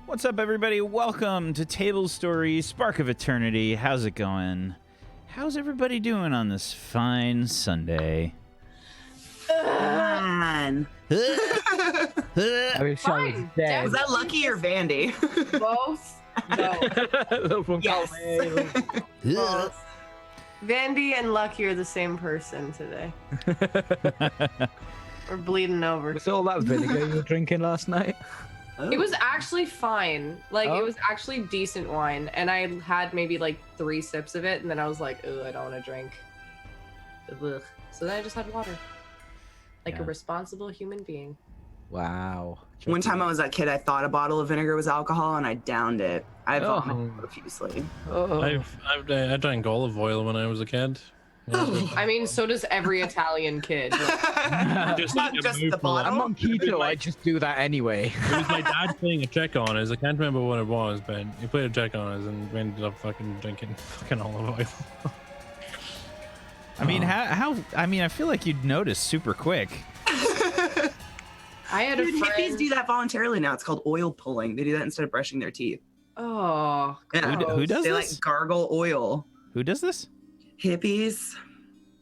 What's up, everybody? Welcome to Tablestory, Spark of Eternity. How's it going? How's everybody doing on this fine Sunday? Man. Fine. Was that Lucky or Vandy? Both. No. Yes. Both. Vandy and Lucky are the same person today. We're bleeding over. Was all that vinegar you were drinking last night? It was actually fine. Like, Oh. it was actually decent wine. And I had maybe like 3 sips of it. And then I was like, ugh, I don't want to drink. Ugh. So then I just had water. Like a responsible human being. Wow. One time I was that kid, I thought a bottle of vinegar was alcohol and I downed it. I vomited profusely. Oh. I drank olive oil when I was a kid. I mean, so does every Italian kid. Just Not like a just move the for bottle. I'm on keto, I just do that anyway. It was my dad playing a check on us. I can't remember what it was, but he played a check on us and we ended up fucking drinking fucking olive oil. I mean, how? I mean, I feel like you'd notice super quick. I had a Dude, friend. hippies do that voluntarily now. It's called oil pulling. They do that instead of brushing their teeth. Oh, Yeah. Who does They this? like gargle oil. Who does this? Hippies.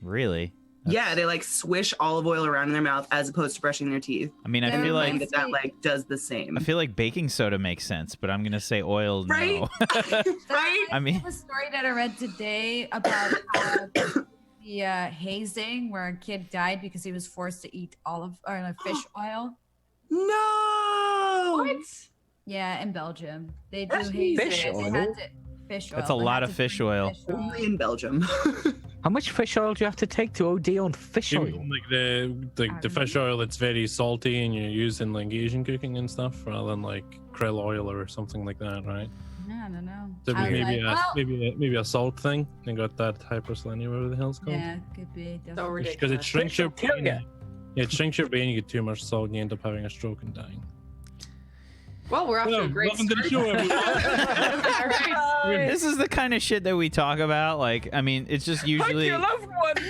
Really? Yeah, they like swish olive oil around in their mouth as opposed to brushing their teeth. I mean, I And feel then like that like does the same. I feel like baking soda makes sense, but I'm gonna say oil. Right? No. Right? I mean, A story that I read today about the hazing, where a kid died because he was forced to eat fish oil. No. what? Yeah, in Belgium, they do That's hazing. fish They oil? had to- fish oil. That's a They lot had of to fish drink oil. fish oil. Only in Belgium. How much fish oil do you have to take to OD on fish You oil? mean like the fish oil that's very salty and you're using like Asian cooking and stuff rather than like krill oil or something like that, right? I don't know. So I was maybe like, well, maybe a salt thing. They got that hyperselenium, whatever the hell it's called. yeah, could be. So Definitely. ridiculous. Because it shrinks your Kill brain. ya. Yeah, it shrinks your brain. You get too much salt, and you end up having a stroke and dying. Well, we're off to a great welcome to the start. show, everyone. This is the kind of shit that we talk about. Like, I mean, it's just usually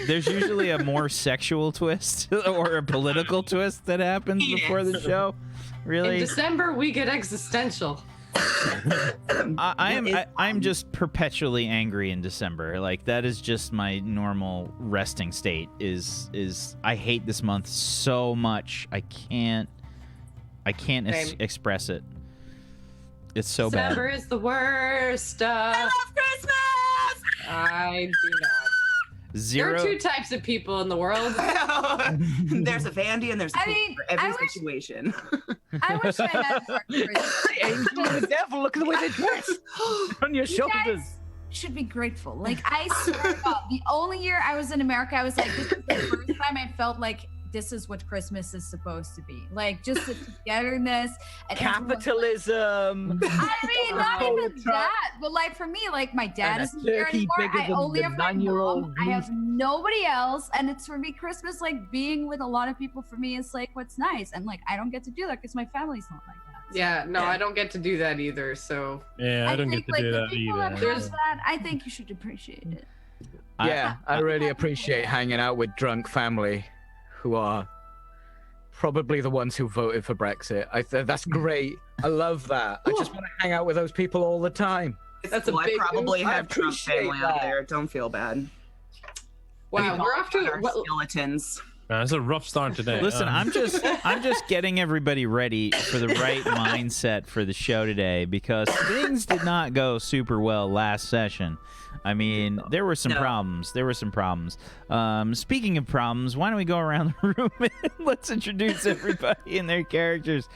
there's usually a more sexual twist or a political twist that happens before the show. In Really, December, we get existential. I'm just perpetually angry in December. Like, that is just my normal resting state. Is I hate this month so much. I can't Same. express it. It's so December bad. is the worst. I love Christmas. I do not. There are 2 types of people in the world. There's a Vandy and there's a I Pete mean, for every I wish- situation. I wish I had more Christmas. The angel and the devil, look at the way they dress on your You shoulders. guys should be grateful. Like, I swear to God, the only year I was in America, I was like, this is the first time I felt like this is what Christmas is supposed to be. Like, just the togetherness and everyone- Capitalism. I mean, not Wow. even that, but like for me, like my dad And a isn't here turkey anymore. bigger I than only the have my 9-year-old mom. I have nobody else, and it's for me Christmas. Like being with a lot of people for me is like what's nice, and like I don't get to do that because my family's not like that. Yeah, no, I don't get to do that either. So Yeah, I don't get think, to like, do the that people either. that have that, I think you should appreciate it. Yeah, I really appreciate hanging out with drunk family who are probably the ones who voted for Brexit. That's great. I love that. I just want to hang out with those people all the time. That's a Well, big. I probably I have Trump appreciate family out that. there. Don't feel bad. Wow, we're off to Our what, skeletons. It's a rough start today. Listen, I'm just getting everybody ready for the right mindset for the show today because things did not go super well last session. I mean, there were some No. problems. Speaking of problems, why don't we go around the room and let's introduce everybody and their characters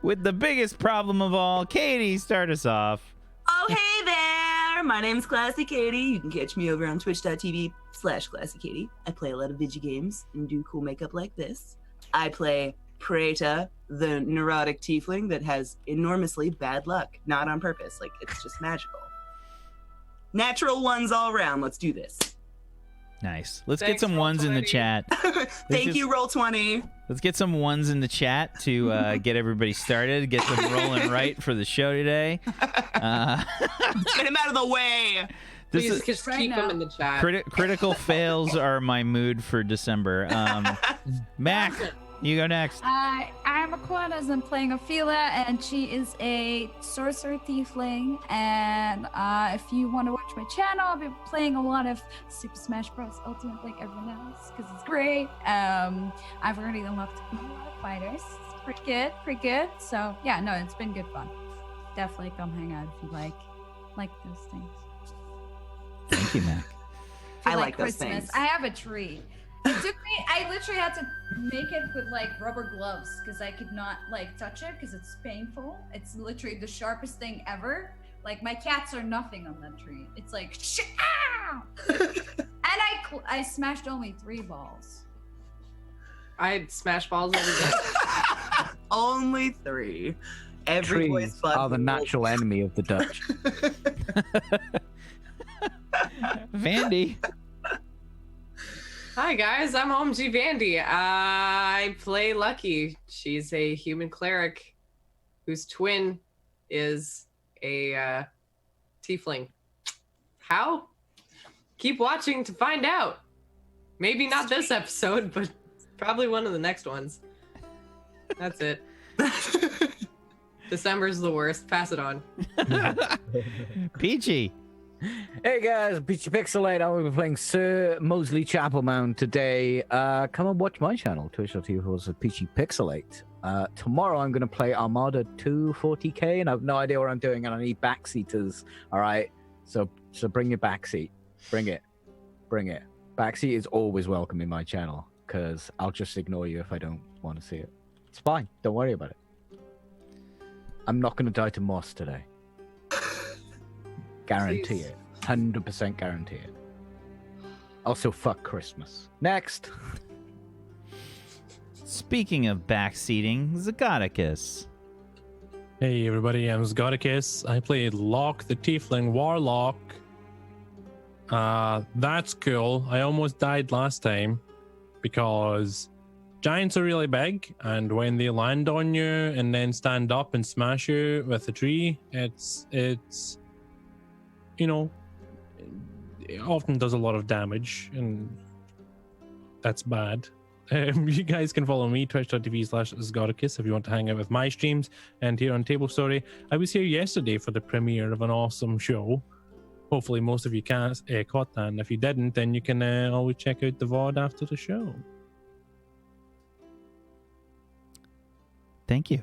with the biggest problem of all. Katie, start us off. Oh, hey there! My name's Classy Katie. You can catch me over on twitch.tv/Classy Katie. I play a lot of video games and do cool makeup like this. I play Preta, the neurotic tiefling that has enormously bad luck. Not on purpose. Like, it's just magical. Natural ones all around. Let's do this. Nice. Let's get Thanks, some ones in the Roll20. chat. Thank you, Roll20. Let's get some ones in the chat to get everybody started, get them rolling right for the show today. Get him out of the way. This please is, just Right keep now. them in the chat. critical fails are my mood for December. Mac, You go next. I'm Aquanas. I'm playing Ophelia, and she is a sorcerer tiefling. And if you want to watch my channel, I'll be playing a lot of Super Smash Bros. Ultimate like everyone else because it's great. I've already unlocked a lot of fighters. It's pretty good. So yeah, no, it's been good fun. Definitely come hang out if you like those things. Thank you, Mac. I like those Christmas. things. I have a tree. It took me. I literally had to make it with like rubber gloves because I could not like touch it because it's painful. It's literally the sharpest thing ever. Like my cats are nothing on that tree. It's like and I smashed only 3 balls. I smash balls every day. Only 3. Every boy's Trees butt are the will- natural enemy of the Dutch. Vandy. Hi guys, I'm OMG Vandy. I play Lucky. She's a human cleric whose twin is a tiefling. How? Keep watching to find out. Maybe not this episode, but probably one of the next ones. That's it. December's the worst. Pass it on. Peachy. Hey guys, Peachy Pixelate. I will be playing Sir Mosley Chapelmount today. Come and watch my channel, twitch.tv/ Peachy Pixelate. Tomorrow I'm going to play Armada 240k, and I have no idea what I'm doing, and I need backseaters. All right, so bring your backseat. Bring it. Backseat is always welcome in my channel, because I'll just ignore you if I don't want to see it. It's fine. Don't worry about it. I'm not going to die to moss today. Guarantee Please. it. 100% guarantee it. Also, fuck Christmas. Next. Speaking of backseating, Zagoticus. Hey everybody, I'm Zgodicus. I played Locke the Tiefling Warlock. That's cool. I almost died last time because giants are really big, and when they land on you and then stand up and smash you with a tree, it's you know, it often does a lot of damage, and that's bad. You guys can follow me, twitch.tv/Zgodicus, if you want to hang out with my streams and here on Tablestory. I was here yesterday for the premiere of an awesome show. Hopefully most of you caught that, and if you didn't, then you can always check out the VOD after the show. Thank you.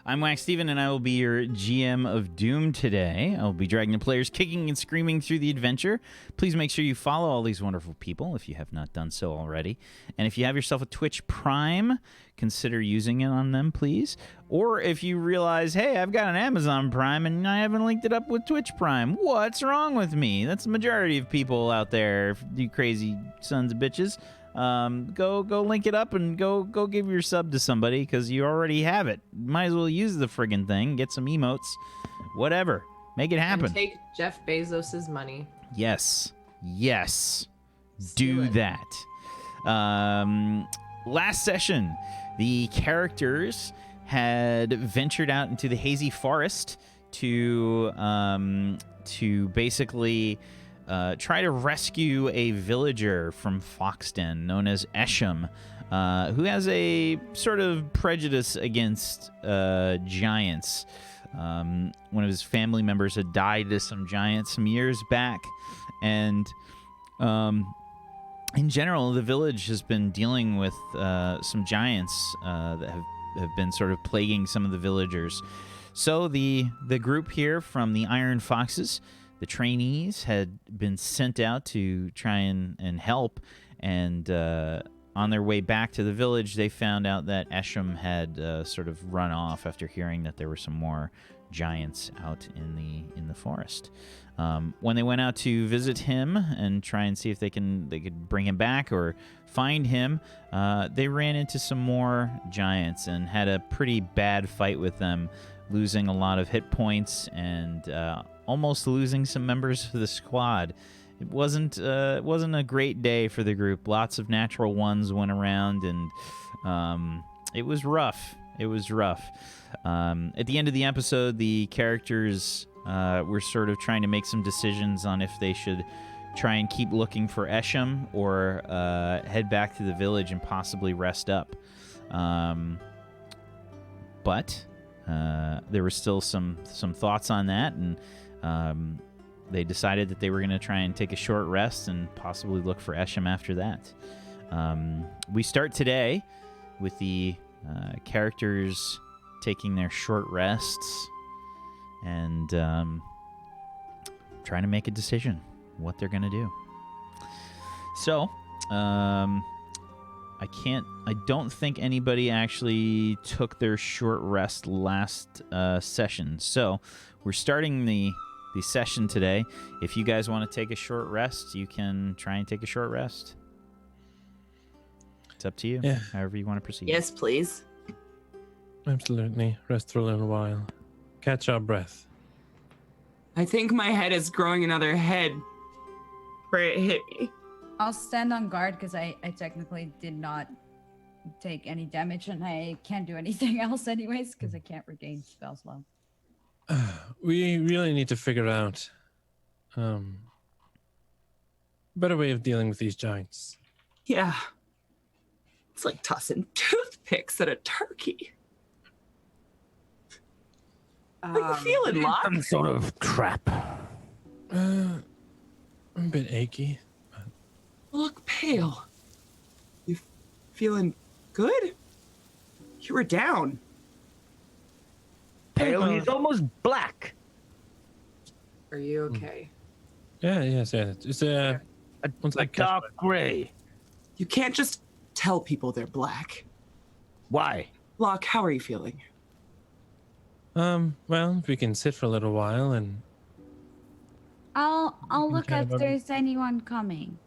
I'm Wacksteven, and I will be your GM of Doom today. I'll be dragging the players kicking and screaming through the adventure. Please make sure you follow all these wonderful people if you have not done so already. And if you have yourself a Twitch Prime, consider using it on them, please. Or if you realize, hey, I've got an Amazon Prime and I haven't linked it up with Twitch Prime. What's wrong with me? That's the majority of people out there, you crazy sons of bitches. Go link it up and go give your sub to somebody because you already have it. Might as well use the friggin' thing, get some emotes, whatever. Make it happen. And take Jeff Bezos's money. Yes. Do Do it. that. Last session, the characters had ventured out into the hazy forest to basically try to rescue a villager from Foxden known as Esham, who has a sort of prejudice against giants. One of his family members had died to some giants some years back, and in general, the village has been dealing with some giants that have been sort of plaguing some of the villagers. So the group here from the Iron Foxes, the trainees, had been sent out to try and help, and on their way back to the village, they found out that Esham had sort of run off after hearing that there were some more giants out in the forest. When they went out to visit him and try and see if they could bring him back or find him, they ran into some more giants and had a pretty bad fight with them, losing a lot of hit points and almost losing some members of the squad. It wasn't a great day for the group. Lots of natural ones went around, and it was rough. At the end of the episode, the characters were sort of trying to make some decisions on if they should try and keep looking for Esham or head back to the village and possibly rest up. But there were still some thoughts on that, and they decided that they were going to try and take a short rest and possibly look for Esham after that. We start today with the characters taking their short rests and trying to make a decision what they're going to do. So, I don't think anybody actually took their short rest last session. So, we're starting the session today. If you guys want to take a short rest, you can try and take a short rest. It's up to you. Yeah. However you want to proceed. Yes, please. Absolutely. Rest for a little while. Catch our breath. I think my head is growing another head where it hit me. I'll stand on guard because I technically did not take any damage and I can't do anything else anyways because I can't regain spell slot. We really need to figure out a better way of dealing with these giants. Yeah. It's like tossing toothpicks at a turkey. How you feeling, Locke? Some sort of trap. I'm a bit achy. You look pale. You feeling good? You were down. Pale, he's almost black. Are you okay? Yeah, yes. It's A like dark gray. You can't just tell people they're black. Why? Locke, how are you feeling? Well, if we can sit for a little while and I'll look Okay, if bye-bye. there's anyone coming.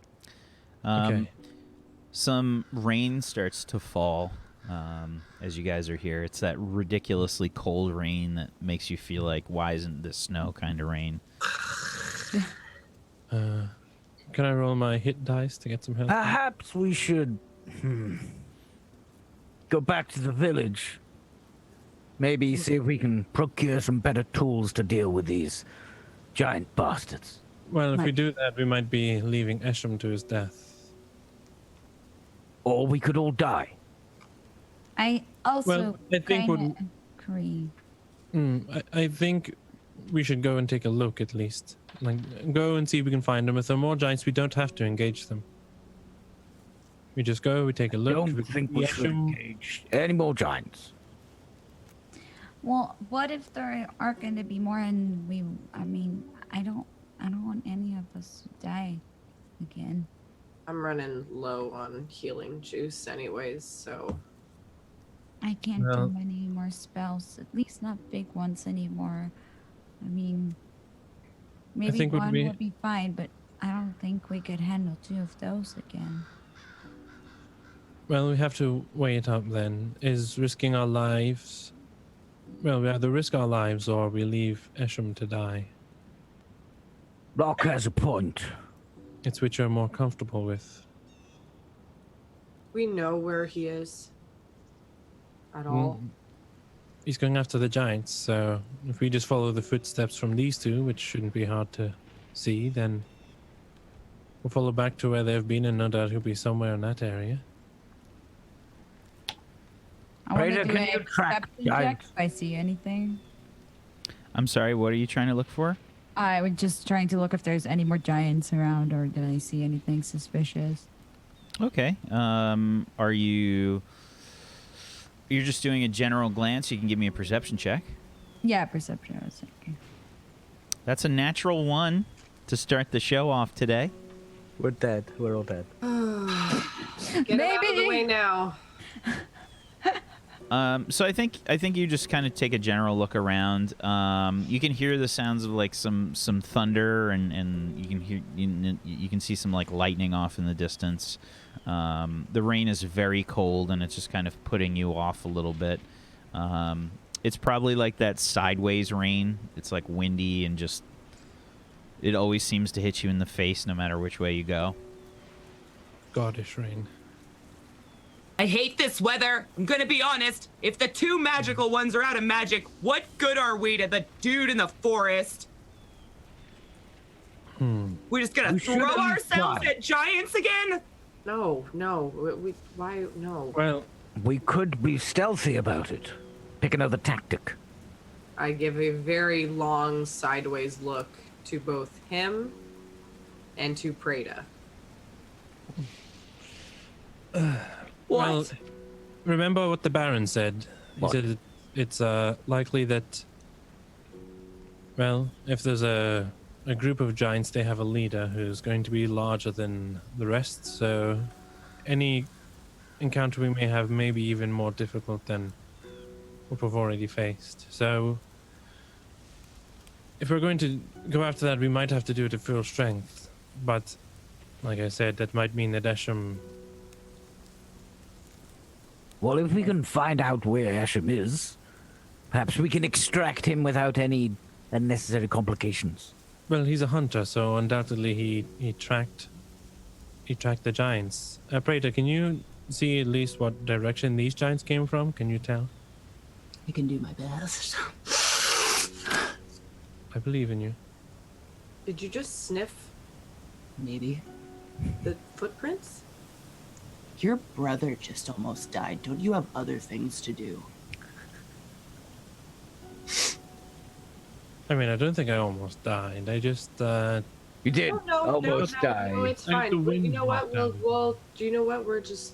okay. Some rain starts to fall as you guys are here. It's that ridiculously cold rain that makes you feel like, why isn't this snow kind of rain? Can I roll my hit dice to get some help? Perhaps we should go back to the village. Maybe see if we can procure some better tools to deal with these giant bastards. Well, if we do that, we might be leaving Esham to his death. Or we could all die. I also Well, I think kinda agree. I think we should go and take a look at least. Like, go and see if we can find them. If there are more giants, we don't have to engage them. We just go, we take a look. Don't think we should engage any more giants. Well, what if there are going to be more and I don't want any of us to die again. I'm running low on healing juice anyways, so I can't Well- do any more spells, at least not big ones anymore. I mean, maybe think one we- would be fine, but I don't think we could handle 2 of those again. Well, we have to weigh it up then. Is risking our lives... Well, we either risk our lives or we leave Esham to die. Locke has a point. It's which you're more comfortable with. we know where he is at all. He's going after the giants, so if we just follow the footsteps from these two, which shouldn't be hard to see, then we'll follow back to where they've been, and no doubt he'll be somewhere in that area. I want Praetor, to do can a you track perception check giants? if I see anything. I'm sorry, what are you trying to look for? I was just trying to look if there's any more giants around or did I see anything suspicious. Okay. Are you... You're just doing a general glance. You can give me a perception check. Yeah, perception. I was thinking. That's a natural 1 to start the show off today. We're dead. We're all dead. Get it out of the way now. So I think you just kind of take a general look around. You can hear the sounds of like some thunder, and you can hear you can see some like lightning off in the distance. The rain is very cold, and it's just kind of putting you off a little bit. It's probably like that sideways rain. It's like windy and just it always seems to hit you in the face no matter which way you go. Goddish rain. I hate this weather. I'm gonna be honest. If the 2 magical ones are out of magic, what good are we to the dude in the forest? We're just gonna We throw should've ourselves tried. at giants again? No. Why? No. Well, We could be stealthy about it. Pick another tactic. I give a very long sideways look to both him and to Prada. Well, remember what the Baron said. He What? said it's likely that, well, if there's a group of giants, they have a leader who's going to be larger than the rest, so any encounter we may have may be even more difficult than what we've already faced. So if we're going to go after that, we might have to do it at full strength. But like I said, that might mean that Esham... Well, if we can find out where Esham is, perhaps we can extract him without any unnecessary complications. Well, he's a hunter, so undoubtedly he tracked the giants. Praetor, can you see at least what direction these giants came from? Can you tell? I can do my best. I believe in you. Did you just sniff Maybe. the footprints? Your brother just almost died. Don't you have other things to do? I mean, I don't think I almost died. I just, You did almost die. No, it's Like fine. the Well, you wind know what? knocked Well, do you know what? We're just...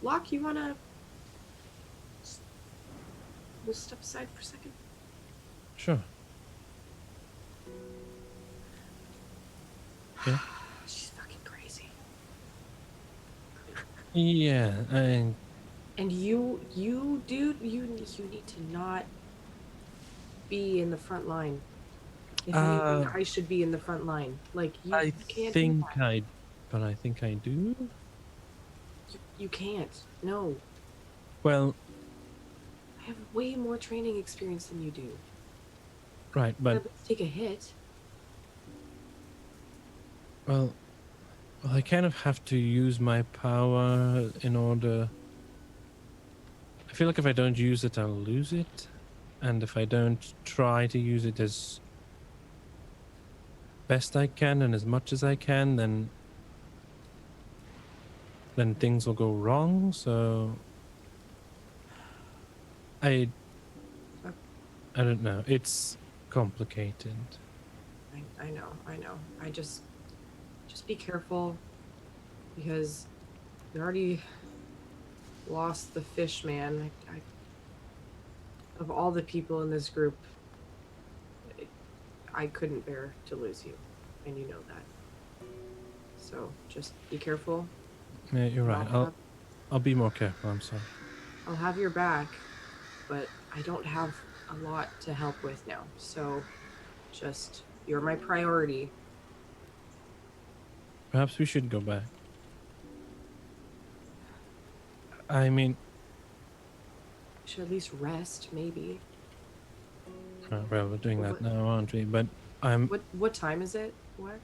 Locke, you wanna... We'll step aside for a second. sure. Yeah. She's fucking crazy. Yeah, And you, dude, you need to not be in the front line. If anything, I should be in the front line. Like, you I can't think do that. but I think I do. You can't. No. Well, I have way more training experience than you do. right, but Take a hit. well, I kind of have to use my power in order. I feel like if I don't use it, I'll lose it, and if I don't try to use it as best I can and as much as I can, then things will go wrong. So I don't know. It's complicated. I know. I just be careful, because we already lost the fish man. Of all the people in this group, I couldn't bear to lose you, and you know that. So just be careful. Yeah, you're right. I'll be more careful. I'm sorry. I'll have your back, but I don't have a lot to help with now. So just, you're my priority. Perhaps we should go back. I mean, We should at least rest, maybe. well, we're doing that now, aren't we? But I'm. What time is it, Wack?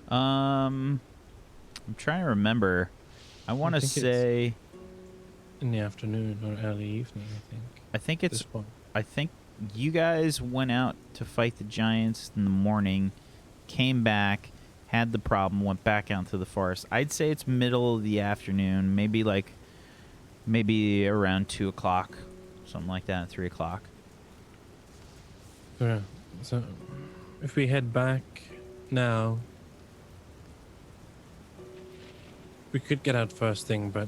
I'm trying to remember. I want to think it's say. In the afternoon or early evening, I think. I think At it's. this point. I think you guys went out to fight the giants in the morning, came back, had the problem, went back out to the forest. I'd say it's middle of the afternoon, maybe around 2 o'clock, something like that, 3 o'clock. Yeah. So, if we head back now, we could get out first thing, but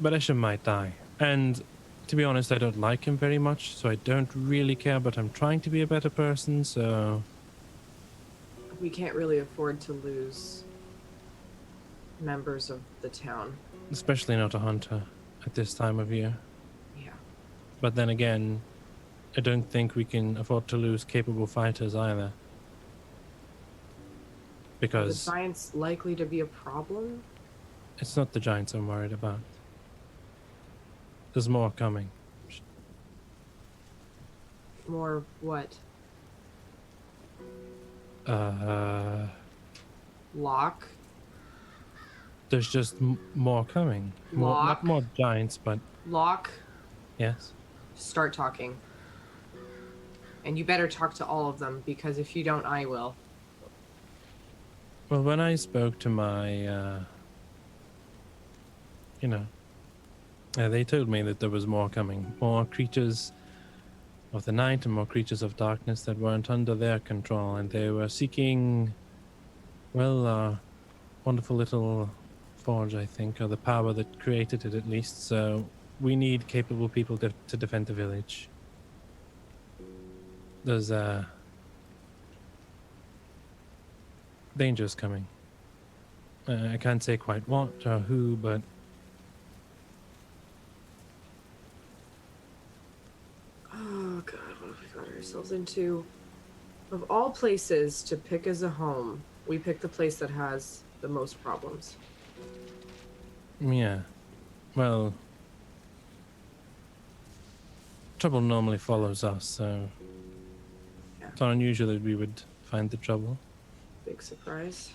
Esham might die. And to be honest, I don't like him very much, so I don't really care, but I'm trying to be a better person, so... We can't really afford to lose members of the town. Especially not a hunter at this time of year. Yeah. But then again, I don't think we can afford to lose capable fighters either. Are the Because giants likely to be a problem? it's not the giants I'm worried about. There's more coming. More what? Locke? There's just more coming. Not Lock. more giants, but Locke, yes. start talking. And you better talk to all of them, because if you don't, I will. Well, when I spoke to my, They told me that there was more coming, more creatures of the night and more creatures of darkness that weren't under their control, and they were seeking, well, wonderful little forge, I think, or the power that created it at least. So we need capable people to defend the village. There's dangers coming. I can't say quite what or who, but Oh god, what have we got ourselves into? Of all places to pick as a home, we pick the place that has the most problems. yeah. Well, trouble normally follows us, so Yeah. it's not unusual that we would find the trouble. Big surprise.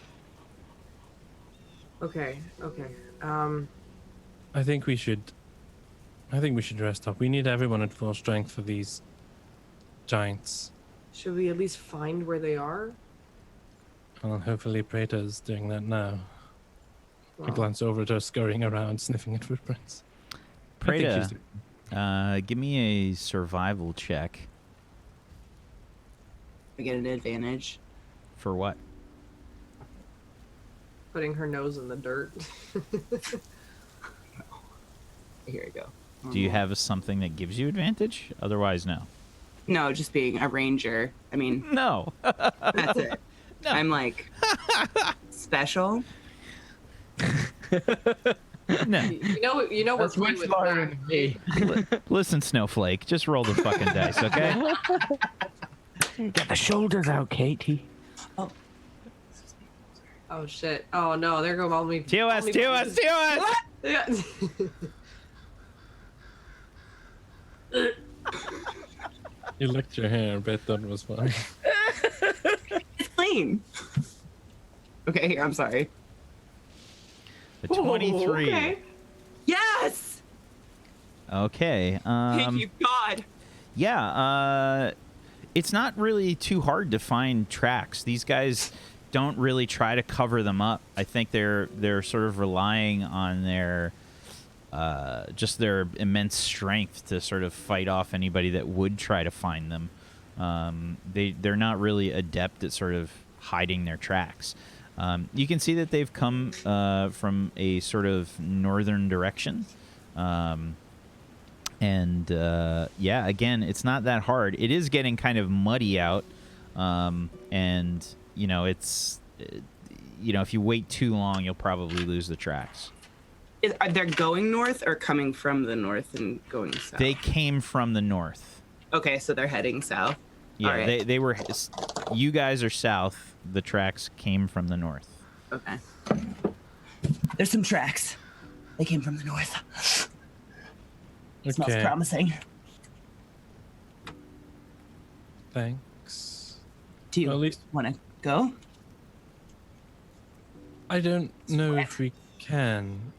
Okay. I think we should rest up. We need everyone at full strength for these giants. Should we at least find where they are? Well, hopefully Praeta's doing that now. I Well, glance over at her scurrying around, sniffing at footprints. I think she's Praeta, give me a survival check. I get an advantage. For what? putting her nose in the dirt. Here we go. Do you have something that gives you advantage? Otherwise, no. No, just being a ranger. I mean, No. that's it. No. I'm like special. No. You know we're That's playing much with smarter Mac. than me. Listen, Snowflake, just roll the fucking dice, okay? Get the shoulders out, Katie. Oh shit! Oh no! There go all me. TOS, TOS, TOS! You licked your hair, but thought it was fine. It's clean. Okay, here, I'm sorry. A 23. Okay. Yes! Okay. Thank you, God. Yeah, it's not really too hard to find tracks. These guys don't really try to cover them up. I think they're sort of relying on their just their immense strength to sort of fight off anybody that would try to find them. They're not really adept at sort of hiding their tracks. You can see that they've come from a sort of northern direction. And yeah, again, it's not that hard. It is getting kind of muddy out, and you know, it's if you wait too long, you'll probably lose the tracks. Are they going north or coming from the north and going south? They came from the north. Okay, so they're heading south. Yeah, All right. they were. You guys are south. The tracks came from the north. Okay. There's some tracks. They came from the north. Smells Okay, promising. thanks. Do you Well, at least want to go? I don't know if we can.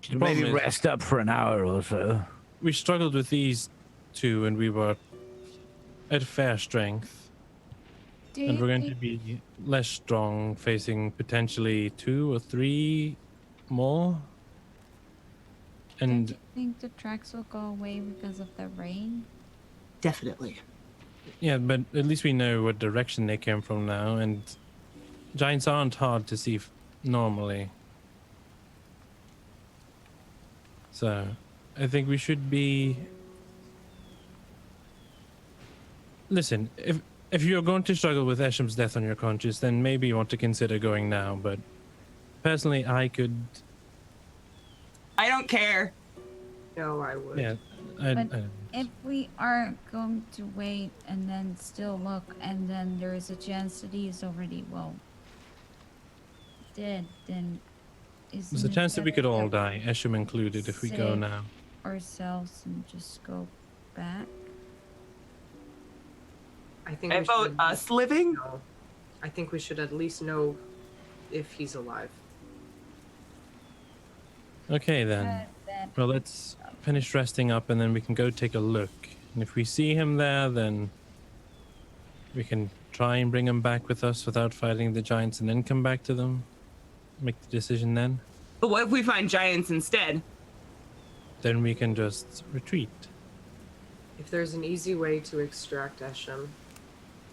Should problem maybe is- rest up for an hour or so. We struggled with these two, and we were at fair strength, Do and you we're going to think, be less strong, facing potentially 2 or 3 more. don't And you think the tracks will go away because of the rain? Definitely. yeah, but at least we know what direction they came from now, and giants aren't hard to see normally. So, I think we should be... Listen, if you're going to struggle with Esham's death on your conscience, then maybe you want to consider going now, but personally, I could... I don't care. No, I would. Yeah, But if we are going to wait and then still look, and then there is a chance that he is already, well, dead, then isn't there's a it chance that we better could all that die, Esham included, if we go Save. now. ourselves and just go back? I think I we vote should us living. know. I think we should at least know if he's alive. Okay, then. Then Well, let's finish resting up, and then we can go take a look. And if we see him there, then we can try and bring him back with us without fighting the giants, and then come back to them. Make the decision then. But what if we find giants instead? Then we can just retreat. If there's an easy way to extract Esham,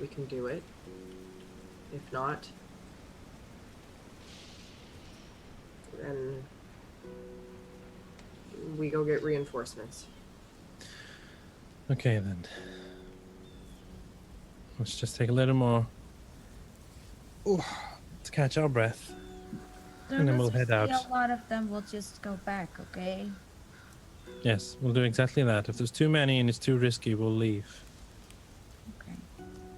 we can do it. If not, then we go get reinforcements. Okay then. Let's just take a little more. Ooh, let's catch our breath. And then we'll head out. A lot of them will just go back, okay? Yes, we'll do exactly that. If there's too many and it's too risky, we'll leave. Okay.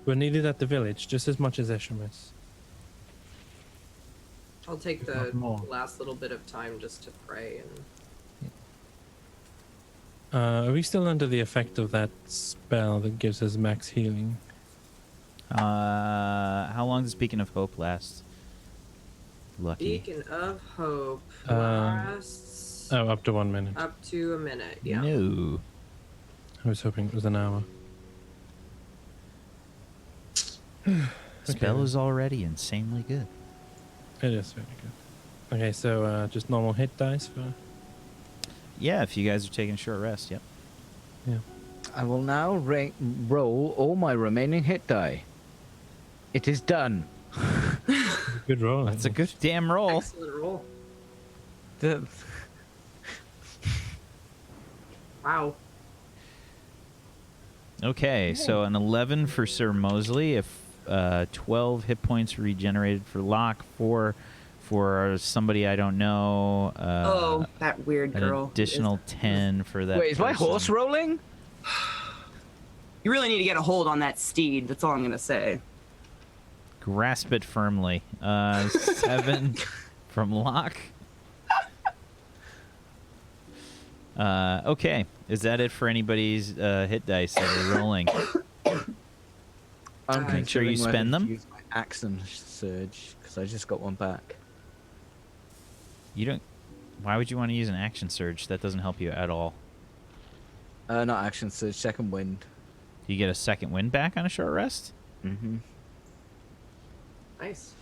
We're needed at the village just as much as Esham is. I'll take If the not more. last little bit of time just to pray and Are we still under the effect of that spell that gives us max healing? How long does Beacon of Hope last? Lucky. Beacon of Hope Um, lasts Oh, up to 1 minute. up to a minute. Yeah. No. I was hoping it was an hour. Spell Okay. is already insanely good. It is very good. Okay, so just normal hit dice for... Yeah, if you guys are taking a short rest, yep. I will now roll all my remaining hit die. It is done. Good roll. That's a good damn roll. Excellent roll. The- Wow. Okay, so an 11 for Sir Mosley, if 12 hit points regenerated for Locke, 4 for somebody I don't know. Oh, that weird An girl. additional 10 for that. Wait, is my person. horse rolling? You really need to get a hold on that steed. That's all I'm gonna say. Grasp it firmly. 7 from Locke. Okay, is that it for anybody's hit dice that are rolling? I'm Make sure you considering whether spend to them. Use my action surge because I just got one back. You don't. Why would you want to use an action surge? That doesn't help you at all. Not action surge, second wind. Do you get a second wind back on a short rest? Mm-hmm. Nice.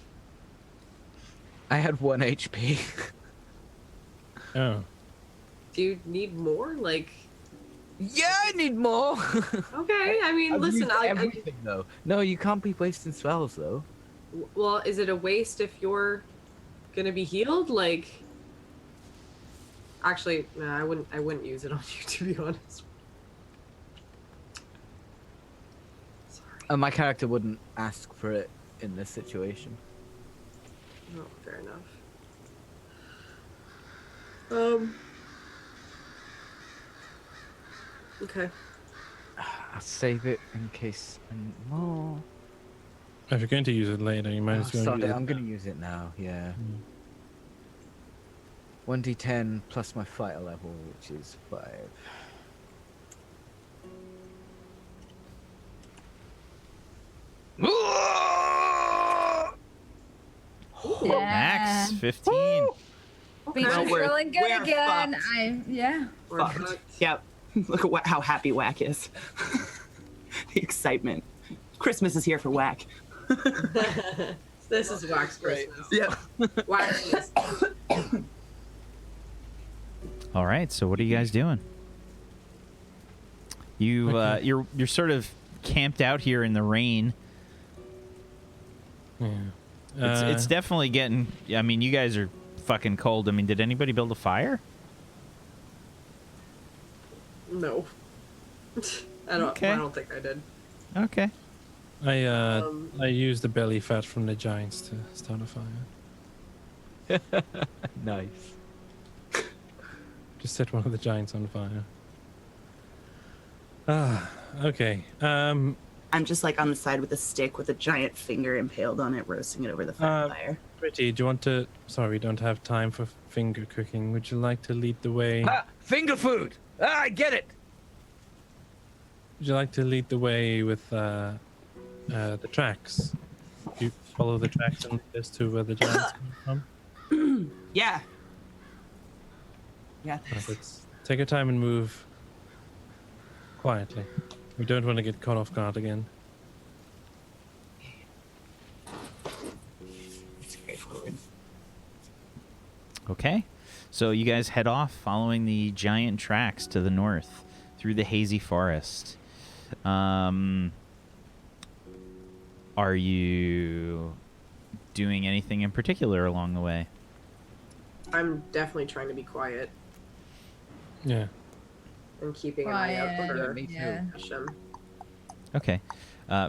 I had 1 HP. Oh. Do you need more? Like, Yeah, I need more. okay. I mean, I've listen. used everything though. No, you can't be wasting spells though. Well, is it a waste if you're gonna be healed? Like, actually, no, I wouldn't use it on you, to be honest. Sorry. My character wouldn't ask for it in this situation. Oh, fair enough. Okay. I'll save it in case I need more. If you're going to use it later, you might as well Sod use it, it. I'm gonna use it now. Yeah. 1d10 plus my fighter level, which is 5. Max 15. Beach No, is we're- feeling good we're again. fucked. We're Fucked. fucked. Yep. Look at how happy Whack is. The excitement. Christmas is here for Whack. This is Wax Christmas. Yep. Wax. All right, so what are you guys doing? You you're sort of camped out here in the rain. Yeah. It's definitely getting. I mean, you guys are fucking cold. I mean, did anybody build a fire? No. Okay. I don't think I did. Okay. I used the belly fat from the giants to start a fire. Nice. Just set one of the giants on fire. Ah, okay. I'm just like on the side with a stick with a giant finger impaled on it, roasting it over the fire. Pretty, do you want to... Sorry, we don't have time for finger cooking. Would you like to lead the way? Ah, finger food! Ah, I get it! Would you like to lead the way with the tracks? You follow the tracks and lead us to where the giants come from? Yeah. Yeah. Right, let's take our time and move quietly. We don't want to get caught off guard again. It's straightforward. Okay. So you guys head off following the giant tracks to the north through the hazy forest. Are you doing anything in particular along the way? I'm definitely trying to be quiet Yeah. and keeping an eye out Quiet, for yeah. Hashem. Okay.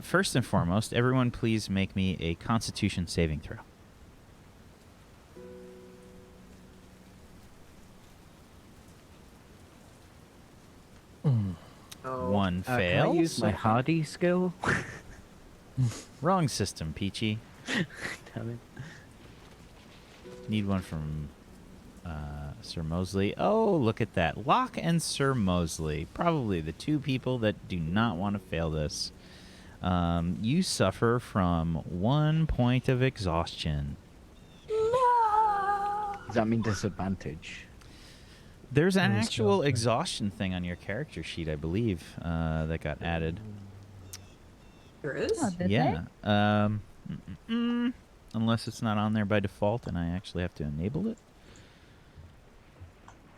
First and foremost, everyone please make me a Constitution saving throw. Oh. One Can I fails. use my hardy skill? Wrong system, Peachy. Damn it. Need one from Sir Mosley. Oh, look at that. Locke and Sir Mosley. Probably the two people that do not want to fail this. You suffer from 1 point of exhaustion. Does that mean disadvantage? There's an Nice actual job. exhaustion thing on your character sheet, I believe, that got added. There is? Oh, did Yeah. Unless it's not on there by default and I actually have to enable it.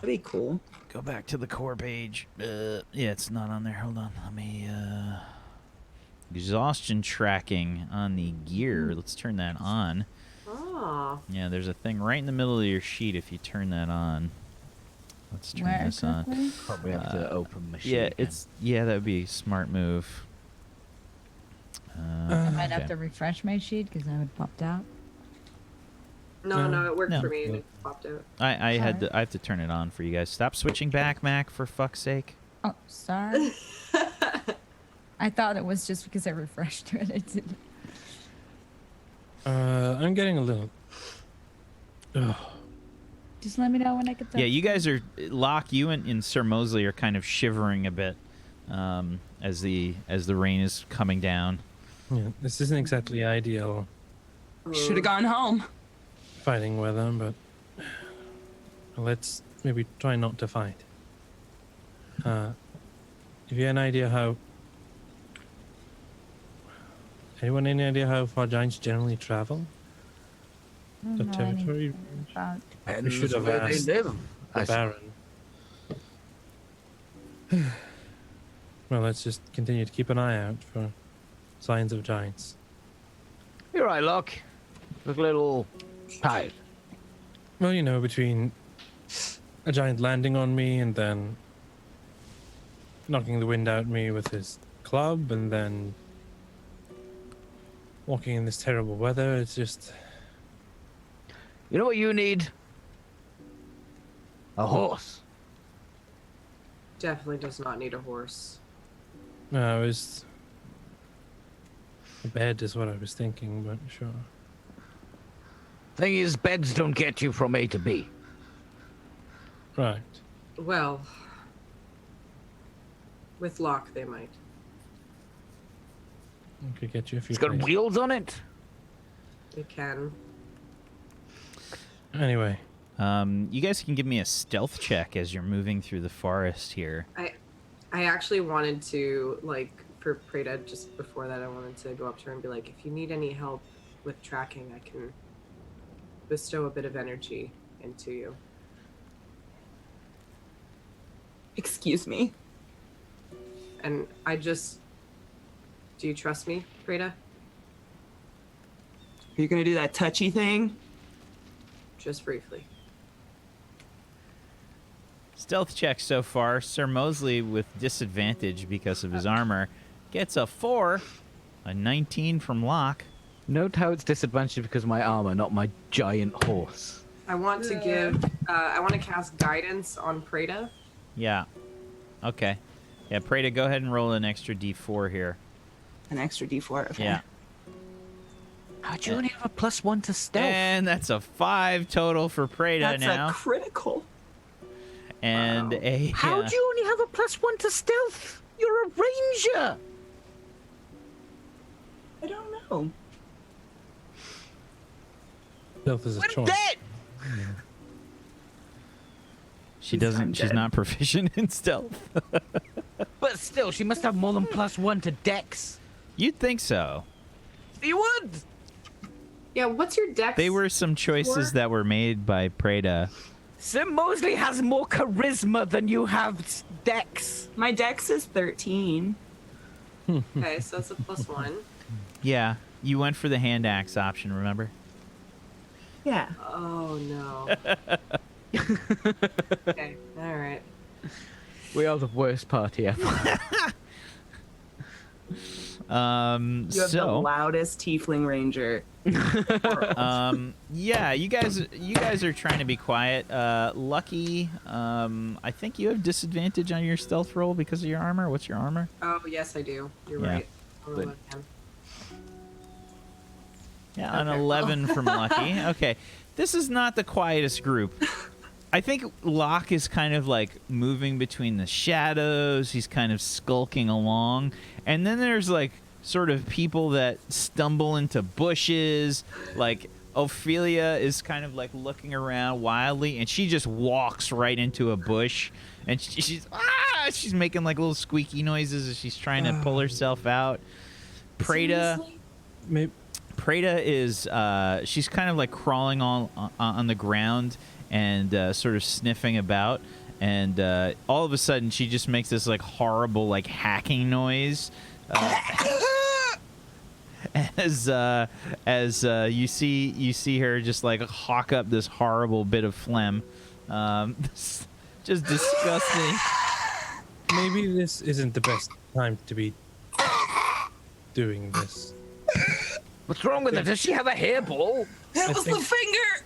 That'd be cool. Go back to the core page. Yeah, it's not on there. Hold on. Let me exhaustion tracking on the gear. Let's turn that on. Oh. Yeah, there's a thing right in the middle of your sheet if you turn that on. Let's turn Where this on. exactly? Probably have to open machine. Yeah, that would be a smart move. I might Okay. have to refresh my sheet because I would popped out. No, it worked No. for me and it popped out. I had Alright. to, I have to turn it on for you guys. Stop switching back, Mac, for fuck's sake. Oh, sorry. I thought it was just because I refreshed it. I didn't. I'm getting a little. Ugh. Just let me know when I get to. Yeah, you guys are Locke. You and Sir Mosley are kind of shivering a bit as the rain is coming down. Yeah, this isn't exactly ideal Should have gone home. fighting weather, but let's maybe try not to fight. Have you any idea how? Anyone any idea how far giants generally travel? I don't The know territory anything about. We should have asked the Baron. Well, let's just continue to keep an eye out for signs of giants. You're right, Locke. Look a little tired. Well, you know, between a giant landing on me and then knocking the wind out of me with his club and then walking in this terrible weather, it's just... You know what you need? A horse. Definitely does not need a horse. No, it was... A bed is what I was thinking, but sure. Thing is, beds don't get you from A to B. Right. Well, with Locke, they might. I could get you a few It's got places. wheels on it. They can. Anyway, You guys can give me a stealth check as you're moving through the forest here. I actually wanted to, like, for Prada, just before that, I wanted to go up to her and be like, if you need any help with tracking, I can bestow a bit of energy into you. Excuse me. And I just... Do you trust me, Prada? Are you gonna do that touchy thing? Just briefly. Stealth check so far. Sir Mosley with disadvantage because of his armor gets a 4. A 19 from Locke. Note how it's disadvantaged because of my armor, not my giant horse. I want to give... I want to cast guidance on Prada. Yeah. Okay. Yeah, Prada, go ahead and roll an extra d4 here. An extra D4. Okay. Yeah. How'd you only have a +1 to stealth? And that's a 5 total for Prada That's now. a critical. And Wow. a... How'd you only have a +1 to stealth? You're a ranger! I don't know. stealth is a We're choice. dead! She doesn't... I'm She's dead. not proficient in stealth. But still, she must have more than +1 to dex. You'd think so. You would! Yeah, what's your dex? They were some choices Sure. that were made by Prada Sim Mosley has more charisma than you have dex. My dex is 13. Okay, so that's a +1. Yeah, you went for the hand axe option, remember? Yeah. Oh no. Okay, all right. We are the worst party ever. You have the So loudest tiefling ranger. yeah, you guys are trying to be quiet. Lucky, I think you have disadvantage on your stealth roll because of your armor. What's your armor? Oh yes, I do. You're Yeah. right. I'll roll again. Yeah, an Okay. 11 from Lucky. Okay, this is not the quietest group. I think Locke is kind of like moving between the shadows. He's kind of skulking along. And then there's like sort of people that stumble into bushes. Like Ophelia is kind of like looking around wildly, and she just walks right into a bush. And she's making like little squeaky noises as she's trying to pull herself out. Preta. Maybe, Preta is she's kind of like crawling on the ground and sort of sniffing about, and all of a sudden she just makes this like horrible like hacking noise as you see her just like hawk up this horrible bit of phlegm, just disgusting. maybe this isn't the best time to be doing this. What's wrong with her? Does she have a hairball? That was the finger.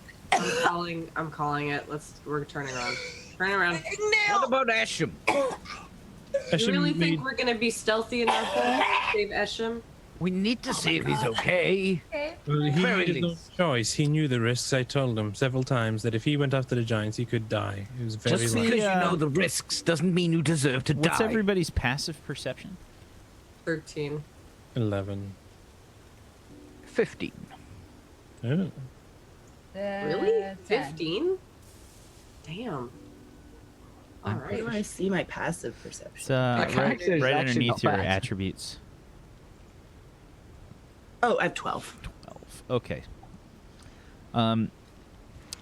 I'm calling it. We're turning around. Turn around. What about Esham? You really think we're gonna be stealthy in our hole? Save Esham? We need to see if he's okay. Well, he Very needed no least. choice. He knew the risks. I told him several times that if he went after the giants, he could die. He was very Just lucky. because you know the risks doesn't mean you deserve to What's die. everybody's passive perception? 13. 11. 15. Oh. Really? 15? Damn. All Where right. do I see my passive perception? It's My character is right actually underneath not your bad. attributes. Oh, I have 12. 12. Okay.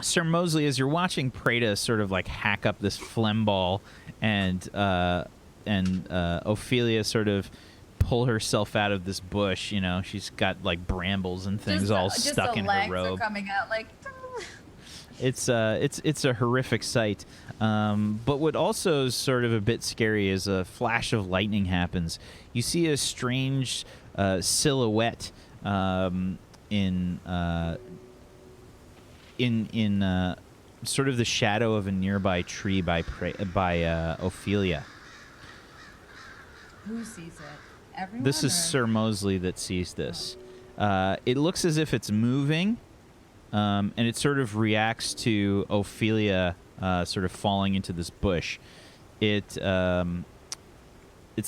Sir Mosley, as you're watching Preta sort of like hack up this phlegm ball, and Ophelia sort of pull herself out of this bush, you know, she's got like brambles and things all stuck in her robe. Are coming out like. It's a horrific sight. But what also is sort of a bit scary is a flash of lightning happens. You see a strange silhouette in sort of the shadow of a nearby tree by Ophelia. Who sees it? Everyone. This is or- Sir Mosley that sees this. It looks as if it's moving, and it sort of reacts to Ophelia sort of falling into this bush. It's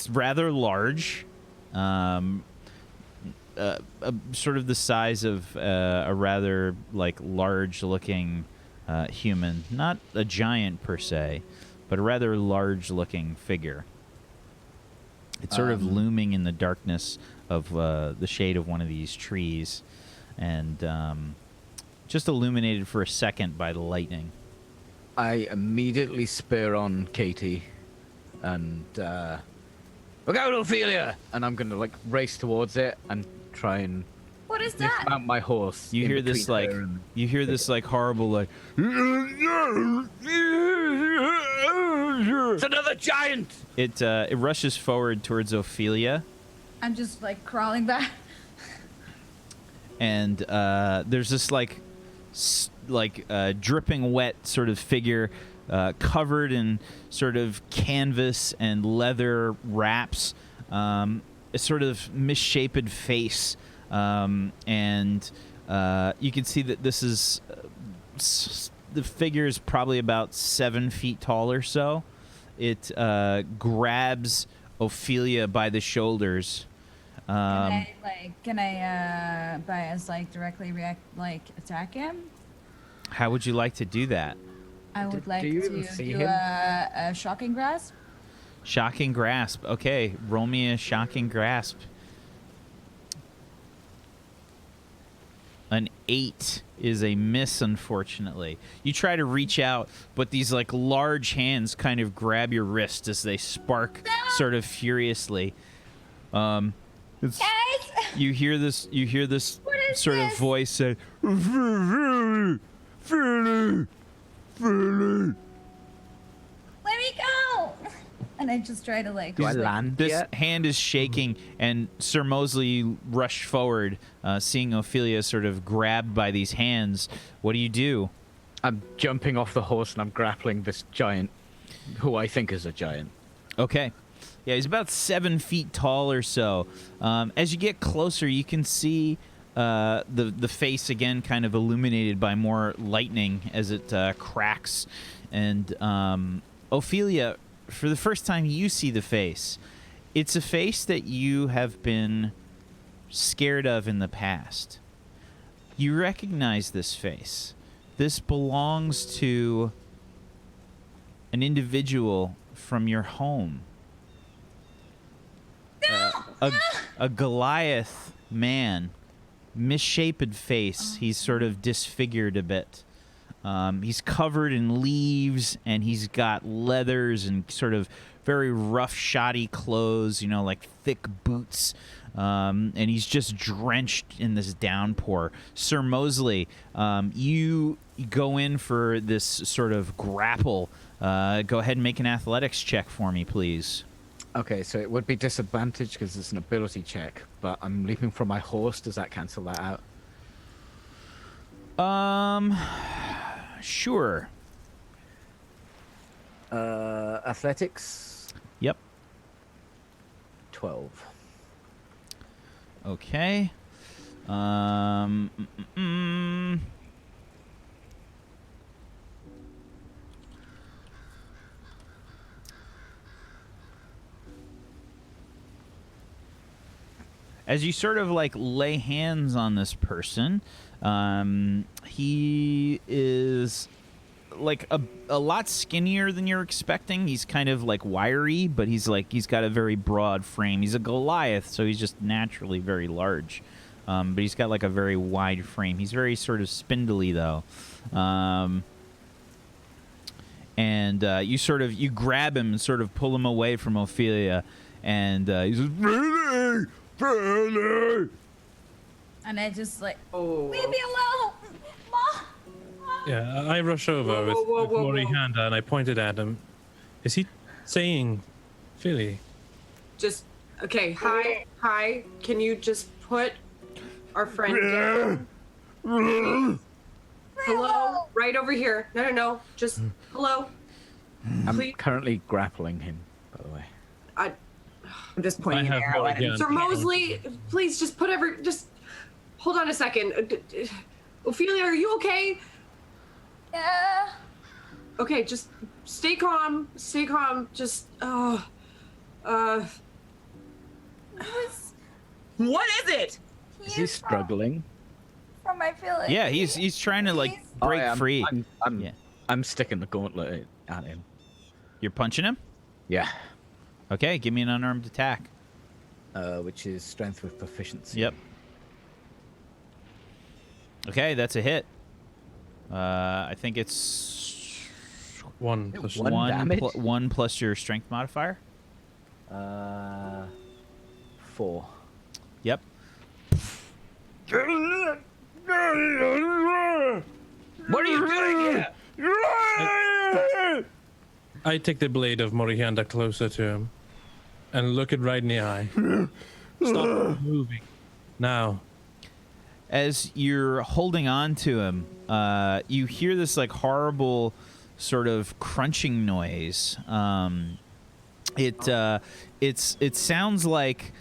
rather large, sort of the size of a rather like large-looking human, not a giant per se, but a rather large-looking figure. It's sort of looming in the darkness of the shade of one of these trees, and just illuminated for a second by the lightning. I immediately spur on Katie and look out, Ophelia! And I'm gonna like race towards it and try and What is that? dismount my horse. You in hear this between like her and- horrible like. It's another giant! It rushes forward towards Ophelia, I'm just like crawling back. and there's this dripping wet sort of figure, covered in sort of canvas and leather wraps, a sort of misshapen face, and you can see that this is the figure is probably about 7 feet tall or so. It grabs Ophelia by the shoulders. Can I bias like directly attack him? How would you like to do that? I would like do you to even see do him? a shocking grasp. Shocking grasp. Okay, roll me a shocking grasp. An 8. is a miss, unfortunately. You try to reach out, but these like large hands kind of grab your wrist as they spark sort of furiously. Guys, You hear this what is sort this? of voice say, Let me go. And I just try to like. Do I land This yet? hand is shaking, and Sir Mosley rushed forward, seeing Ophelia sort of grabbed by these hands. What do you do? I'm jumping off the horse and I'm grappling this giant, who I think is a giant. Okay. Yeah, he's about 7 feet tall or so. As you get closer, you can see the face again kind of illuminated by more lightning as it cracks. And Ophelia, for the first time you see the face. It's a face that you have been scared of in the past. You recognize this face. This belongs to an individual from your home. A Goliath man, misshapen face. He's sort of disfigured a bit. He's covered in leaves, and he's got leathers and sort of very rough, shoddy clothes, you know, like thick boots. And he's just drenched in this downpour. Sir Mosley, you go in for this sort of grapple. Go ahead and make an athletics check for me, please. Okay, so it would be disadvantaged because it's an ability check, but I'm leaping from my horse. Does that cancel that out? Sure. Athletics? Yep. 12. Okay. As you sort of like lay hands on this person, he is like a lot skinnier than you're expecting. He's kind of like wiry, but he's got a very broad frame. He's a Goliath, so he's just naturally very large. But he's got like a very wide frame. He's very sort of spindly though. And you grab him and sort of pull him away from Ophelia, and he says, "Really? Really?" And I just like, Oh. leave me alone, Mom. Yeah, I rush over with Morihanda and I pointed at him. Is he saying Philly? Just okay. Hi. Can you just put our friend down? Hello, right over here. No. Just hello. I'm Please. currently grappling him, by the way. I'm just pointing I an have arrow at him. Morgan. Sir Mosley, please just just hold on a second. Ophelia, are you okay? Yeah. Okay, just stay calm. Stay calm. Just It was What is it? Is he struggling? from my village. Yeah, he's trying to like Please. break I am. free. I'm Yeah. sticking the gauntlet at him. You're punching him? Yeah. Okay, give me an unarmed attack. Which is strength with proficiency. Yep. Okay, that's a hit. I think it's One plus One one, damage? one plus your strength modifier. 4. Yep. What are you doing here? I take the blade of Morihanda closer to him and look it right in the eye. Stop moving. Now. As you're holding on to him, you hear this like horrible sort of crunching noise. It sounds like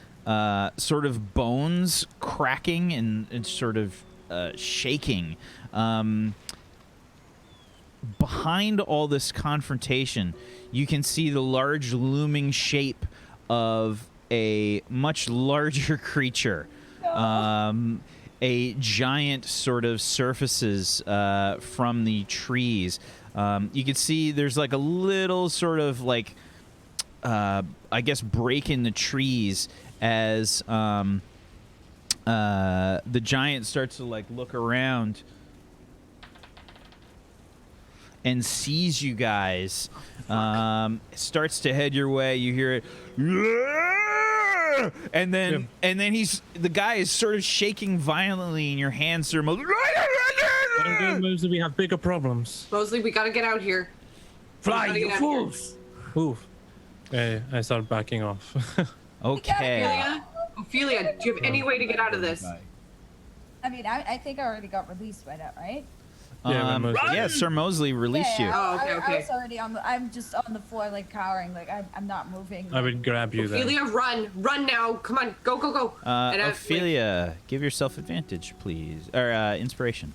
sort of bones cracking and sort of shaking. Behind all this confrontation, you can see the large looming shape of a much larger creature. A giant sort of surfaces from the trees. You can see there's like a little sort of like, I guess, break in the trees as the giant starts to like look around and sees you guys. Starts to head your way. You hear it, and then the guy is sort of shaking violently, and your hands are. Mosley, we have bigger problems. Mosley, we gotta get out here. Fly, you fools! Move. I start backing off. Okay. Ophelia, do you have any way to get out of this? I mean, I think I already got released by now, right? Yeah, Sir Mosley released you. Oh, okay, I was already I'm just on the floor, like cowering, like I'm not moving. I would grab you then. Ophelia, run now! Come on, go! Ophelia, give yourself advantage, please, or inspiration.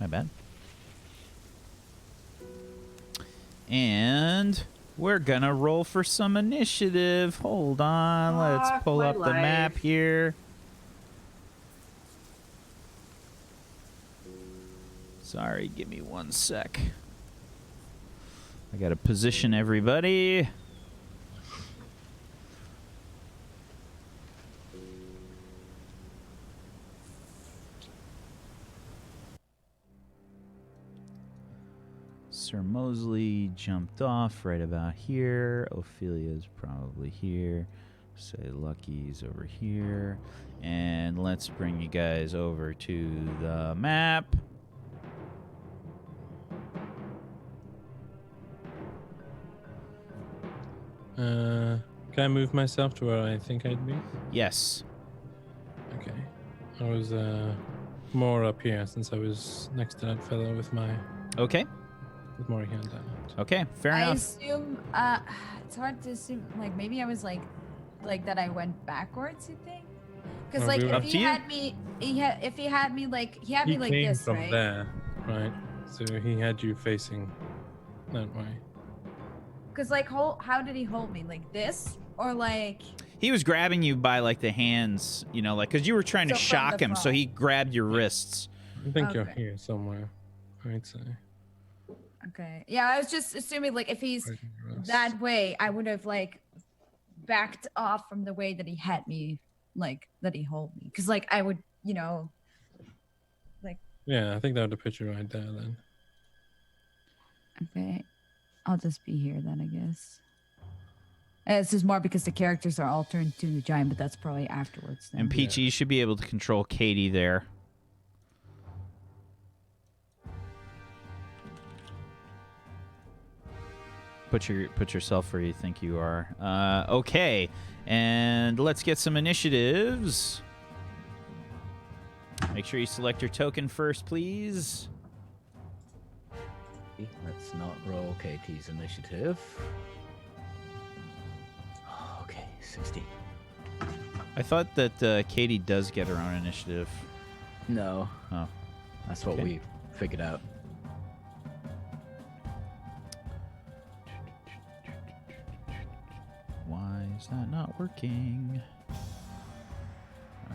My bad. And we're gonna roll for some initiative. Hold on, let's pull up the map here. Sorry, give me 1 sec. I gotta position everybody. Sir Mosley jumped off right about here. Ophelia's probably here. Say Lucky's over here. And let's bring you guys over to the map. Can I move myself to where I think I'd be? Yes. Okay. I was more up here since I was next to that fellow with my Okay. with more hand out. Okay, fair I enough. assume it's hard to assume, like maybe I was like that I went backwards, you think? Because like Up if to he you. had me like he had me like came this, from right? there, right? So he had you facing that way. Because like how did he hold me, like this or like? He was grabbing you by like the hands, you know, like because you were trying to So from shock the him, so front. he grabbed your wrists. I think you're Okay. here somewhere, I'd say. Okay, yeah, I was just assuming like if he's Right in your wrist. that way, I would have like backed off from the way that he had me, like that he hold me, because like I would, you know, like. Yeah, I think that would have put you right there then. Okay, I'll just be here then, I guess. This is more because the characters are all turned to the giant, but that's probably afterwards. Then. And Peachy, you should be able to control Katie there. Put yourself where you think you are. Okay, and let's get some initiatives. Make sure you select your token first, please. Let's not roll KT's initiative. Okay, 16. I thought that Katie does get her own initiative. No, Oh, that's what Okay. we figured out. why is that not working?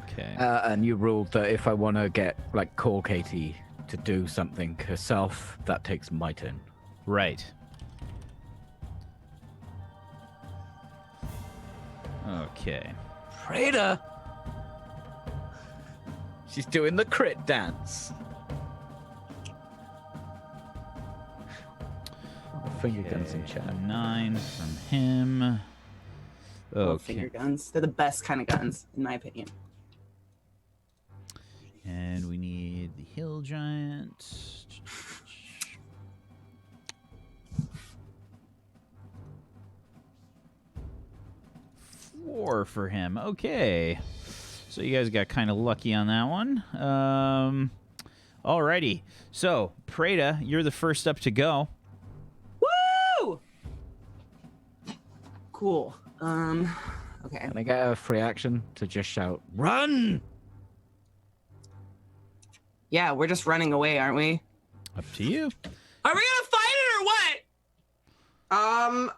Okay. And you ruled that if I want to get, like, call Katie to do something herself, that takes my turn. Right. Okay. Freda! She's doing the crit dance. Finger guns in chat. 9 from him. Love finger Okay. guns. They're the best kind of guns, in my opinion. And we need the hill giant. 4 for him. Okay. So you guys got kind of lucky on that one. Alrighty. So, Preda, you're the first up to go. Woo! Cool. Okay. Can I get a free action to just shout, run? Yeah, we're just running away, aren't we? Up to you. Are we gonna fight it or what?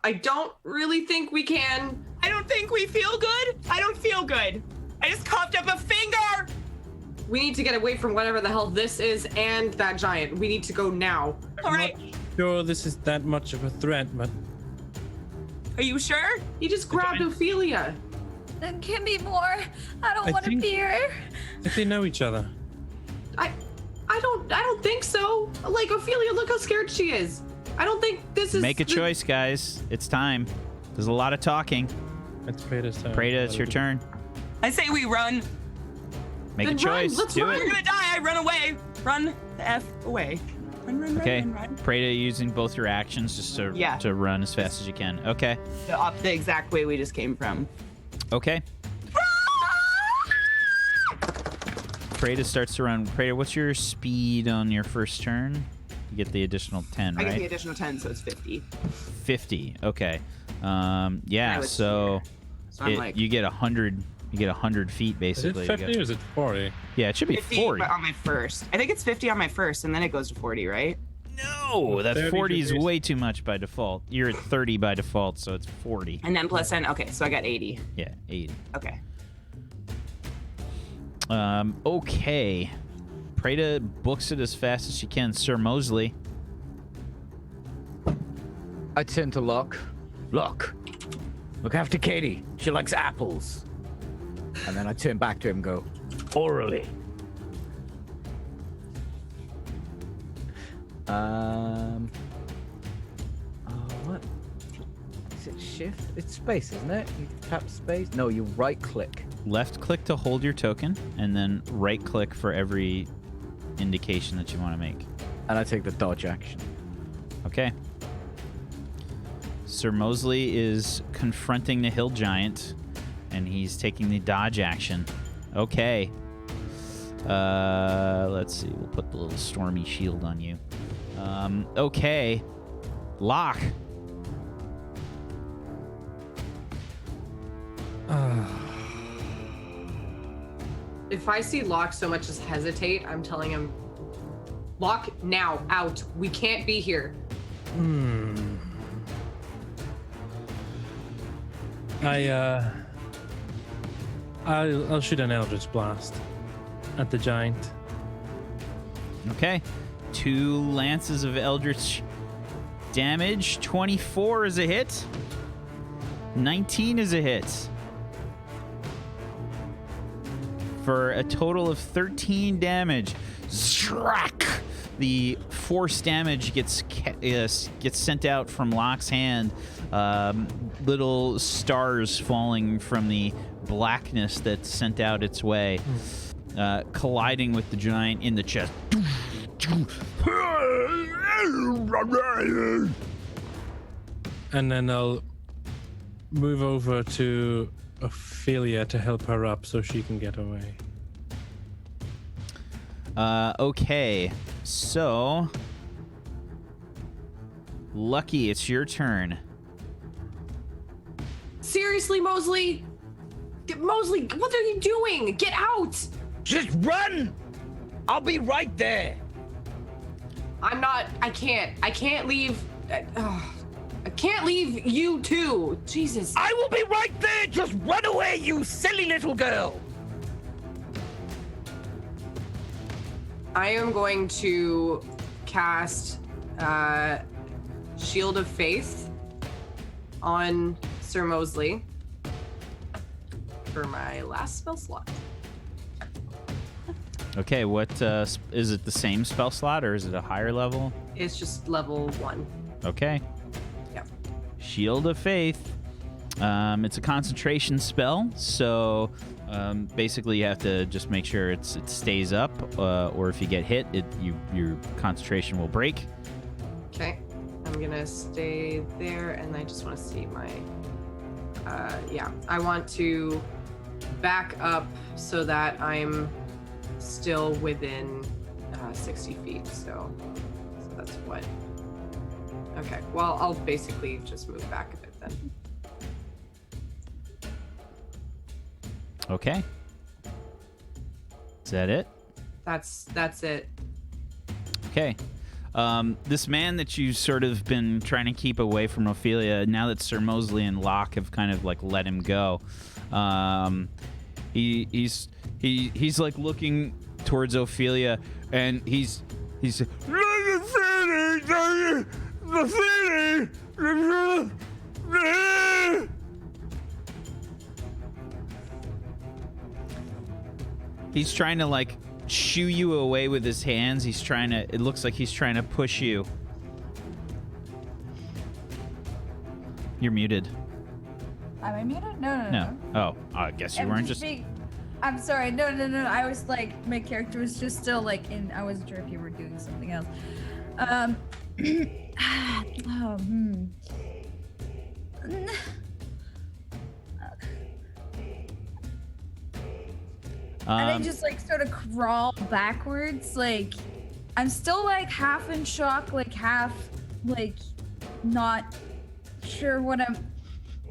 I don't really think we can. I don't think we feel good. I don't feel good. I just coughed up a finger. We need to get away from whatever the hell this is and that giant. We need to go now. All right. Sure, this is that much of a threat, but Are you sure? He just grabbed Ophelia. Then give me more. I don't I want to think- be here. if they know each other. I don't think so. Like, Ophelia, look how scared she is. I don't think this is. Make a choice, guys. It's time. There's a lot of talking. It's Prada's turn. Prada, it's your turn. I say we run. Make Then a choice. run, let's Do run. We're it. gonna die. I run away. Run the F away. Run, Okay. run. Prada using both your actions just to run as fast as you can. Okay. The exact way we just came from. Okay. Prada starts to run. Prada, what's your speed on your first turn? You get the additional 10, I right? get the additional 10, so it's 50. 50. Okay. I Yeah. was So, here. So I'm like you get 100. You get 100 feet Is basically. it to 50 go. or is it 40? Yeah, it should be 50 40. on my first. I think it's 50 on my first, and then it goes to 40, right? No, that 30 40 is degrees. way too much by default. You're at 30 by default, so it's 40. And then plus 10. Okay, so I got 80. Yeah, 80. Okay. Okay. Prada books it as fast as she can. Sir Mosley. I turn to Locke. Look after Katie. She likes apples. And then I turn back to him and go, orally. What? Is it shift? It's space, isn't it? You tap space? No, you right click. Left click to hold your token, and then right click for every indication that you want to make. And I take the dodge action. Okay. Sir Mosley is confronting the hill giant, and he's taking the dodge action. Okay. Let's see. We'll put the little stormy shield on you. Okay. Lock. If I see Locke so much as hesitate, I'm telling him, Locke, now, out. We can't be here. I'll shoot an Eldritch Blast at the giant. Okay. 2 lances of eldritch damage. 24 is a hit. 19 is a hit. For a total of 13 damage. Zrak! The force damage gets sent out from Locke's hand. Little stars falling from the blackness that's sent out its way, colliding with the giant in the chest. And then I'll move over to Ophelia to help her up so she can get away. Okay, so Lucky, it's your turn. Seriously, Mosley? Mosley, what are you doing? Get out! Just run! I'll be right there. I can't leave. I can't leave you too. Jesus. I will be right there. Just run away, you silly little girl. I am going to cast Shield of Faith on Sir Mosley for my last spell slot. Okay, what is it? The same spell slot, or is it a higher level? It's just level 1. Okay. Yep. Shield of Faith. It's a concentration spell, so basically you have to just make sure it stays up, or if you get hit, your concentration will break. Okay. I'm gonna stay there, and I just want to see my. I want to back up so that I'm still within 60 feet. So that's what. Okay. Well, I'll basically just move back a bit then. Okay. Is that it? That's it. Okay. This man that you've sort of been trying to keep away from Ophelia, now that Sir Mosley and Locke have kind of like let him go, he's like looking towards Ophelia, and he's he's trying to like shoo you away with his hands. It looks like he's trying to push you. You're muted. Am I muted? No. No. Oh, I guess you weren't just. I'm sorry. No. I was like, my character was just still like in. I wasn't sure if you were doing something else. And I just like sort of crawl backwards. Like, I'm still like half in shock, like half like not sure what I'm.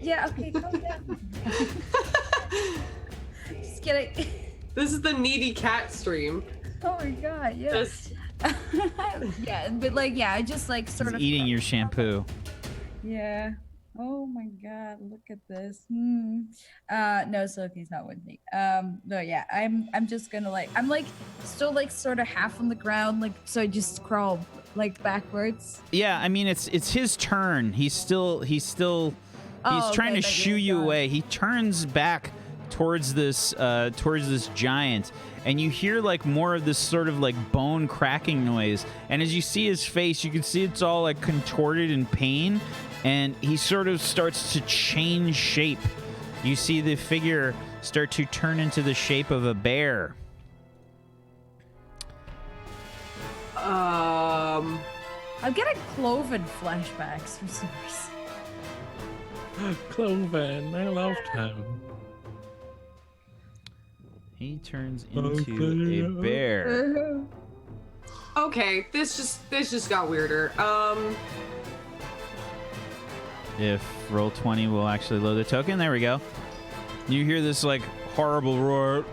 Yeah. Okay. Calm down. Just kidding. This is the needy cat stream. Oh my god, yes. Yeah, but like, yeah, I just like sort of eating your shampoo. Yeah. Oh my god, look at this. No, Sophie's not with me. No, yeah, I'm just gonna like, I'm like still like sort of half on the ground, like, so I just crawl like backwards. Yeah, I mean it's his turn. He's trying to shoo you away. He turns back towards this giant, and you hear like more of this sort of like bone cracking noise. And as you see his face, you can see it's all like contorted in pain, and he sort of starts to change shape. You see the figure start to turn into the shape of a bear. I'm getting Cloven flashbacks for some reason. Cloven, I loved him. He turns into a bear. Okay, this just got weirder. If Roll20 will actually load the token, there we go. You hear this like horrible roar,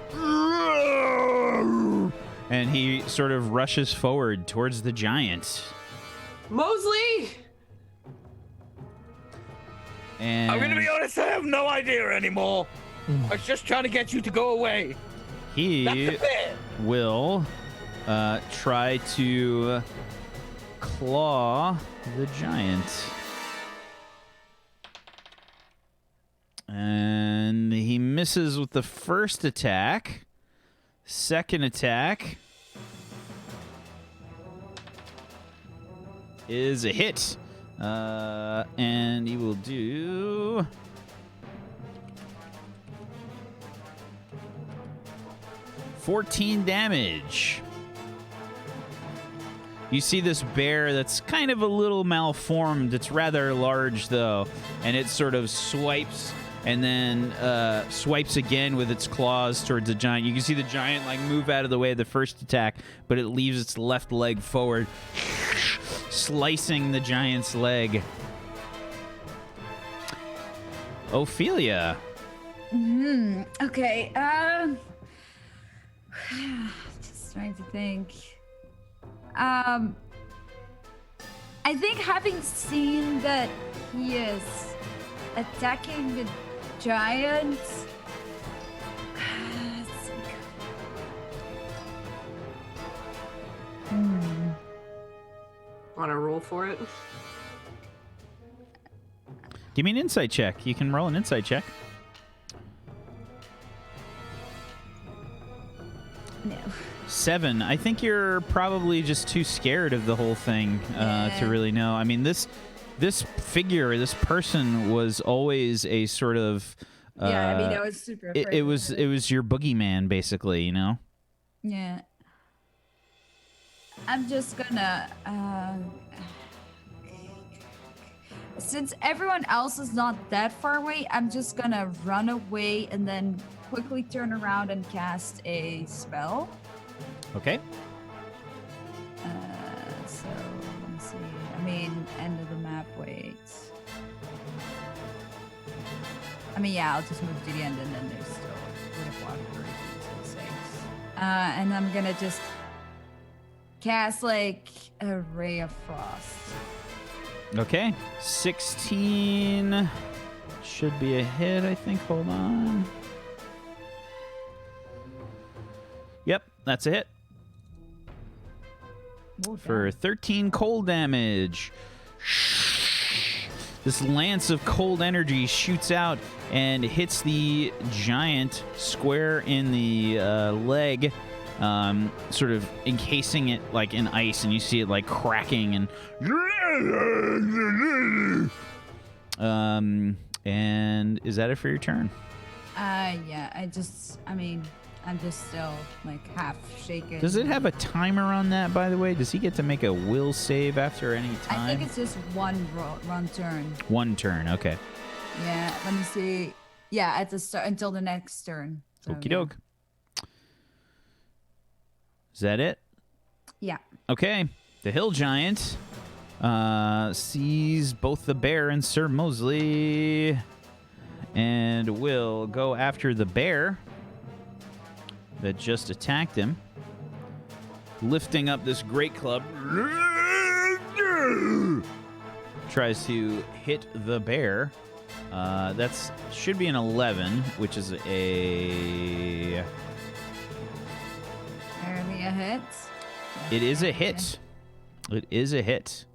and he sort of rushes forward towards the giant. Mosley! And I'm gonna be honest, I have no idea anymore. I was just trying to get you to go away. he will try to claw the giant. And he misses with the first attack. Second attack is a hit. And he will do 14 damage. You see this bear that's kind of a little malformed. It's rather large, though, and it sort of swipes and then swipes again with its claws towards the giant. You can see the giant like move out of the way of the first attack, but it leaves its left leg forward, slicing the giant's leg. Ophelia. Okay. Just trying to think. I think having seen that he is attacking the giant, Want to roll for it? Give me an insight check. You can roll an insight check. no. 7. I think you're probably just too scared of the whole thing to really know. I mean, this figure, this person was always a sort of Yeah, I mean, I was super afraid. it was your boogeyman, basically, you know? Yeah. I'm just gonna since everyone else is not that far away, I'm just gonna run away and then quickly turn around and cast a spell. Okay. So let me see. I mean, end of the map. Wait. I mean, yeah, I'll just move to the end, and then there's still a bit of water for reasons' sakes. And I'm gonna just cast like a ray of frost. Okay. 16 should be a hit, I think. Hold on. Yep, that's a hit. For 13 cold damage. This lance of cold energy shoots out and hits the giant square in the leg, sort of encasing it like in ice, and you see it like cracking, And is that it for your turn? Yeah. I'm just still like half shaken. Does it have a timer on that, by the way? Does he get to make a will save after any time? I think it's just one turn. One turn, okay. Yeah, let me see. Yeah, at the start until the next turn. So, Okie doke. Is that it? Yeah. Okay. The hill giant sees both the bear and Sir Mosley and will go after the bear that just attacked him, lifting up this great club. Tries to hit the bear. That's should be an 11, which is a... Barely a hit. It is a hit. It is a hit.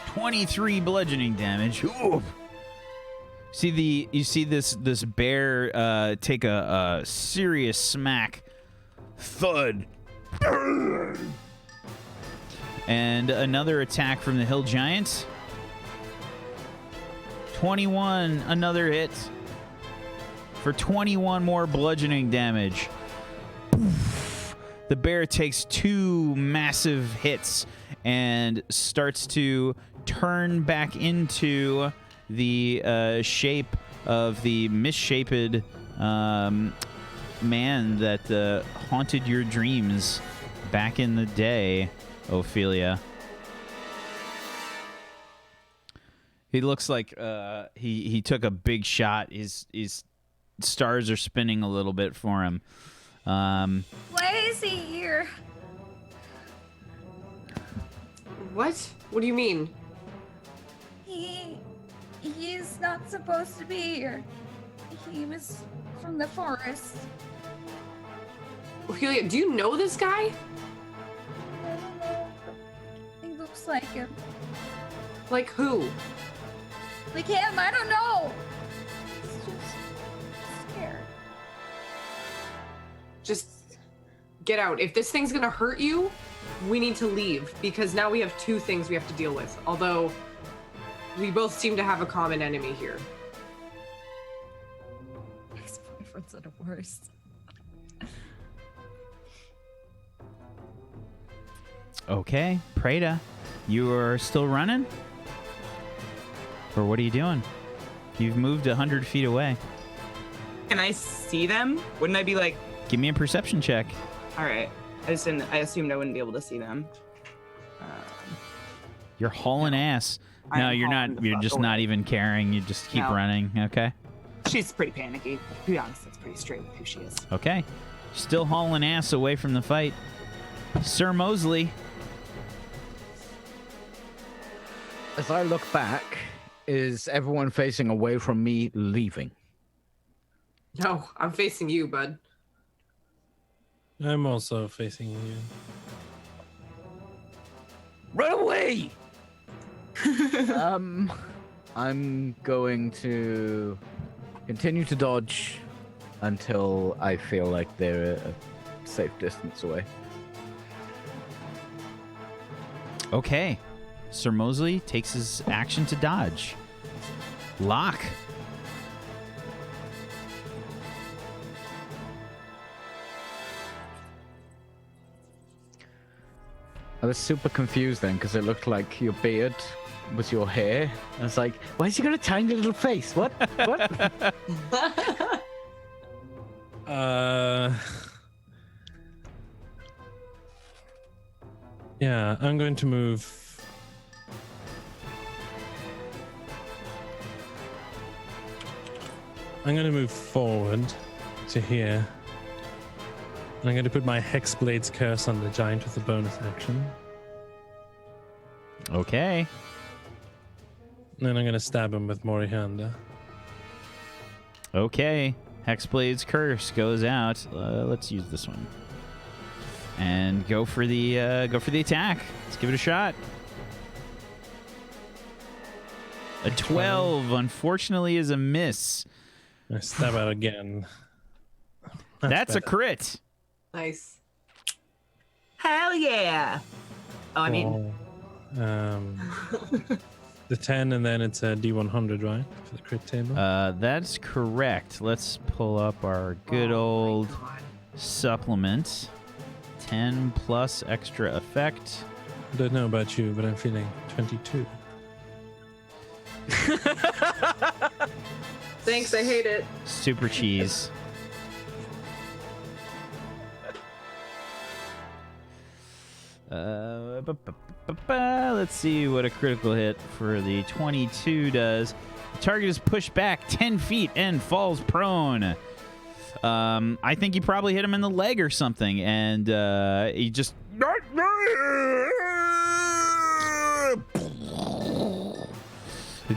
.23 bludgeoning damage. Ooh. You see this bear take a serious smack, thud, and another attack from the hill giant. 21, another hit for 21 more bludgeoning damage. The bear takes 2 massive hits and starts to turn back into the shape of the misshapen man that haunted your dreams back in the day, Ophelia. He looks like he took a big shot. His stars are spinning a little bit for him. Why is he here? What? What do you mean? He's not supposed to be here. He was from the forest. Ophelia, do you know this guy? I don't know. He looks like him. Like who? Like him? I don't know. He's just scared. Just get out. If this thing's gonna hurt you, we need to leave because now we have 2 things we have to deal with. Although we both seem to have a common enemy here. His boyfriends are the worst. Okay, Prada, you are still running? Or what are you doing? You've moved 100 feet away. Can I see them? Wouldn't I be like, Give me a perception check. all right. I assumed I wouldn't be able to see them. You're hauling ass. I No, am you're hauling not. the You're fuck just away. not even caring. You just keep No. running. Okay. She's pretty panicky. To be honest, that's pretty straight with who she is. Okay. Still hauling ass away from the fight. Sir Mosley. As I look back, is everyone facing away from me leaving? No, I'm facing you, bud. I'm also facing you. Run away! I'm going to continue to dodge until I feel like they're a safe distance away. Okay. Sir Mosley takes his action to dodge. Lock. I was super confused then because it looked like your beard was your hair. I was like, why has he got a tiny little face? What? What? Yeah, I'm going to move. I'm going to move forward to here. And I'm going to put my Hexblade's Curse on the giant with a bonus action. Okay. And then I'm going to stab him with Morihanda. Okay. Hexblade's Curse goes out. Let's use this one. And go for the attack. Let's give it a shot. A 12, unfortunately, is a miss. I stab out again. That's a better. crit. Nice. Hell yeah. Oh, I mean, The 10, and then it's a D100, right, for the crit table? That's correct. Let's pull up our good old supplement. 10 plus extra effect. Don't know about you, but I'm feeling 22. Thanks, I hate it. Super cheese. Let's see what a critical hit for the 22 does. The target is pushed back 10 feet and falls prone. I think you probably hit him in the leg or something, and he just...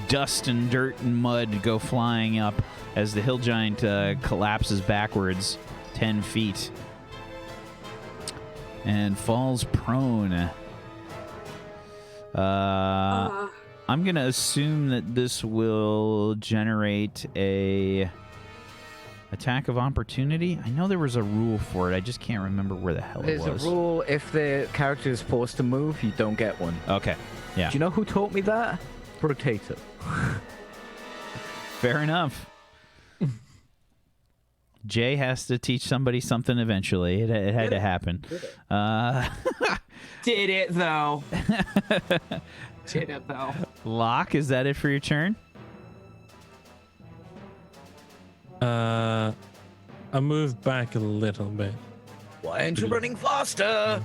Dust and dirt and mud go flying up as the hill giant collapses backwards 10 feet and falls prone. I'm going to assume that this will generate a attack of opportunity. I know there was a rule for it. I just can't remember where the hell There's it was. a rule, if the character is forced to move, you don't get one. Okay, yeah. Do you know who taught me that? Potato. Fair enough. Jay has to teach somebody something eventually. It had to happen. did it though. Did it though. Locke, is that it for your turn? I move back a little bit. Why aren't you running faster?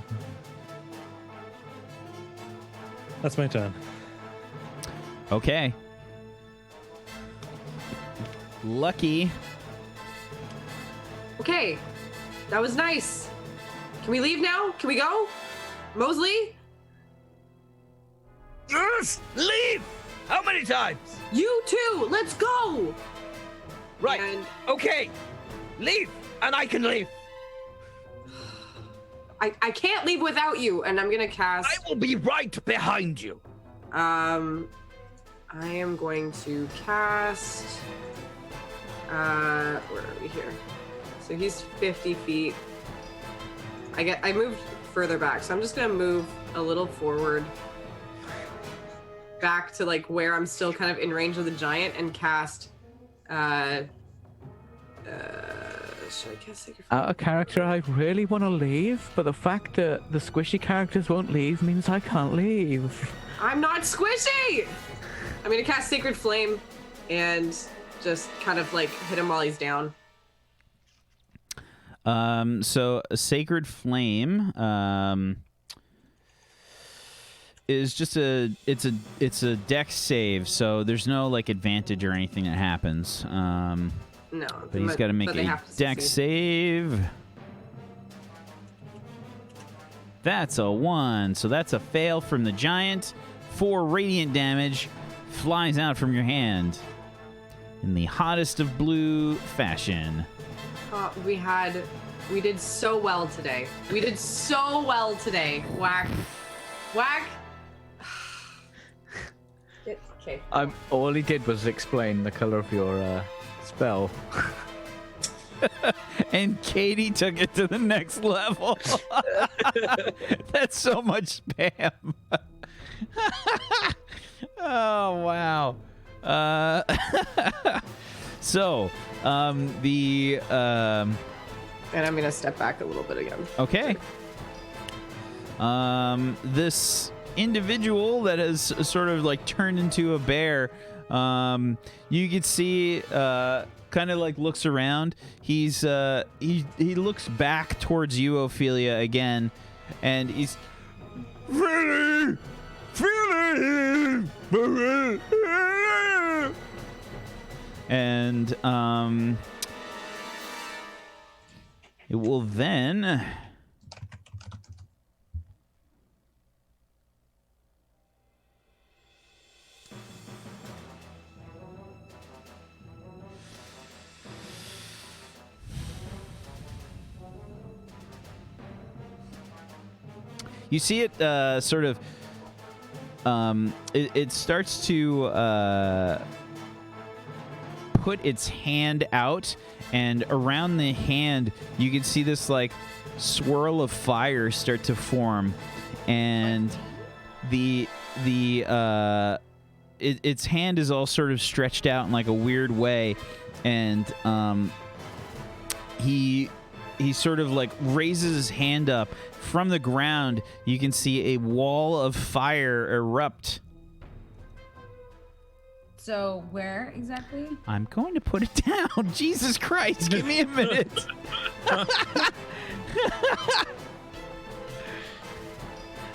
That's my turn. Okay. Lucky. Okay, that was nice. Can we leave now? Can we go? Mosley? Yes! Leave! How many times? You too! Let's go! Right. And Okay. Leave, and I can leave. I can't leave without you, and I'm gonna cast... I will be right behind you. I am going to cast... where are we here? So he's 50 feet. I moved further back, so I'm just gonna move a little forward back to like where I'm still kind of in range of the giant and cast should I cast Sacred Flame? Out of character, I really want to leave, but the fact that the squishy characters won't leave means I can't leave. I'm not squishy! I'm gonna cast Sacred Flame and just kind of like hit him while he's down. So a Sacred Flame is just it's a dex save, so there's no like advantage or anything that happens. No, But he's got to make a dex save. That's a 1, so that's a fail from the giant. 4 radiant damage flies out from your hand in the hottest of blue fashion. We did so well today. We did so well today. Whack. Okay. All he did was explain the color of your spell. And Katie took it to the next level. That's so much spam. Oh, wow. So, the... And I'm gonna step back a little bit again. Okay. This individual that has sort of like turned into a bear, you could see kind of like looks around. He's he looks back towards you, Ophelia, again, and he's feeling and it will then you see it sort of it starts to put its hand out, and around the hand, you can see this like swirl of fire start to form, and its hand is all sort of stretched out in like a weird way, and he sort of like raises his hand up from the ground. You can see a wall of fire erupt. So where exactly? I'm going to put it down. Jesus Christ, give me a minute.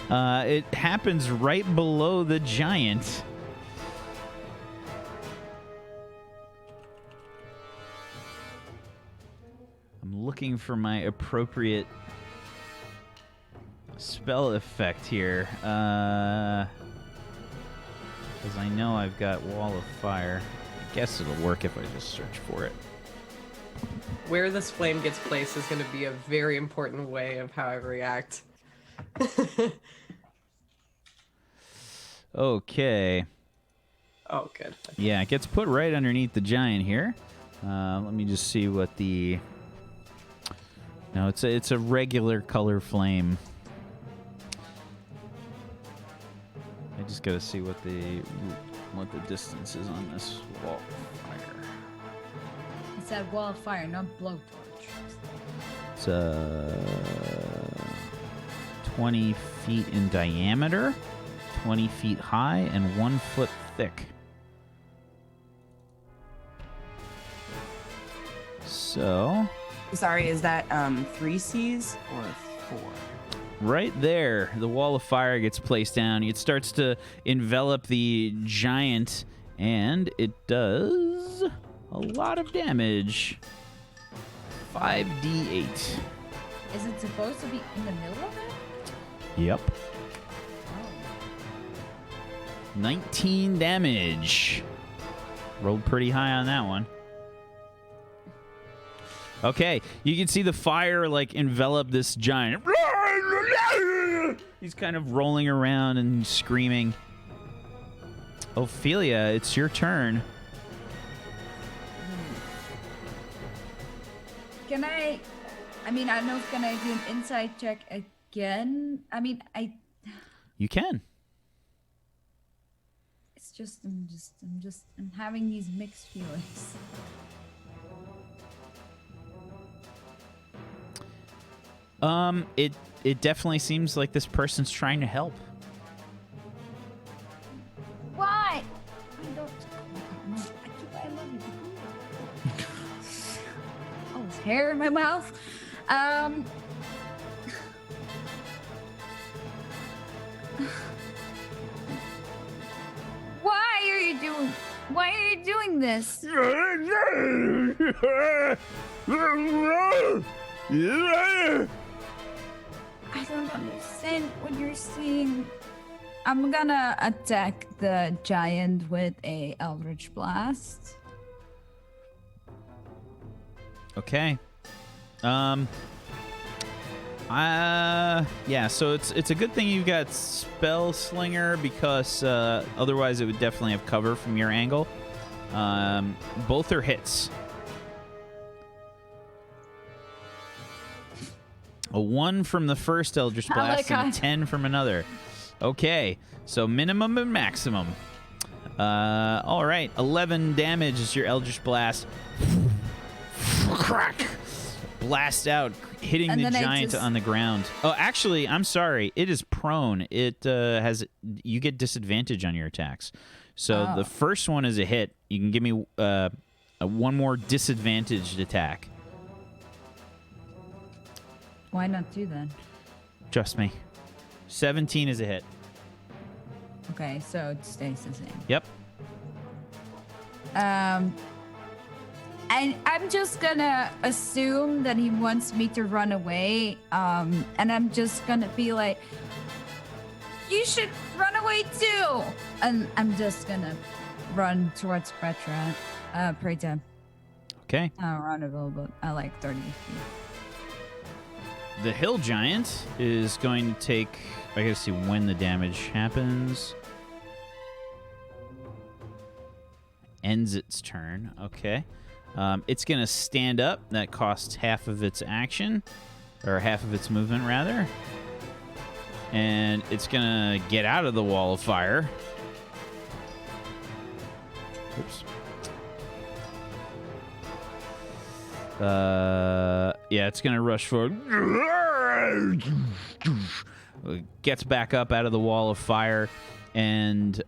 It happens right below the giant. I'm looking for my appropriate spell effect here. Because I know I've got Wall of Fire. I guess it'll work if I just search for it. Where this flame gets placed is going to be a very important way of how I react. Okay. Oh, good. Yeah, it gets put right underneath the giant here. Let me just see what the... No, it's a regular color flame. I just gotta see what the distance is on this wall of fire. It's that wall of fire, not blowtorch. It's 20 feet in diameter, 20 feet high, and 1 foot thick. So... Sorry, is that 3 Cs or 4? Right there, the wall of fire gets placed down. It starts to envelop the giant, and it does a lot of damage. 5d8. Is it supposed to be in the middle of it? Yep. Oh. 19 damage. Rolled pretty high on that one. Okay, you can see the fire like envelop this giant. He's kind of rolling around and screaming. Ophelia, it's your turn. Can I mean, I know, can I do an insight check again? I mean, You can. it's just, I'm having these mixed feelings. It definitely seems like this person's trying to help. Why? I don't. I love you. Oh, there's hair in my mouth. Why are you doing this? I don't understand what you're saying. I'm gonna attack the giant with a Eldritch Blast. Okay. Yeah, so it's a good thing you got Spell Slinger, because otherwise it would definitely have cover from your angle. Both are hits. A 1 from the first Eldritch Blast and a 10 from another. Okay, so minimum and maximum. All right, 11 damage is your Eldritch Blast. Crack! Blast out, hitting And the then I giant just- on the ground. Oh, actually, I'm sorry. It is prone. It you get disadvantage on your attacks. So Oh. the first one is a hit. You can give me a one more disadvantaged attack. Why not do that? Trust me. 17 is a hit. Okay, so it stays the same. Yep. And I'm just gonna assume that he wants me to run away. And I'm just gonna be like, you should run away too. And I'm just gonna run towards Petra. Preta. Okay. Run a little bit. I like 30 feet. The hill giant is going to take... I gotta see when the damage happens. ends its turn. Okay. It's going to stand up. That costs half of its action, or half of its movement, rather. And it's going to get out of the wall of fire. Oops. Yeah, it's going to rush forward. Gets back up out of the wall of fire, and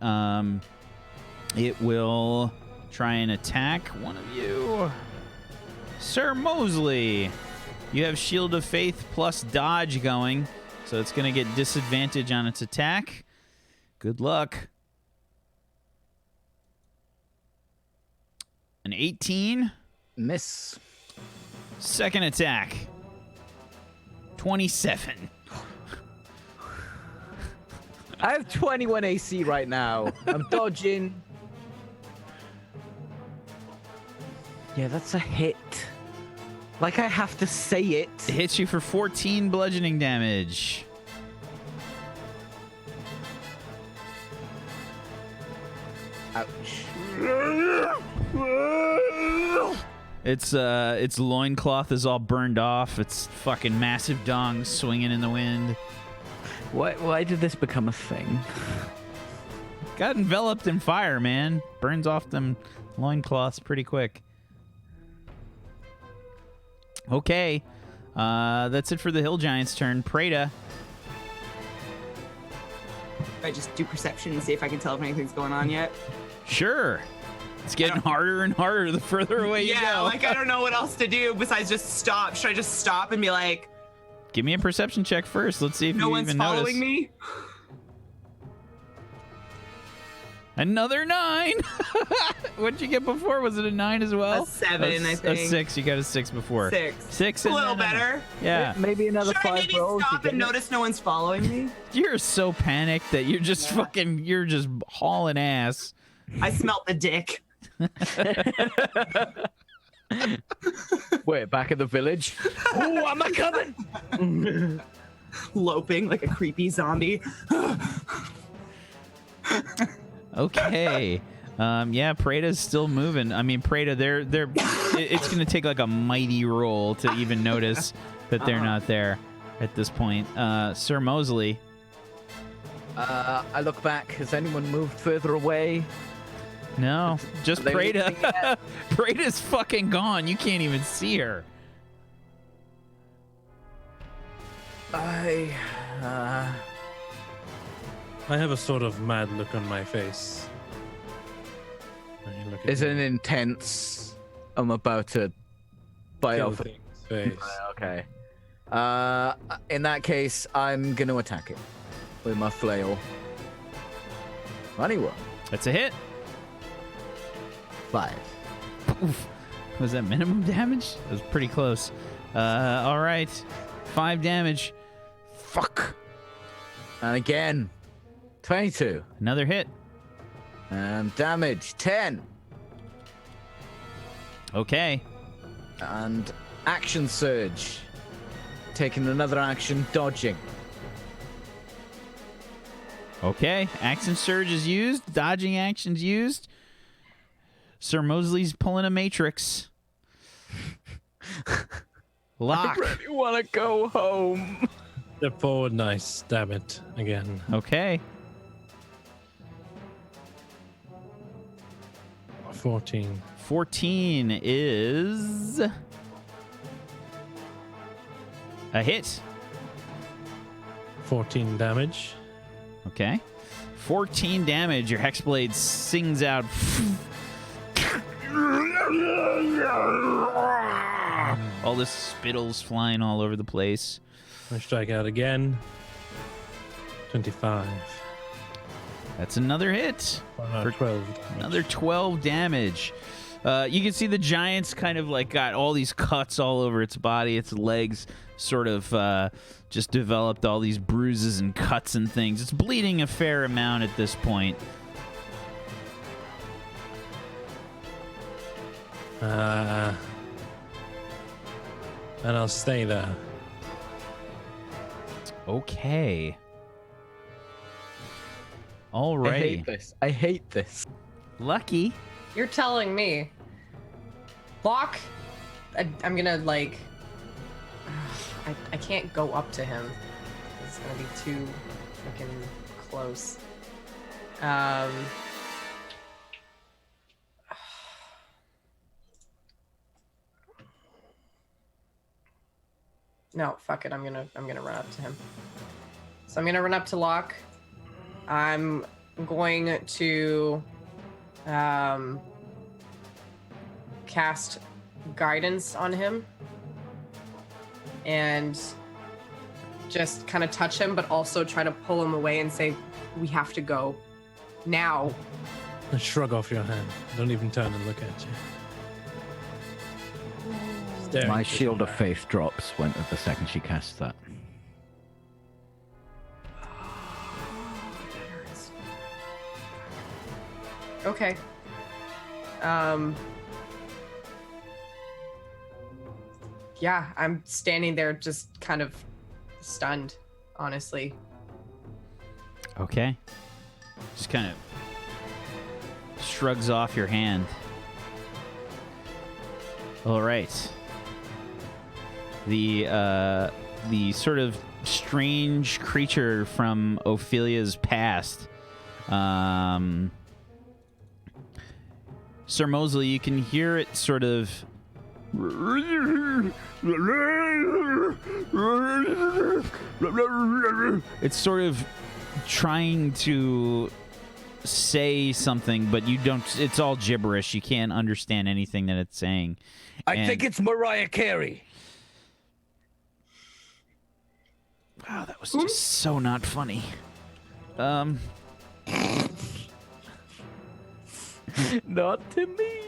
it will try and attack one of you. Sir Mosley, you have Shield of Faith plus dodge going, so it's going to get disadvantage on its attack. Good luck. An 18. Miss. Second attack. 27. I have 21 AC right now. I'm dodging. Yeah, that's a hit. Like I have to say it. It hits you for 14 bludgeoning damage. Ouch. Its loincloth is all burned off. Its fucking massive dong swinging in the wind. Why did this become a thing? Got enveloped in fire, man. Burns off them loincloths pretty quick. Okay. That's it for the Hill Giant's turn. Preta. I just do perception and see if I can tell if anything's going on yet. Sure. It's getting harder and harder the further away you go. Like I don't know what else to do besides just stop. Should I just stop and be like, Give me a perception check first. Let's see if no you one's even following notice. me? Another 9. What'd you get before? Was it a 9 as well? A 7, I think. A 6. You got a 6 before. 6. 6. A little better. Yeah. Maybe another Should I 5 maybe rolls. stop and notice no one's following me? You're so panicked that you're just you're just hauling ass. I smelt the dick. Wait, back at the village? Oh, am I coming? Loping like a creepy zombie. Okay. Yeah, Preta's still moving. I mean, Preta, it's going to take like a mighty roll to even notice that they're not there at this point. Sir Mosley. I look back. Has anyone moved further away? No, just Are they Preta. leaving yet? Preta's fucking gone. You can't even see her. I have a sort of mad look on my face. When you look at It's me. an intense. I'm about to bite Kill off. thing's face. Okay. In that case, I'm gonna attack it with my flail. Funny one. That's a hit. 5. Oof. Was that minimum damage? That was pretty close. All right. 5 damage. Fuck. And again, 22. Another hit. And damage 10. Okay. And action surge. Taking another action, dodging. Okay. Action surge is used. Dodging actions used. Sir Mosley's pulling a matrix. Lock. I really want to go home. Step forward, nice. Stab it again. Okay. 14. 14 is a hit. 14 damage. Okay. 14 damage. Your Hexblade sings out. All the spittles flying all over the place. I strike out again. 25. That's another hit. For 12 damage. Another 12 damage. You can see the giant's kind of like got all these cuts all over its body. Its legs sort of just developed all these bruises and cuts and things. It's bleeding a fair amount at this point. And I'll stay there. Okay. I Alrighty. hate this. I hate this. Lucky. You're telling me. Locke, I'm gonna like. I can't go up to him. It's gonna be too freaking close. No, fuck it. I'm gonna run up to him. So I'm gonna run up to Locke. I'm going to cast guidance on him and just kind of touch him, but also try to pull him away and say, "We have to go now." And shrug off your hand. Don't even turn and look at you. Staring My at you. shield of faith drops when the second she casts that. Okay. Yeah, I'm standing there just kind of stunned, honestly. Okay. Just kind of shrugs off your hand. All right. The sort of strange creature from Ophelia's past. Sir Mosley, you can hear it sort of. It's sort of trying to say something, but you don't. It's all gibberish. You can't understand anything that it's saying. I think it's Mariah Carey. Wow, that was just so not funny. Not to me.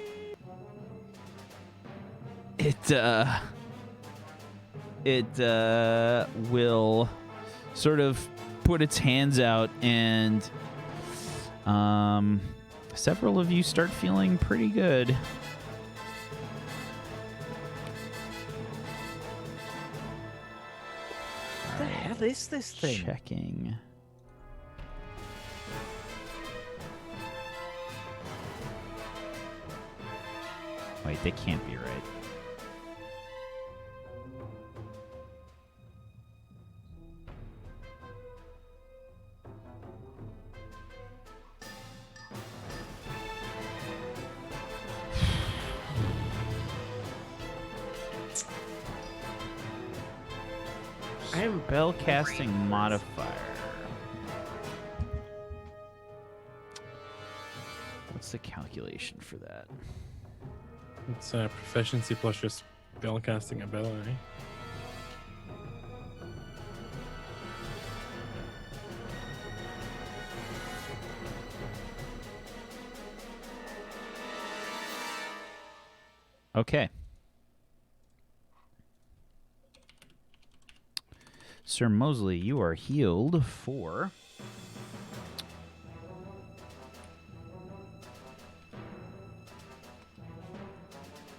It will sort of put its hands out, and several of you start feeling pretty good. What the hell is this thing? Checking. Wait, that can't be right. I am Spell casting modifier. What's the calculation for that? It's proficiency plus your spellcasting ability. Okay. Sir Mosley, you are healed for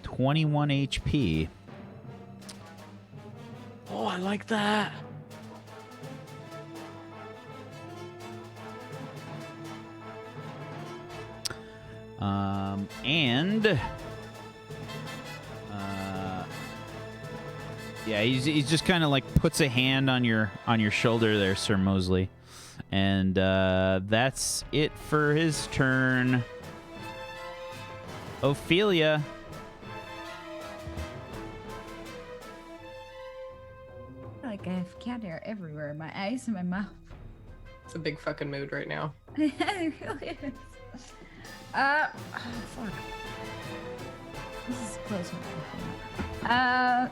21 HP. Oh, I like that. And yeah, he's just kind of like puts a hand on your shoulder there, Sir Mosley, and that's it for his turn. Ophelia. Like I have cat hair everywhere, my eyes and my mouth. It's a big fucking mood right now. It really is. Oh fuck. This is a close one.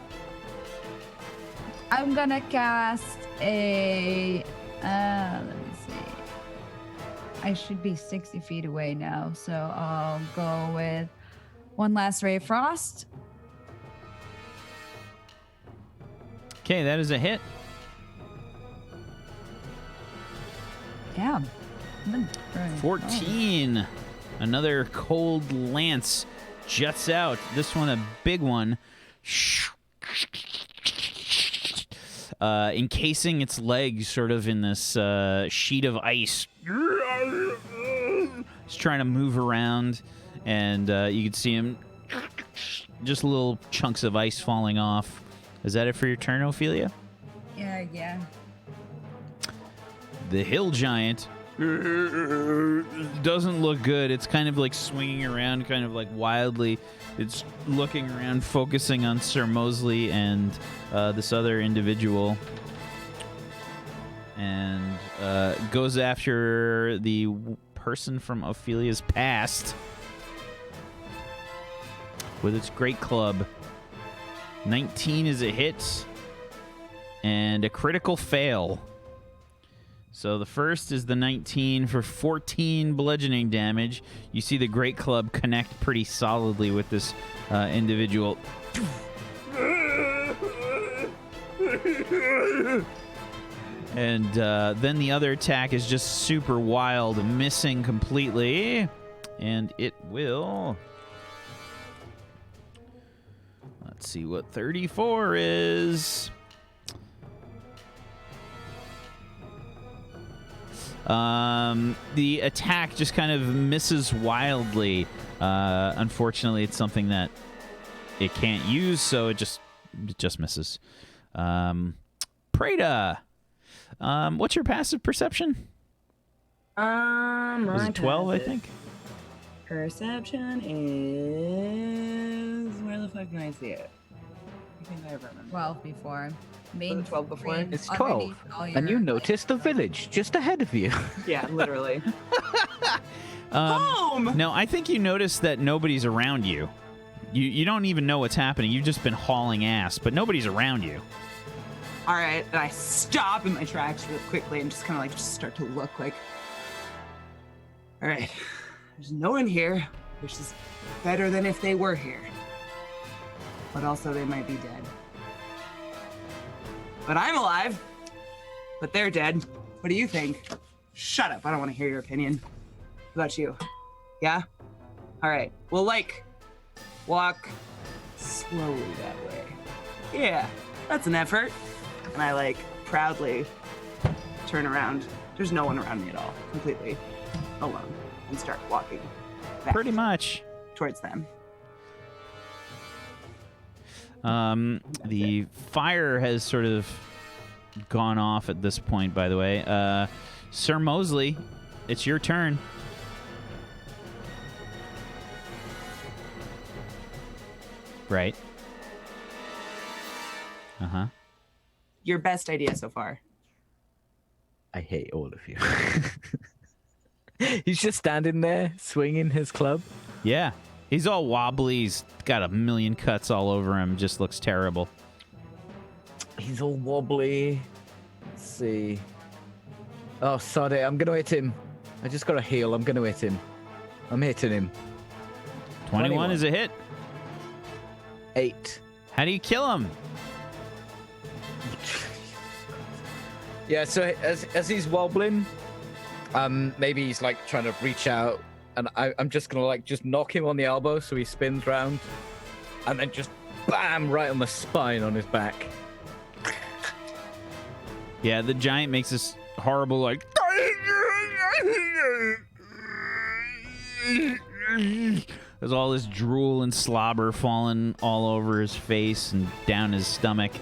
I'm gonna cast a. Let me see. I should be 60 feet away now, so I'll go with one last ray of frost. Okay, that is a hit. Yeah. 14. Another cold lance juts out. This one a big one. Encasing its legs sort of in this sheet of ice. trying to move around, and you can see him, just little chunks of ice falling off. Is that it for your turn, Ophelia? Yeah. The hill giant doesn't look good. It's kind of like swinging around, kind of like wildly. It's looking around, focusing on Sir Mosley and this other individual, and goes after the person from Ophelia's past with its great club. 19 is a hit and a critical fail. So the first is the 19 for 14 bludgeoning damage. You see the great club connect pretty solidly with this individual. And then the other attack is just super wild, missing completely. And it will... Let's see what 34 is. The attack just kind of misses wildly. Unfortunately, it's something that it can't use, so it just misses. Prada, what's your passive perception? Was it 12, I think? Perception is... Where the fuck can I see it? I think I remember. 12 before. Was it 12 before? It's 12. And you noticed the village just ahead of you. Yeah, literally. Home! No, I think you noticed that nobody's around you. You don't even know what's happening. You've just been hauling ass, but nobody's around you. All right, and I stop in my tracks real quickly and just kind of like just start to look like... All right, there's no one here, which is better than if they were here. But also they might be dead. But I'm alive. But they're dead. What do you think? Shut up. I don't want to hear your opinion. What about you? Yeah? All right. Well, like, walk slowly that way. Yeah, that's an effort. And I, like, proudly turn around. There's no one around me at all. Completely alone. And start walking back Pretty much. towards them. The fire has sort of gone off at this point, by the way. Sir Mosley, it's your turn. Right. Uh-huh. Your best idea so far. I hate all of you. He's just standing there, swinging his club. Yeah. He's all wobbly. He's got a million cuts all over him. Just looks terrible. He's all wobbly. Let's see. Oh, sorry. I'm going to hit him. I just got a heal. I'm going to hit him. I'm hitting him. 21 is a hit. 8. How do you kill him? Yeah, so as he's wobbling, maybe he's like trying to reach out, and I'm just gonna like just knock him on the elbow so he spins round, and then just bam right on the spine on his back. Yeah, the giant makes this horrible like. There's all this drool and slobber falling all over his face and down his stomach,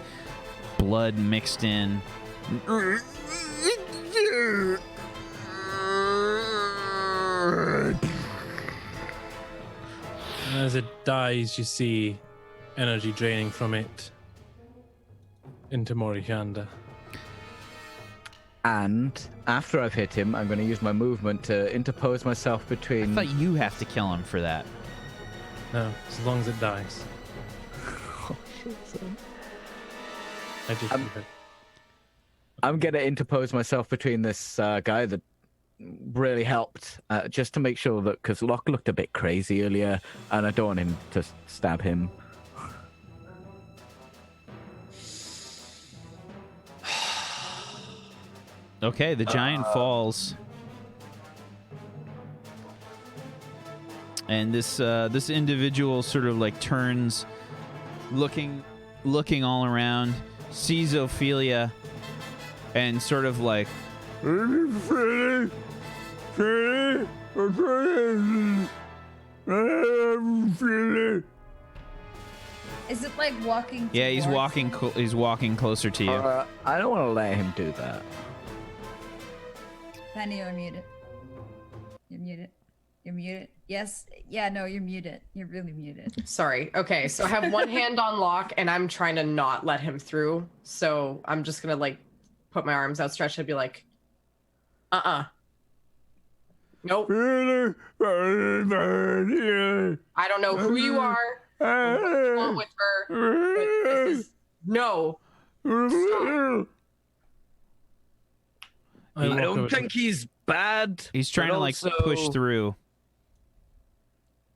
blood mixed in. As it dies, you see energy draining from it into Morishanda. And after I've hit him, I'm going to use my movement to interpose myself between... I thought you have to kill him for that. No, as long as it dies. Oh, shit, son. I just keep it. I'm going to interpose myself between this guy that really helped, just to make sure that, because Locke looked a bit crazy earlier, and I don't want him to stab him. Okay, the giant falls. And this individual sort of like turns, looking all around, sees Ophelia, and sort of like Is it like walking? Yeah, he's towards walking. him? He's walking closer to you. I don't want to let him do that. Penny, you're muted. You're muted. You're muted. Yes. Yeah. No, you're muted. You're really muted. Sorry. Okay, so I have one hand on lock, and I'm trying to not let him through. So I'm just gonna like put my arms outstretched and be like, nope. I don't know who you are. Or what you want with her. But this is no. Stop. I don't think he's bad. He's trying to like push through.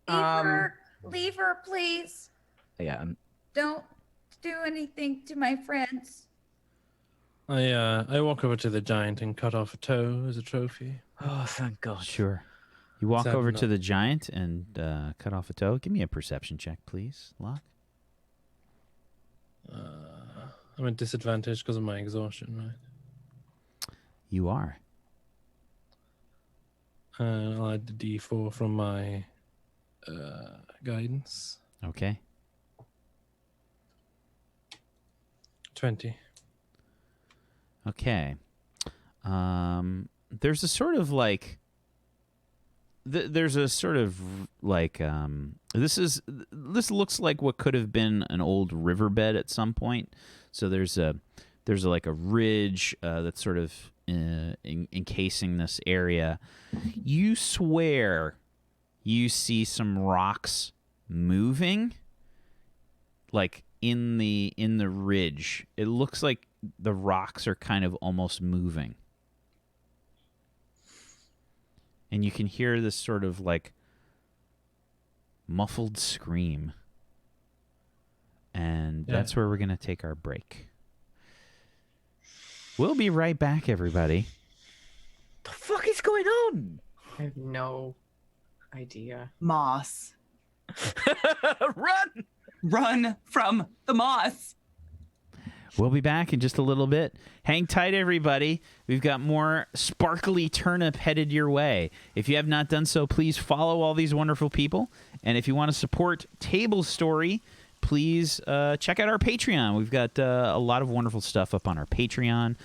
Leave her, please. Yeah. Don't do anything to my friends. I walk over to the giant and cut off a toe as a trophy. Oh, thank God. Sure. You walk Seven over up. to the giant and cut off a toe. Give me a perception check, please, Locke. I'm at disadvantage because of my exhaustion, right? You are. I'll add the D4 from my guidance. Okay. 20. Okay. There's a sort of like there's a sort of like this looks like what could have been an old riverbed at some point. So there's like a ridge that's sort of encasing this area. You swear you see some rocks moving like in the ridge. It looks like the rocks are kind of almost moving. And you can hear this sort of like muffled scream. And that's where we're going to take our break. We'll be right back, everybody. The fuck is going on? I have no idea. Moss. Run! Run from the moss. We'll be back in just a little bit. Hang tight, everybody. We've got more sparkly turnip headed your way. If you have not done so, please follow all these wonderful people. And if you want to support Tablestory, please check out our Patreon. We've got a lot of wonderful stuff up on our Patreon,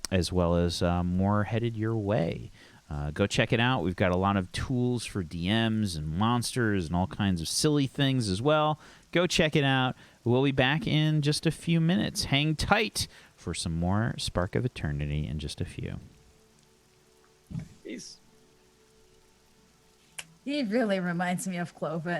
as well as more headed your way. Go check it out. We've got a lot of tools for DMs and monsters and all kinds of silly things as well. Go check it out. We'll be back in just a few minutes. Hang tight for some more Spark of Eternity in just a few. Peace. He really reminds me of Clovis.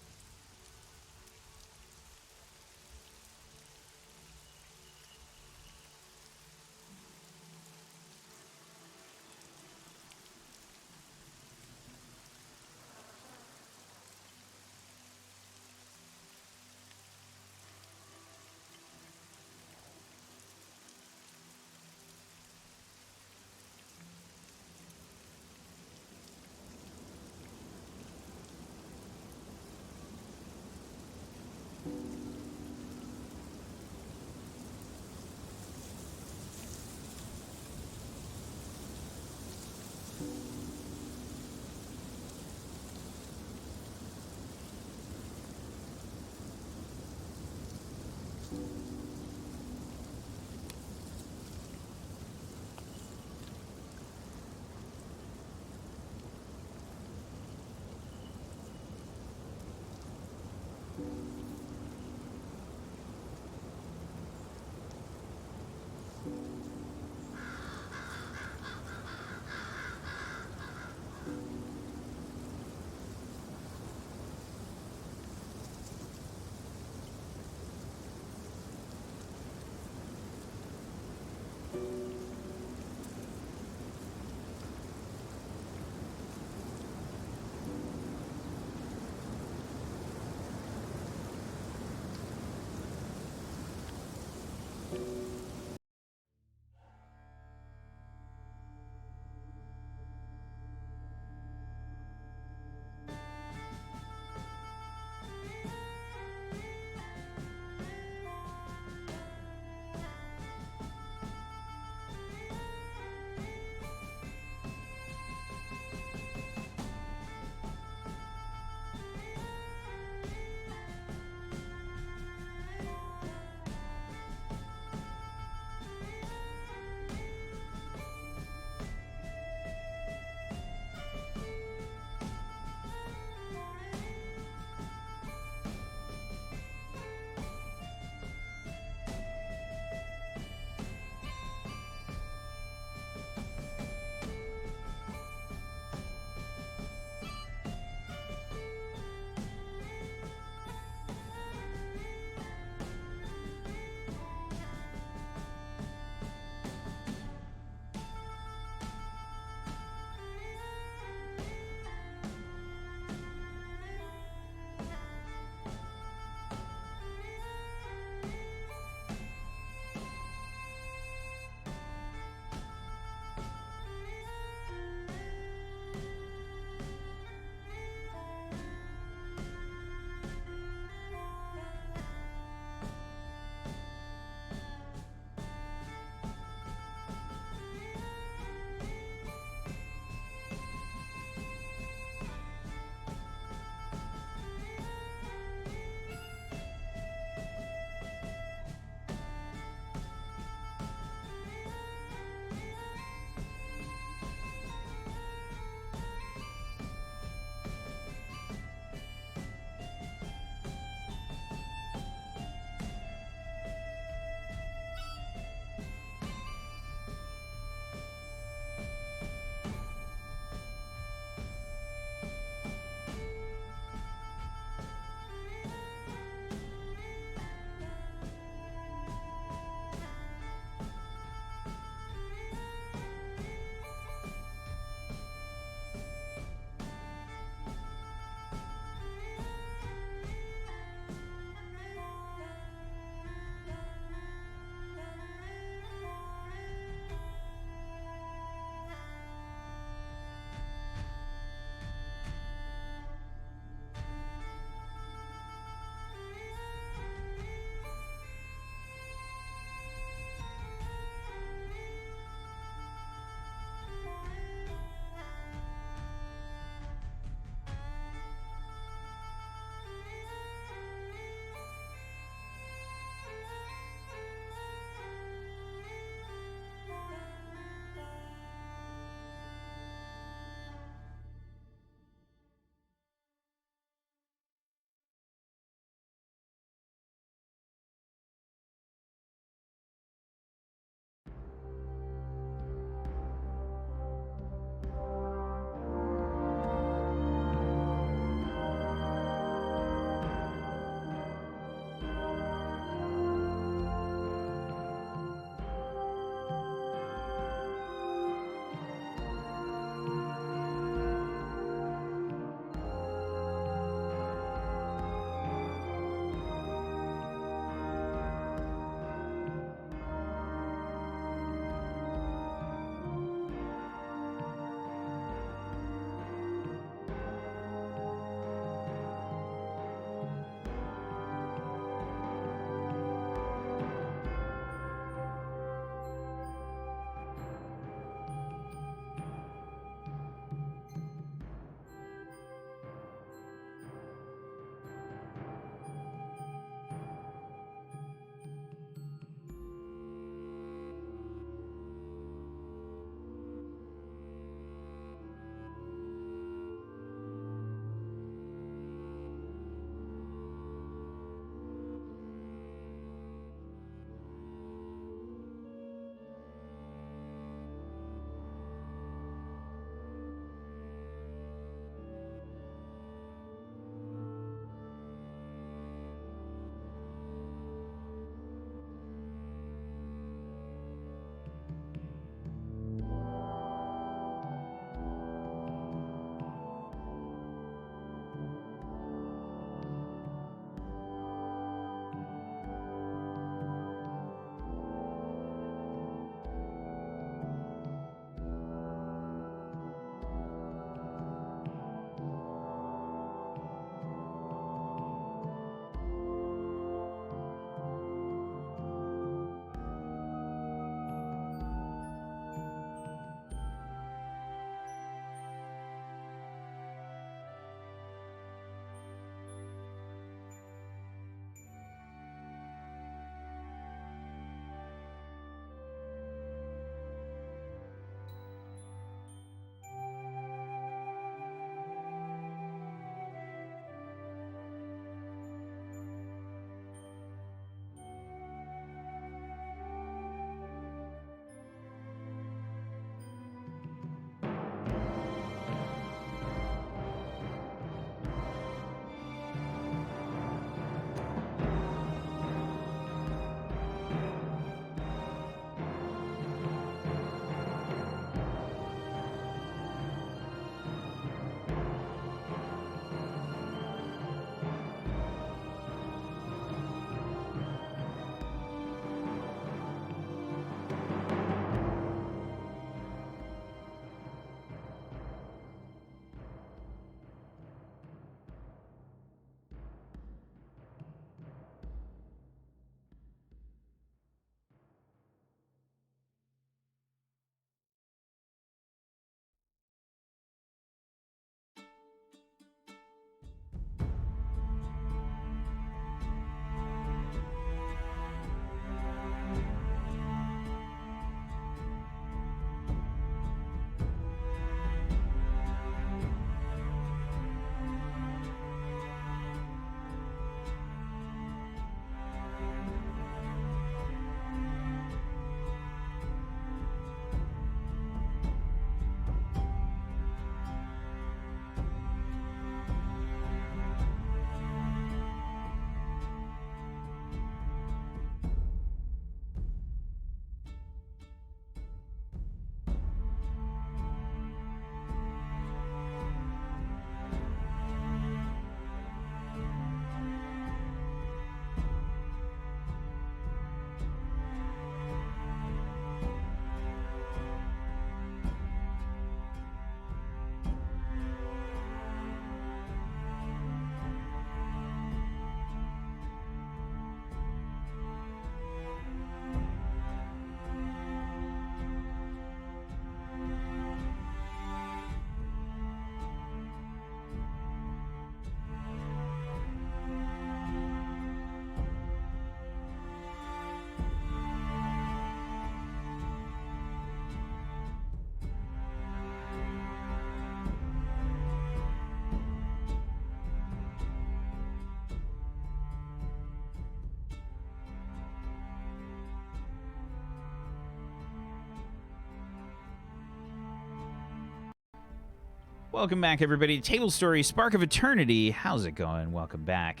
Welcome back, everybody. Tablestory, Spark of Eternity. How's it going? Welcome back.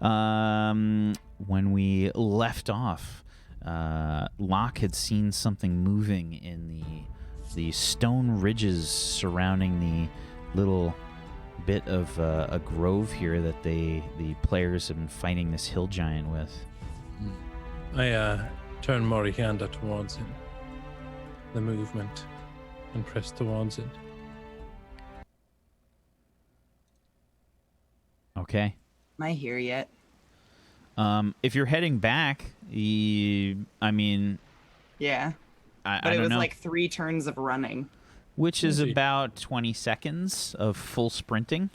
When we left off, Locke had seen something moving in the stone ridges surrounding the little bit of a grove here that the players have been fighting this hill giant with. I turn Morihanda towards him. The movement, and press towards it. Okay. Am I here yet? If you're heading back, I mean, Yeah. I But it don't was know. like 3 turns of running. Which is Easy. about 20 seconds of full sprinting.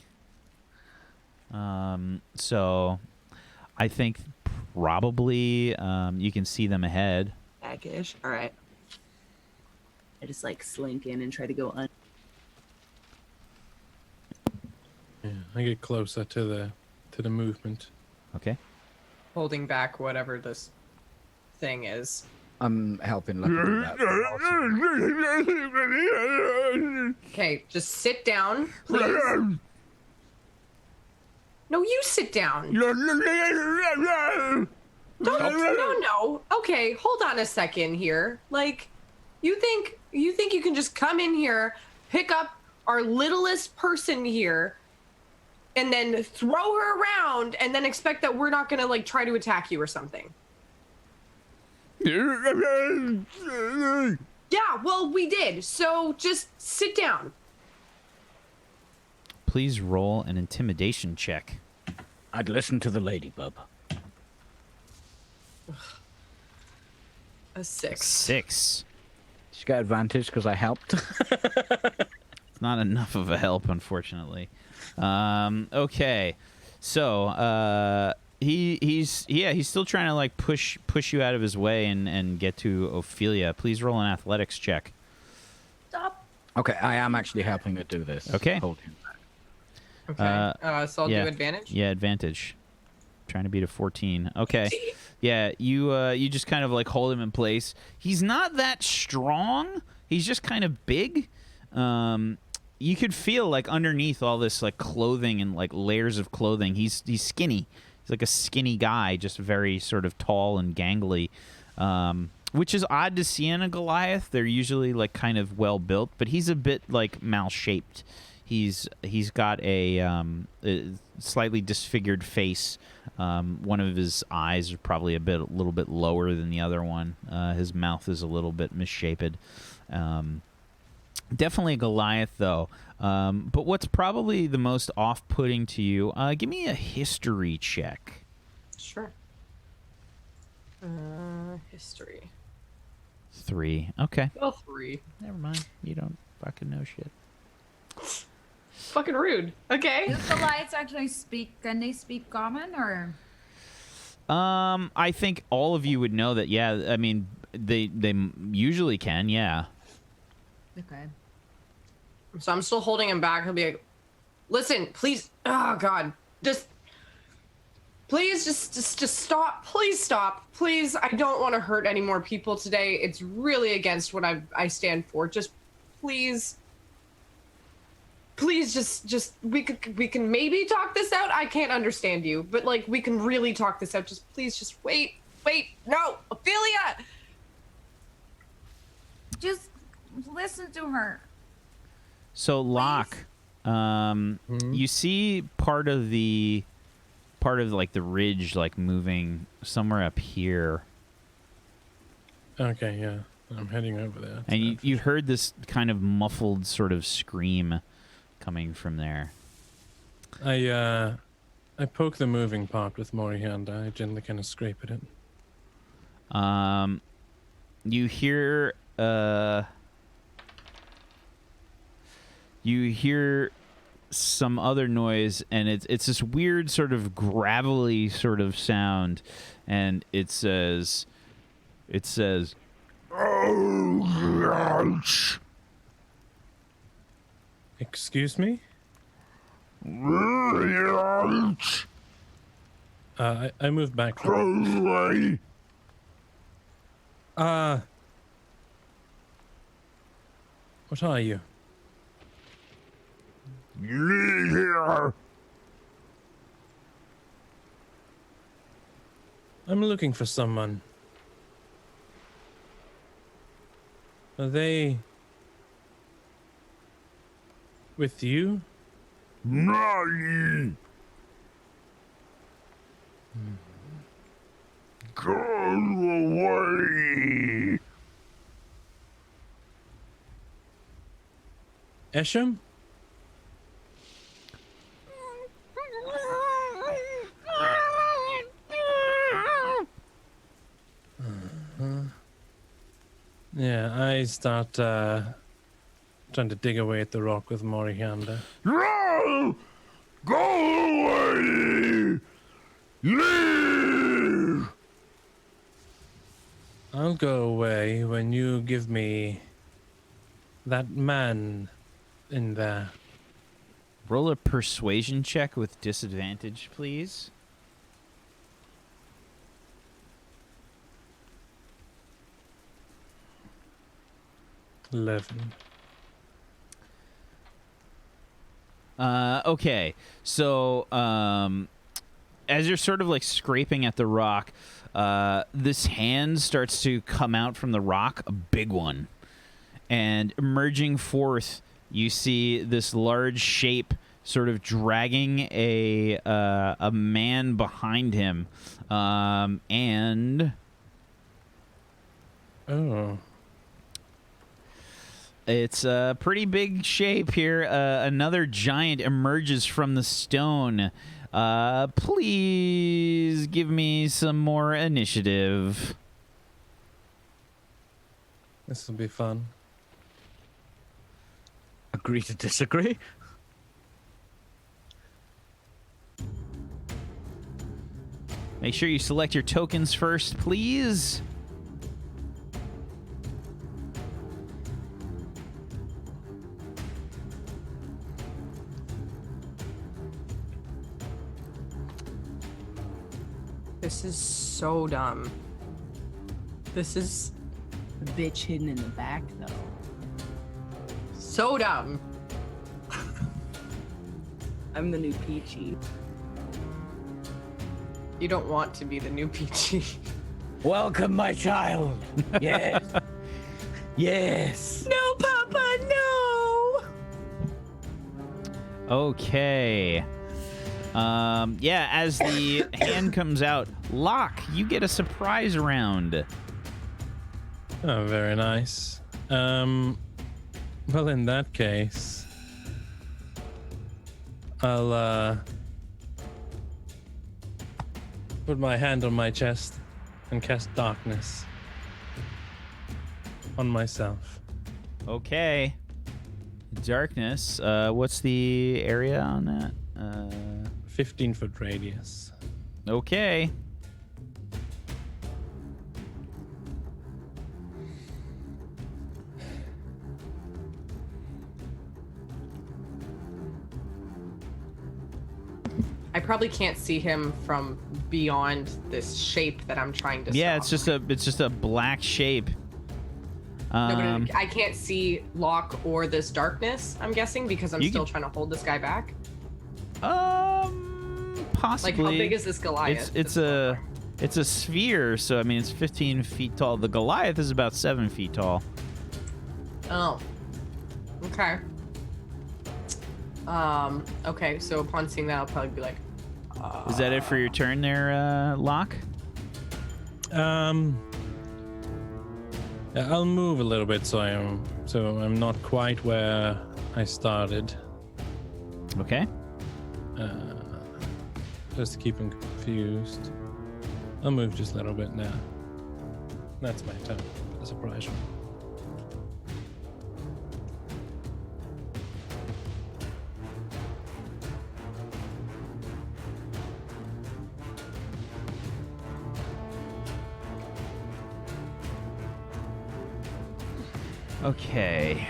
So I think probably you can see them ahead. Backish. All right. I just like slink in and try to go Yeah, I get closer to the movement. Okay. Holding back whatever this thing is. I'm helping Lucky do that. Okay, just sit down, please. No, you sit down. No. Okay, hold on a second here. Like, you think you can just come in here, pick up our littlest person here, and then throw her around, and then expect that we're not gonna like try to attack you or something? Yeah, well, we did. So just sit down. Please roll an intimidation check. I'd listen to the lady, bub. A 6. 6. She got advantage because I helped. It's not enough of a help, unfortunately. Okay. So, he's still trying to like push you out of his way and get to Ophelia. Please roll an athletics check. Stop. Okay, I am actually helping her do this. Okay. Hold him. Okay. So I'll yeah. do advantage. Yeah, advantage. Trying to beat a 14. Okay. Yeah, you just kind of like hold him in place. He's not that strong. He's just kind of big. You could feel like underneath all this like clothing and like layers of clothing, he's skinny. He's like a skinny guy, just very sort of tall and gangly, which is odd to see in a Goliath. They're usually like kind of well built, but he's a bit like mal-shaped. He's got a slightly disfigured face. One of his eyes is probably a little bit lower than the other one. His mouth is a little bit misshapen. Definitely a Goliath, though. But what's probably the most off-putting to you? Give me a history check. Sure. History. 3. Okay. Oh, 3. Never mind. You don't fucking know shit. Fucking rude. Okay. Do Goliaths actually speak? Can they speak common or? I think all of you would know that. Yeah, I mean, they usually can. Yeah. Okay. So I'm still holding him back. He'll be like, listen, please. Oh, God. Please just stop. Please stop. Please. I don't want to hurt any more people today. It's really against what I stand for. Just please. Please just we can maybe talk this out. I can't understand you, but like we can really talk this out. Just please just wait. No, Ophelia. Just listen to her. So Locke, you see part of like the ridge like moving somewhere up here, Okay, yeah. I'm heading over there. and you heard this kind of muffled sort of scream coming from there. I poke the moving part with Morihanda. I gently kind of scrape at it. You hear some other noise, and it's this weird sort of gravelly sort of sound, and it says Excuse me? I moved back. What are you? here. I'm looking for someone. Are they with you? None. Go away. Esham? Yeah, I start trying to dig away at the rock with Morihanda. No! Go away! Leave! I'll go away when you give me that man in there. Roll a persuasion check with disadvantage, please. Okay, so as you're sort of like scraping at the rock, this hand starts to come out from the rock, a big one, and emerging forth, you see this large shape sort of dragging a man behind him, and Oh. it's a pretty big shape here. Another giant emerges from the stone. Please give me some more initiative. This will be fun. Agree to disagree. Make sure you select your tokens first, please. This is so dumb. This is The bitch hidden in the back, though. so dumb. I'm the new Peachy. You don't want to be the new Peachy. Welcome, my child. Yes. Yes. No, Papa, no! Okay. Yeah, as the hand comes out, Locke, you get a surprise round. Oh, very nice. Well, in that case, I'll put my hand on my chest and cast darkness on myself. Okay. Darkness. What's the area on that? 15-foot radius. Okay. I probably can't see him from beyond this shape that I'm trying to Yeah, stop. it's just a black shape. No, but I can't see Locke or this darkness, I'm guessing, because I'm You still can- trying to hold this guy back. Possibly. Like, how big is this Goliath? It's a sphere, so I mean it's 15 feet tall. The Goliath is about 7 feet tall. Oh. Okay. Okay, so upon seeing that, I'll probably be like, Is that it for your turn there, Locke? Yeah, I'll move a little bit so I'm not quite where I started. Okay. Just to keep him confused. I'll move just a little bit now. That's my turn. The surprise one. Okay.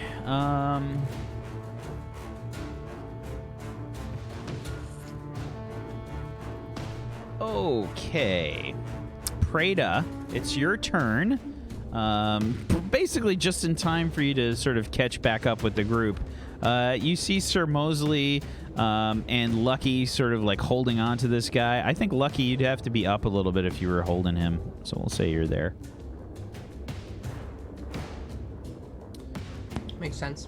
Okay. Prada, it's your turn. basically just in time for you to sort of catch back up with the group. You see Sir Mosley and Lucky sort of like holding on to this guy. I think Lucky, you'd have to be up a little bit if you were holding him. So we'll say you're there. Makes sense.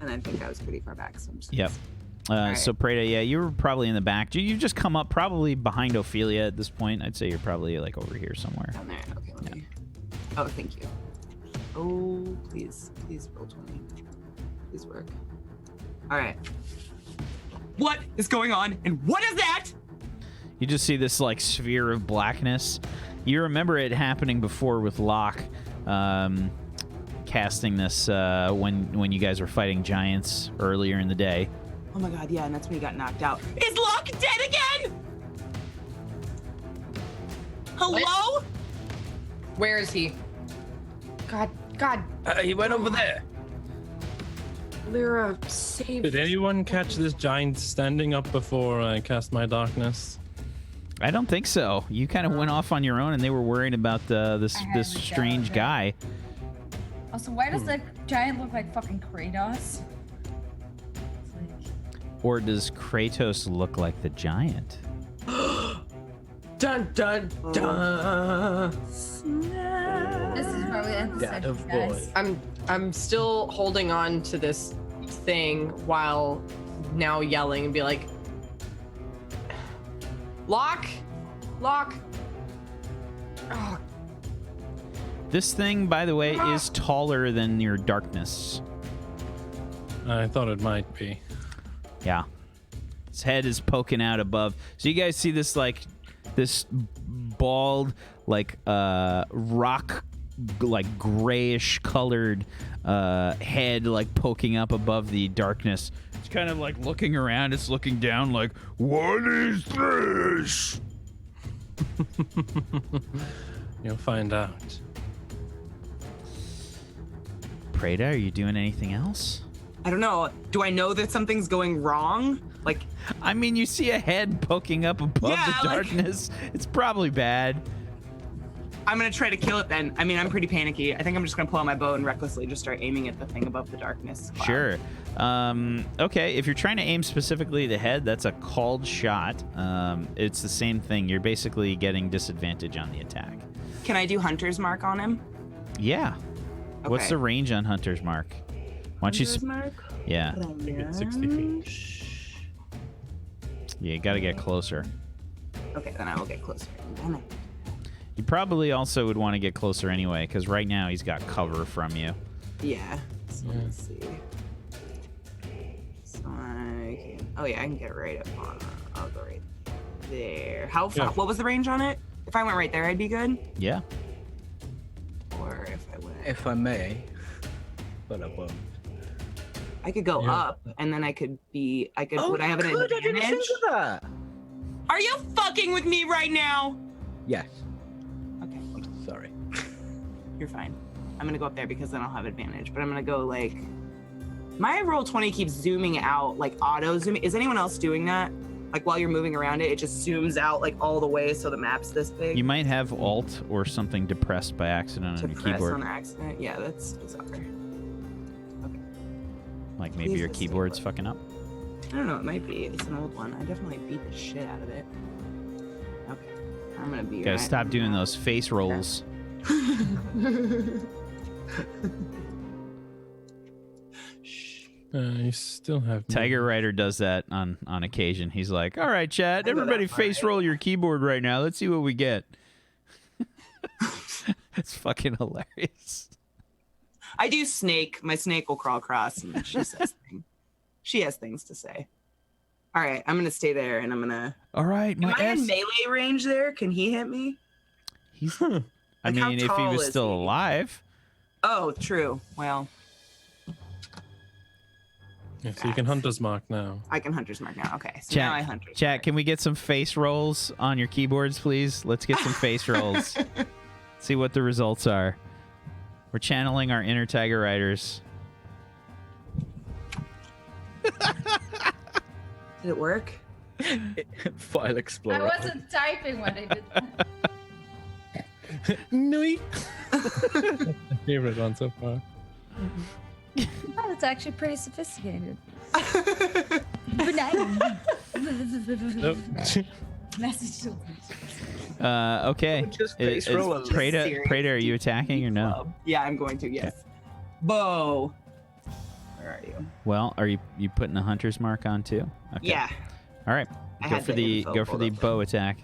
And I think I was pretty far back. So I'm just Yep. right. So Preda, yeah, you were probably in the back. You've just come up probably behind Ophelia at this point. I'd say you're probably like over here somewhere. down there. Okay, let me. Oh, thank you. Oh, please roll 20. Please work. All right. What is going on? And what is that? You just see this like sphere of blackness. You remember it happening before with Locke casting this when you guys were fighting giants earlier in the day. Oh my god, yeah, and that's when he got knocked out. Is Locke dead again? Hello? Where is he? God. He went over there. Lyra, save. Did anyone catch this giant standing up before I cast my darkness? I don't think so. You kind of went off on your own, and they were worried about this I this haven't strange doubt guy. Also, why does that giant look like fucking Kratos? It's like, Or does Kratos look like the giant? Dun dun dun. this is probably Dad of guys. boy. I'm still holding on to this thing while now yelling and be like, Lock. Oh, This thing, by the way, is taller than your darkness. I thought it might be. Yeah. Its head is poking out above. So you guys see this like this bald like rock like grayish colored head like poking up above the darkness. It's kind of like looking around, it's looking down like, What is this? You'll find out. Preda, are you doing anything else? I don't know. Do I know that something's going wrong? Like, I mean, you see a head poking up above Yeah, the like- darkness. It's probably bad. I'm gonna try to kill it then. I mean, I'm pretty panicky. I think I'm just gonna pull out my bow and recklessly just start aiming at the thing above the darkness cloud. Sure. Okay, if you're trying to aim specifically the head, that's a called shot. It's the same thing. You're basically getting disadvantage on the attack. Can I do Hunter's Mark on him? Yeah. What's Okay. the range on Hunter's Mark? Why don't you... Hunter's Mark? Yeah. It's 60 feet. Yeah, you got to get closer. Okay, then I will get closer. Damn it. You probably also would want to get closer anyway, because right now he's got cover from you. Yeah. So let's see. So I can... Oh yeah, I can get right up on. I'll go right there. How far? Yeah. What was the range on it? If I went right there, I'd be good. Yeah. Or if I went, If I may. But I won't. I could go Yeah. up, and then I could be. I could. would I have an good. I didn't advantage? think of that. Are you fucking with me right now? Yes. Okay, Sorry. you're fine. I'm gonna go up there because then I'll have advantage. But I'm gonna go like. My roll 20 keeps zooming out, like auto zooming. Is anyone else doing that? Like while you're moving around it, it just zooms out like all the way so the map's this big. You might have Alt or something depressed by accident to on your press keyboard. on accident. Yeah, that's bizarre. Like maybe Please your let's see keyboard's what- fucking up. I don't know. It might be. It's an old one. I definitely beat the shit out of it. Okay, I'm gonna be. Gotta right stop doing now. those face rolls. You still have Tiger Rider does that on occasion. He's like, "All right, chat, I know everybody that face part. roll your keyboard right now. Let's see what we get." It's fucking hilarious. I do snake. My snake will crawl across, and she says things. She has things to say. All right, I'm gonna stay there, and I'm gonna. All right, Am my I in ass. melee range there? Can he hit me? He's. I Like, how mean, if he tall was is still he? alive. Oh, true. Well, Yeah, so you can Hunter's Mark now. I can Hunter's Mark now. Okay, so now I Chat, Hunter's chat. Mark. Can we get some face rolls on your keyboards, please? Let's get some face rolls. See what the results are. We're channeling our inner Tiger Riders. Did it work? File I Explorer. wasn't typing when I did that. Nui. That's my favorite one so far. Oh, it's actually pretty sophisticated. Nope. Message to Okay. Just face roll a Prada, are you attacking or no? Yeah, I'm going to. Yes. Bo. Where are you? Well, are you putting a hunter's mark on too? Okay. Yeah. All right. I Go had for the the info bow pulled up. attack.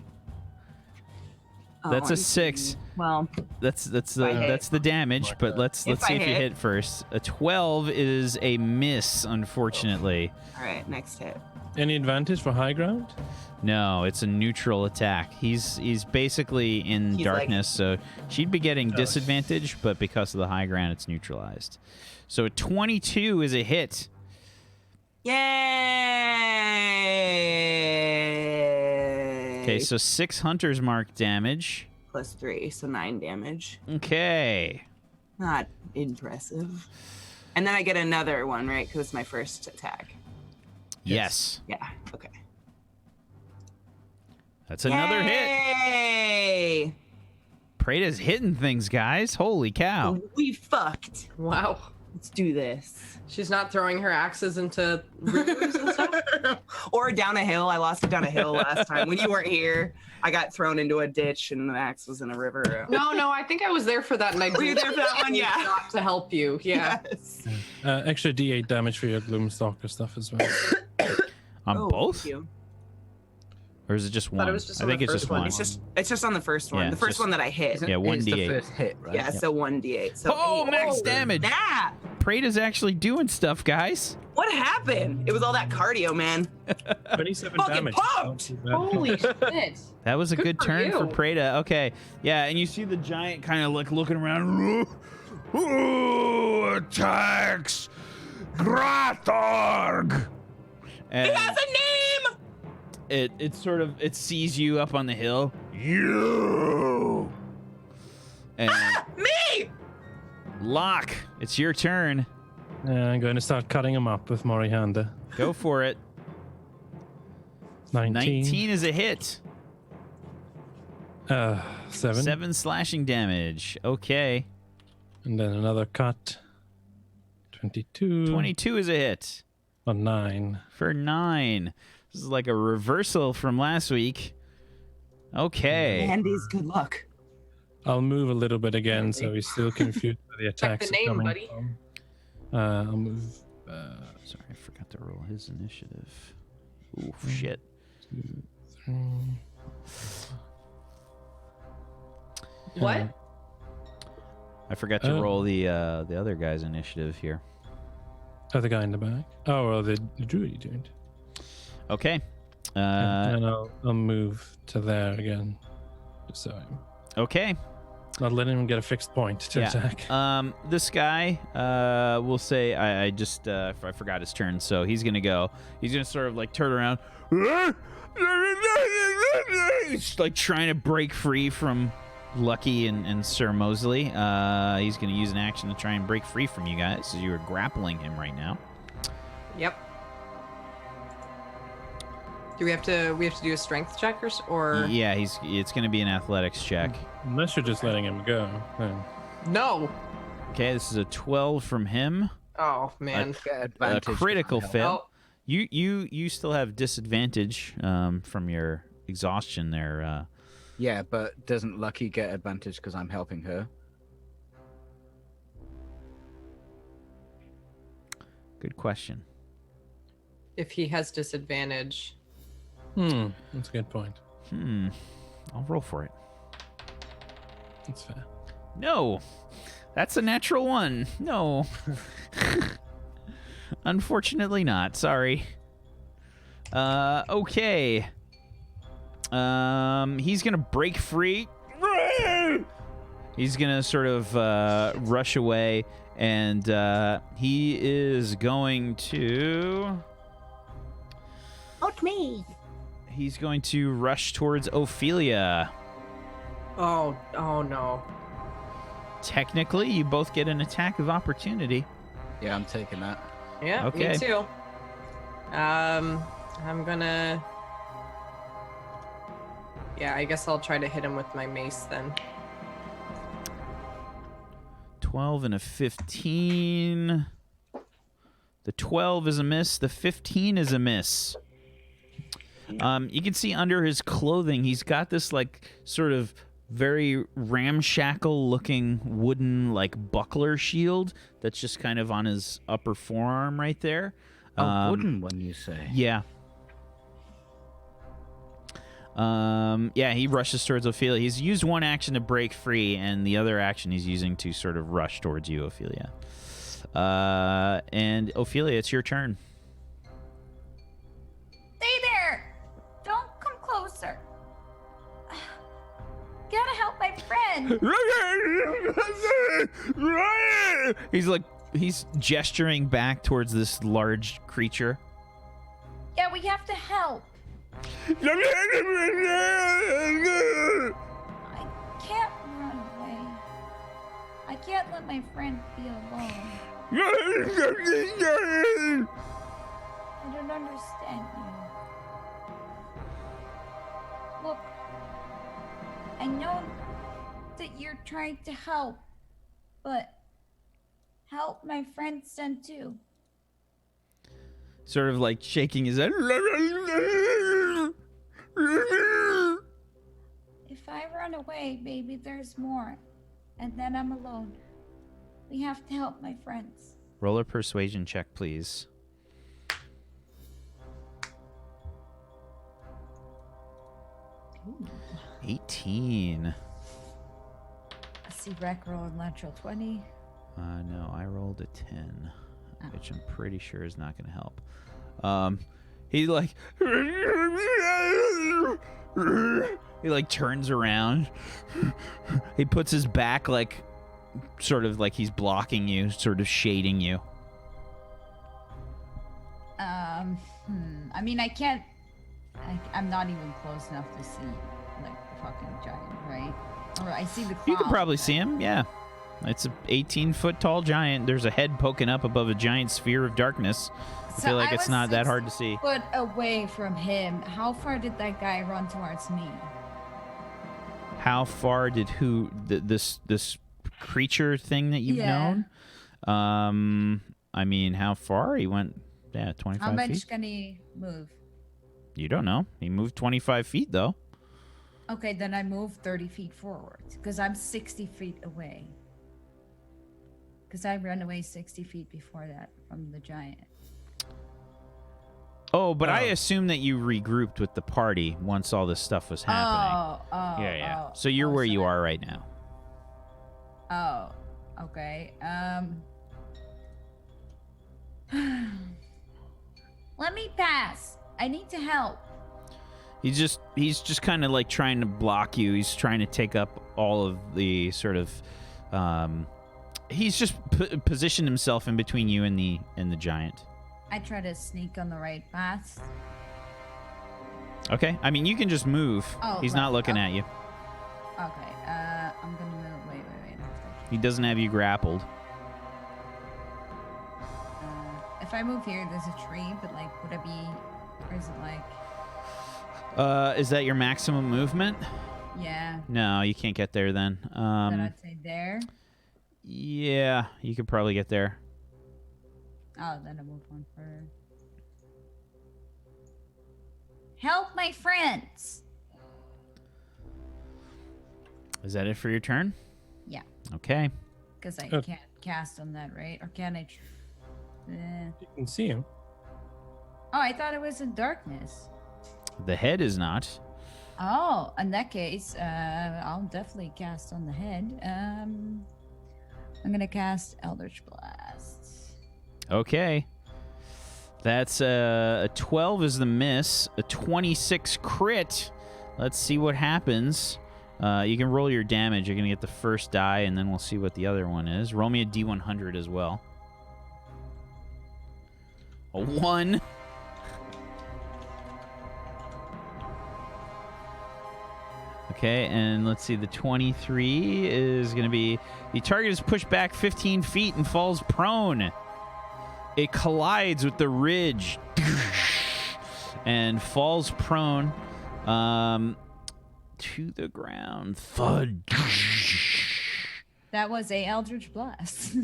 That's a 6. Well, That's I hit. that's the damage, but let's If see I if you hit. hit first. A 12 is a miss, unfortunately. all right. Next hit. Any advantage for high ground? No, it's a neutral attack. He's basically in He's darkness, so she'd be getting Oh. disadvantage, but because of the high ground, it's neutralized. So a 22 is a hit. Yay! Okay, so 6 hunter's mark damage. Plus 3, so 9 damage. Okay. Not impressive. And then I get another one, right? Because it's my first attack. Yes. Yeah. Okay. That's another hit. Yay! Prada's hitting things, guys. Holy cow. We fucked. Wow. Let's do this. She's not throwing her axes into rivers and stuff. Or down a hill. I lost it down a hill last time when you weren't here. I got thrown into a ditch and the axe was in a river. No, I think I was there for that, and I Were you did there for that one? Yeah. not to help you. Yeah. Yes. Extra D8 damage for your Gloomstalker stuff as well. On Oh, both? thank you. Or is it just thought one? it was just I on think the it's just first one. one. It's just on the first one. Yeah, the it's first just- one that I hit. Yeah, It's the 1d8. first hit, right? Yeah, so 1d8. So Oh, 8. max damage. Yeah. Prada's actually doing stuff, guys. What happened? It was all that cardio, man. 27 Fucking damage. pumped! Holy shit. That was a good for turn for you. Prada. Okay. Yeah, and you see the giant kind of like looking around. Ooh, attacks Grathorg. And It has a name! it sees you up on the hill. You. And Me! Locke, it's your turn. I'm going to start cutting him up with Morihanda. Go for it. 19. 19 is a hit. 7. 7 slashing damage. Okay. And then another cut. 22. 22 is a hit. A 9. For 9. This is like a reversal from last week. Okay. Andy's good luck. I'll move a little bit again so he's still confused by the attacks. the name, coming buddy. from. I'll move. Sorry, I forgot to roll his initiative. Ooh, shit. 2, 3. What? I forgot to roll the other guy's initiative here. Oh, the guy in the back. Oh, well, the druid didn't. Okay. And I'll move to there again. Just so I'm Okay. not letting him get a fixed point to Yeah. attack. This guy, we'll say I just I forgot his turn, so he's gonna go. He's gonna sort of like turn around. He's like trying to break free from Lucky and Sir Mosley. He's gonna use an action to try and break free from you guys, so you are grappling him right now. Yep. Do we have to do a strength check or Yeah, it's gonna be an athletics check. Unless you're just letting him go. Then. no? Okay, this is a 12 from him. Oh man. Get A advantage critical to help. fail. Oh, You still have disadvantage from your exhaustion there. Yeah, but doesn't Lucky get advantage because I'm helping her? Good question. if he has disadvantage. That's a good point. I'll roll for it. That's fair. No, that's a natural one. No. Unfortunately not. Sorry. Okay. He's gonna break free. He's gonna sort of rush away, and he is going to. Not me. He's going to rush towards Ophelia. Oh no. Technically, you both get an attack of opportunity. Yeah, I'm taking that. Yeah, Okay. me too. I'm gonna. Yeah, I guess I'll try to hit him with my mace then. 12 and a 15. The 12 is a miss. The 15 is a miss. You can see under his clothing, he's got this like sort of very ramshackle looking wooden like buckler shield that's just kind of on his upper forearm right there. A wooden one, you say? Yeah. Yeah, he rushes towards Ophelia. He's used one action to break free, and the other action he's using to sort of rush towards you, Ophelia. And Ophelia, it's your turn. Stay there! Don't come closer. Gotta help my friend. He's gesturing back towards this large creature. Yeah, we have to help. I can't run away. I can't let my friend be alone. I don't understand you. Look, I know that you're trying to help, but help my friend Sen too. Sort of like shaking his head. If I run away, maybe there's more, and then I'm alone. We have to help my friends. Roll a persuasion check, please. Ooh. 18. I see Rec roll a natural 20. No, I rolled a 10, which I'm pretty sure is not going to help. He like he like turns around. He puts his back like sort of like he's blocking you, sort of shading you. I mean, I can't. I'm not even close enough to see like the fucking giant, right? Or I see the clown. You can probably see him, yeah. It's an 18-foot tall giant. There's a head poking up above a giant sphere of darkness. I feel like it's not that hard to see. Foot away from him. How far did that guy run towards me? How far did this creature thing that you've known? I mean, how far? He went, 25 feet. How much can he move? You don't know. He moved 25 feet, though. Okay, then I move 30 feet forward, because I'm 60 feet away. Because I ran away 60 feet before that from the giant. Oh, but I assume that you regrouped with the party once all this stuff was happening. Yeah. So you're where you are right now. Oh, okay. Let me pass. I need to help. He's just kind of like trying to block you. He's trying to take up all of the sort of he's just positioned himself in between you and the giant. I try to sneak on the right path. Okay. I mean, you can just move. Oh, he's not looking at you. Okay. I'm gonna move. Wait. He doesn't have you grappled. If I move here, there's a tree, but like, would it be, or is it like? Is that your maximum movement? Yeah. No, you can't get there then. Then I'd say there. Yeah, you could probably get there. Oh, then I move one further. Help my friends. Is that it for your turn? Yeah. Okay. Because I can't cast on that, right? Or can I? You can see him. Oh, I thought it was in darkness. The head is not. Oh, in that case, I'll definitely cast on the head. I'm gonna cast Eldritch Blast. Okay. That's a 12 is the miss. A 26 crit. Let's see what happens. You can roll your damage. You're going to get the first die, and then we'll see what the other one is. Roll me a D100 as well. A 1. Okay, and let's see. The 23 is going to be... The target is pushed back 15 feet and falls prone. It collides with the ridge and falls prone to the ground. Thud. That was a Eldritch Blast.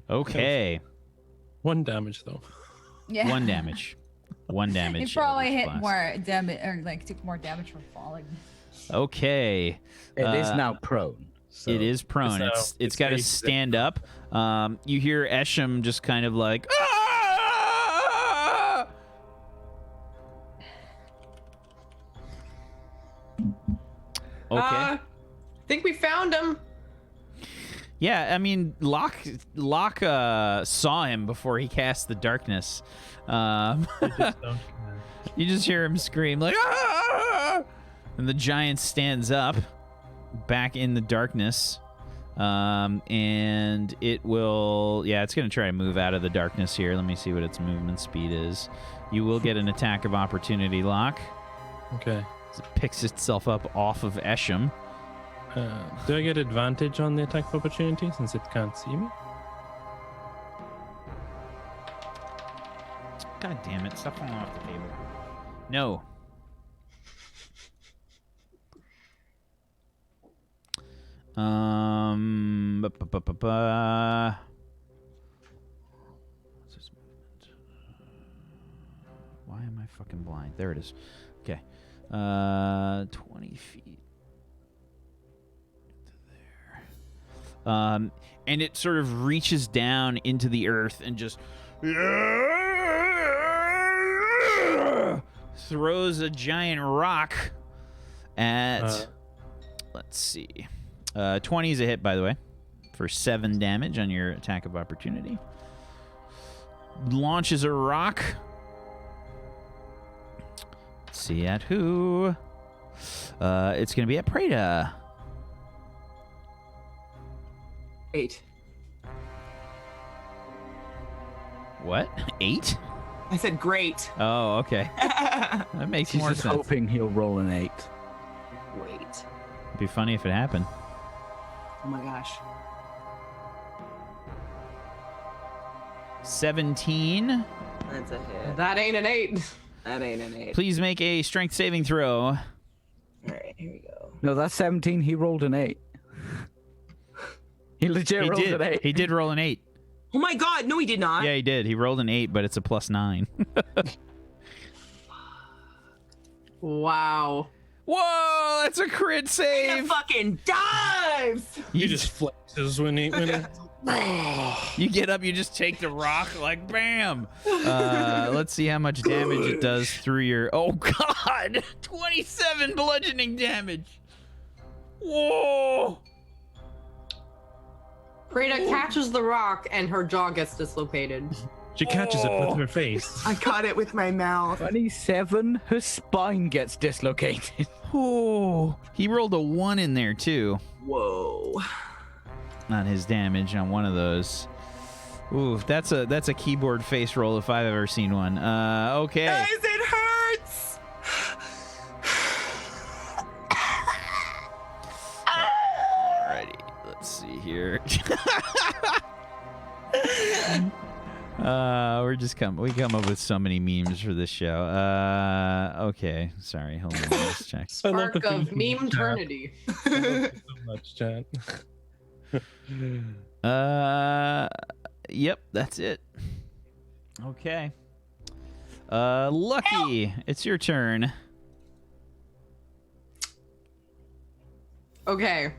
Okay. 1 damage though. Yeah. 1 damage. 1 damage. He probably Eldritch hit Blast. more damage, or like took more damage from falling. Okay. It is now prone. So. It is prone. So It's got to it's stand up. You hear Esham just kind of like, "Ah!" Okay. Think we found him. Yeah, I mean, Locke saw him before he cast the darkness. You just hear him scream like, "Ah!" And the giant stands up back in the darkness. And it will, it's going to try to move out of the darkness here. Let me see what its movement speed is. You will get an attack of opportunity, Locke. Okay. As it picks itself up off of Esham. Do I get advantage on the attack of opportunity since it can't see me? God damn it, stop falling off the table. No. What's this movement? Why am I fucking blind? There it is. Okay. 20 feet. There. And it sort of reaches down into the earth and just throws a giant rock at, let's see, 20 is a hit, by the way, for 7 damage on your attack of opportunity. Launches a rock. Let's see at who. It's going to be at Preda. 8. What? 8? I said great. Oh, okay. That makes He's more just sense. hoping he'll roll an 8. Great. It'd be funny if it happened. Oh my gosh. 17. That's a hit. That ain't an 8. That ain't an 8. Please make a strength saving throw. All right, here we go. No, that's 17. He rolled an 8. He legit rolled an 8. He did roll an 8. Oh my god, no he did not. Yeah, he did. He rolled an 8, but it's a +9. Wow. Whoa, that's a crit It save. fucking dives! He just flexes when he You get up, you just take the rock, like, bam. Let's see how much damage it does through your... Oh, God. 27 bludgeoning damage. Whoa. Preda catches the rock and her jaw gets dislocated. She catches it with her face. I caught it with my mouth. 27. Her spine gets dislocated. Oh, he rolled a 1 in there, too. Whoa. On his damage on one of those. Ooh, that's a keyboard face roll if I've ever seen one. Okay. Guys, it hurts! Alrighty, let's see here. we come up with so many memes for this show. Okay, sorry, hold on, let's check. I love Spark the of things in the chat. meme-ternity. I love it so much, chat. Yep, that's it. Okay. Lucky, it's your turn. Okay.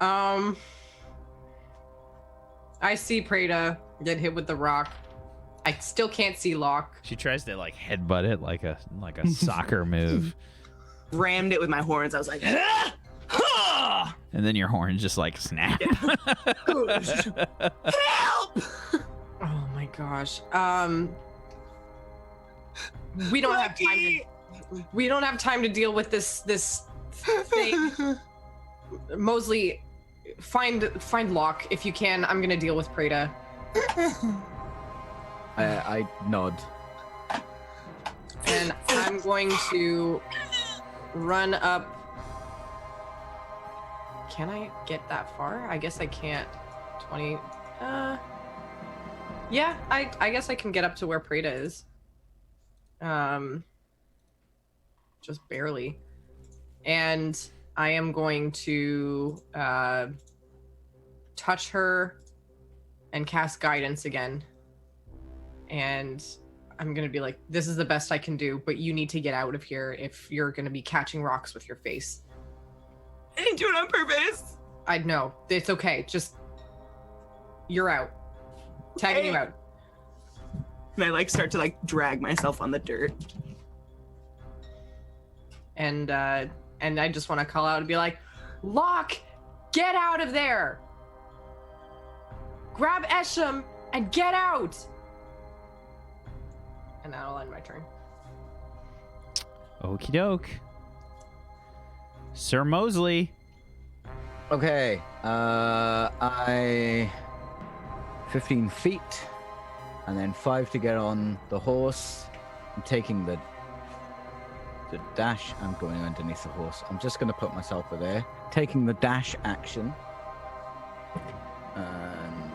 I see Preda get hit with the rock. I still can't see Locke. She tries to like headbutt it like a soccer move, Rammed it with my horns. I was like, ah! Ah! and then your horns just like snap. Help! Oh my gosh. We don't have time to, we don't have time to deal with this thing. Mosley, find Locke if you can. I'm gonna deal with Preda. I nod. And I'm going to run up. Can I get that far? I guess I can't. 20. Yeah, I guess I can get up to where Preda is. Just barely. And I am going to touch her and cast guidance again. And I'm going to be like, this is the best I can do, but you need to get out of here if you're going to be catching rocks with your face. I didn't do it on purpose. I know. It's okay. Just, you're out. Tagging you out. And I like start to like drag myself on the dirt. And I just want to call out and be like, Locke, get out of there. Grab Esham and get out. And that'll end my turn. Okie doke. Sir Mosley. Okay. I 15 feet, and then 5 to get on the horse. I'm taking the dash. I'm going underneath the horse. I'm just going to put myself there, taking the dash action, and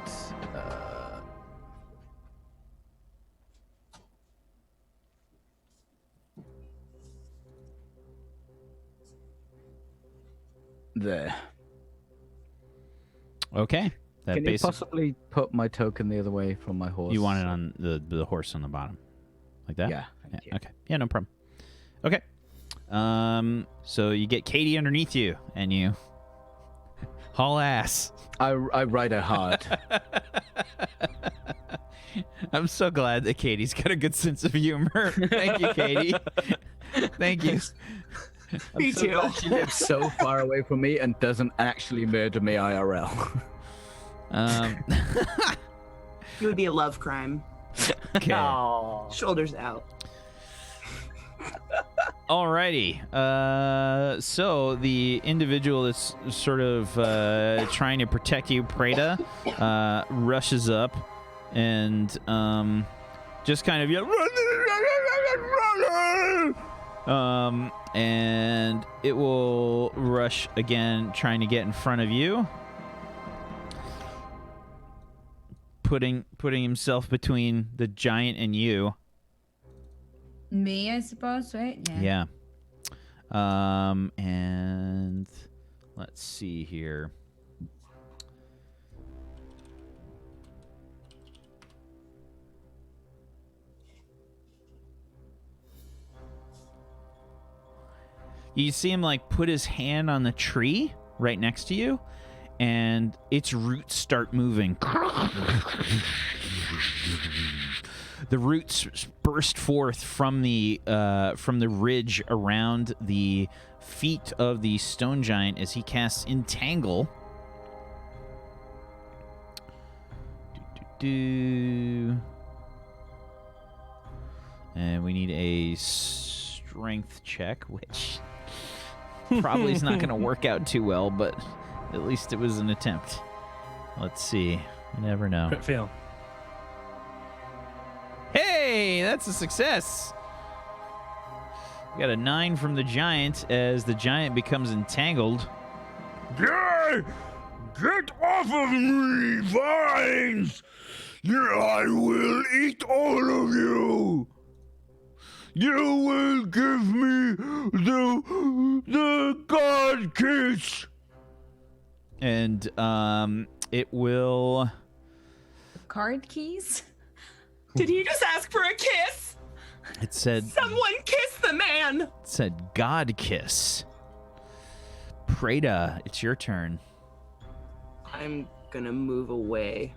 there. Okay. That Can you possibly put my token the other way from my horse? You want it on the horse on the bottom, like that? Yeah. Thank you. Okay. Yeah, no problem. Okay. So you get Katie underneath you, and you haul ass. I ride her hard. I'm so glad that Katie's got a good sense of humor. Thank you, Katie. Thank you. Me too. She lives so far away from me and doesn't actually murder me IRL. It would be a love crime. Okay. Shoulders out. Alrighty. So the individual that's sort of trying to protect you, Preda, rushes up and just kind of yell, and it will rush again, trying to get in front of you, putting himself between the giant and you. Me, I suppose, right? Yeah. And let's see here. You see him like put his hand on the tree right next to you, and its roots start moving. The roots burst forth from the ridge around the feet of the stone giant as he casts Entangle. And we need a strength check, which probably is not going to work out too well, but at least it was an attempt. Let's see. You never know. Crit fail. Hey, that's a success. We got a 9 from the giant as the giant becomes entangled. Get off of me, vines! I will eat all of you! You will give me the god kiss! And it will... Card keys? Did he just ask for a kiss? It said... Someone kiss the man! It said God kiss. Preda, it's your turn. I'm gonna move away.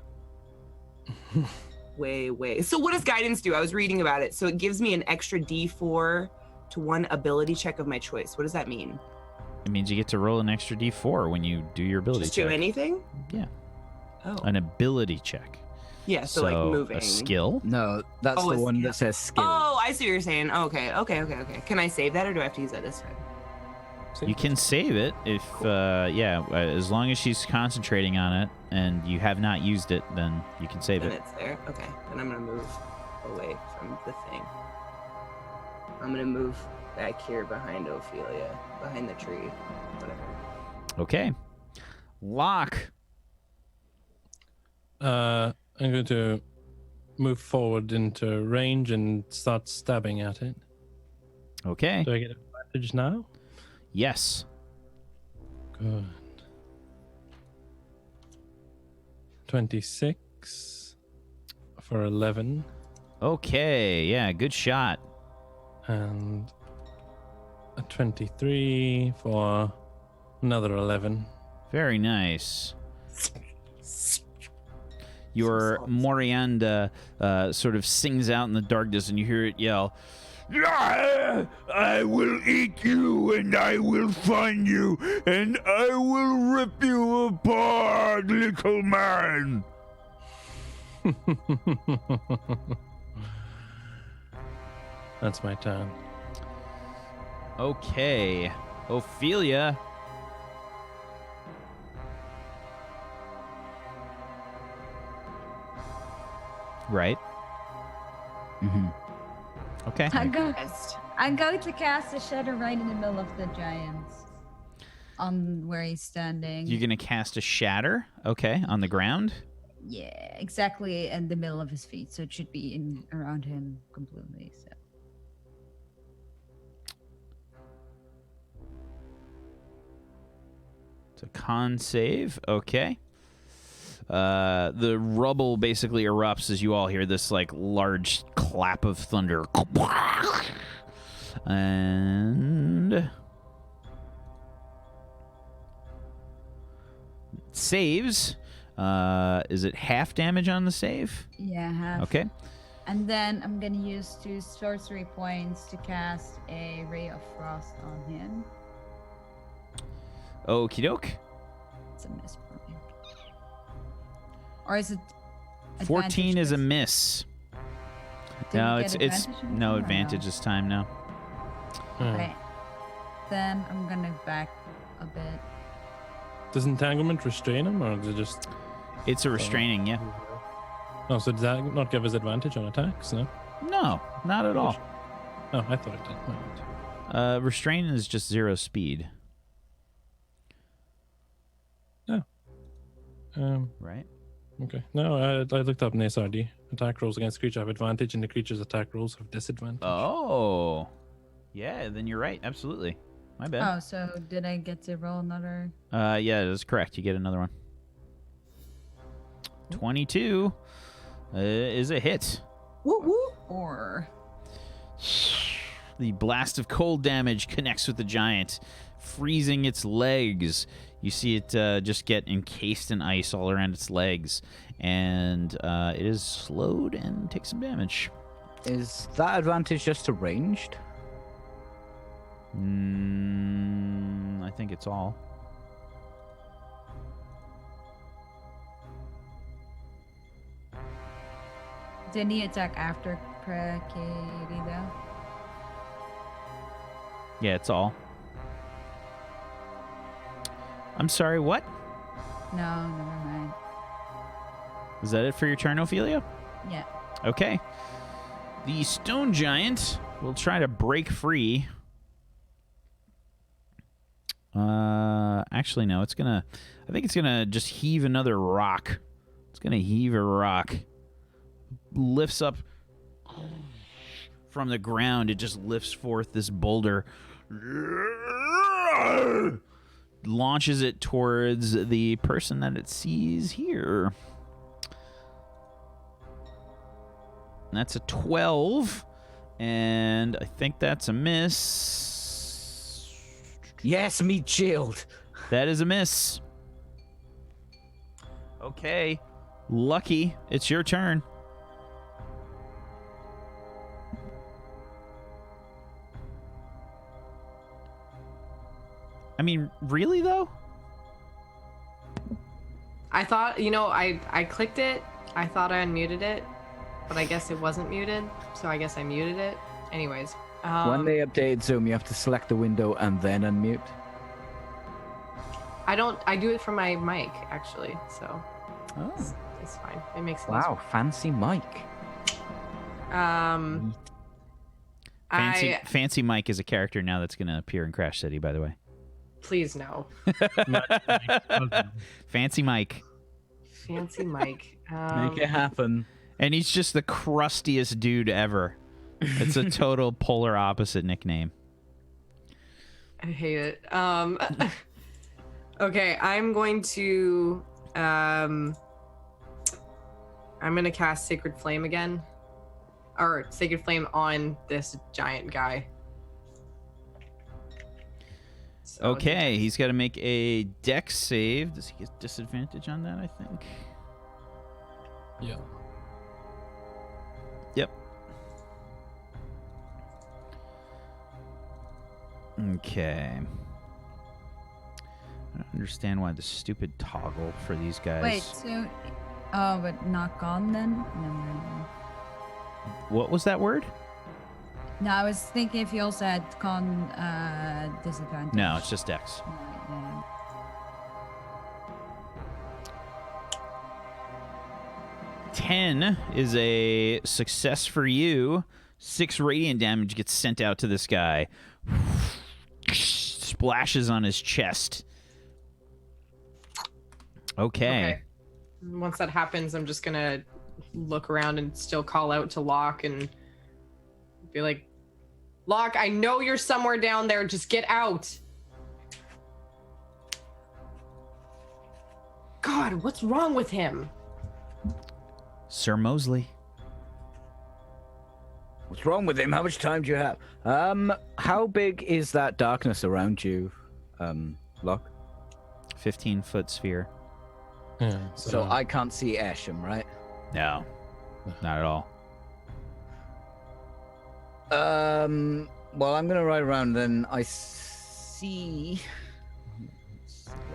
Way. So what does guidance do? I was reading about it. So it gives me an extra D4 to one ability check of my choice. What does that mean? It means you get to roll an extra D4 when you do your ability Just check. do anything? Yeah. Oh. An ability check. Yeah, so like moving. A skill? No, that's Oh, the a one skill. that says skill. Oh, I see what you're saying. Okay. Can I save that or do I have to use that this time? You can save it if, as long as she's concentrating on it and you have not used it, then you can save Then it. it's there. Okay. Then I'm gonna move away from the thing. I'm gonna move back here behind Ophelia, behind the tree, whatever. Okay. Locke. I'm going to move forward into range and start stabbing at it. Okay. Do I get advantage now? Yes. Good. 26 for 11. Okay, yeah, good shot. And a 23 for another 11. Very nice. Your Morianda sort of sings out in the darkness, and you hear it yell, "Ah, I will eat you, and I will find you, and I will rip you apart, little man." That's my turn. okay, Ophelia. Right. Mm-hmm. Okay. I'm going to cast a shadow right in the middle of the giants. On where he's standing. You're going to cast a shatter, okay, on the ground? Yeah, exactly in the middle of his feet, so it should be in around him completely. So. It's a con save, okay. The rubble basically erupts as you all hear this like large clap of thunder. And saves. Is it half damage on the save? Yeah, half. Okay. And then I'm gonna use 2 sorcery points to cast a ray of frost on him. Okie doke. It's a miss for me. Or is it? 14 is a advantage miss. Did No, we it's get advantage on no him or advantage this time. No. Okay. Then I'm gonna back a bit. Does entanglement restrain him, or does it just? It's a restraining, yeah. Oh, so does that not give us advantage on attacks? No. No, not at all. Oh, I thought it did. Right. Restrain is just 0 speed. Right. Okay. No, I looked up in SRD. Attack rolls against creature have advantage, and the creature's attack rolls have disadvantage. Oh. Yeah, then you're right. Absolutely. My bad. Oh, so did I get to roll another? Yeah, that's correct. You get another one. 22 is a hit. Woo woo. Or The blast of cold damage connects with the giant, freezing its legs. You see it just get encased in ice all around its legs, and it is slowed and takes some damage. Is that advantage just to ranged? I think it's all. didn't he attack after Katie though? Yeah, it's all. I'm sorry, what? No, never mind. Is that it for your turn, Ophelia? Yeah. Okay. The stone giant will try to break free. Actually, no. I think it's gonna just heave another rock. It's gonna heave a rock. Lifts up from the ground. It just lifts forth this boulder. Launches it towards the person that it sees here. That's a 12. And I think that's a miss. Yes, me shield. That is a miss. Okay. Lucky, it's your turn. I mean, really though? I thought, I clicked it. I thought I unmuted it, but I guess it wasn't muted, so I guess I muted it. Anyways. When they updated Zoom, you have to select the window and then unmute. I do it from my mic, actually, so it's fine. It makes sense. Wow, fancy mic. Fancy Mike is a character now that's going to appear in Crash City, by the way. Please no. Fancy Mike. Fancy Mike. Make it happen. And he's just the crustiest dude ever. It's a total polar opposite nickname. I hate it. Okay, I'm going to I'm gonna cast Sacred Flame again. Or Sacred Flame on this giant guy. So Okay, he's got to make a dex save. Does he get disadvantage on that, I think? Yeah. Yep. Okay. I don't understand why the stupid toggle for these guys. Wait, so oh, but not gone then? No, no. What was that word? No, I was thinking if you also had con disadvantage. No, it's just dex. Yeah. 10 is a success for you. 6 radiant damage gets sent out to this guy. Splashes on his chest. Okay. Once that happens, I'm just gonna look around and still call out to Locke and be like, Locke, I know you're somewhere down there. Just get out. God, what's wrong with him? Sir Mosley. What's wrong with him? How much time do you have? How big is that darkness around you, Locke? 15-foot sphere. Yeah, So I can't see Esham, right? No, not at all. Well, I'm gonna ride around. Then I see.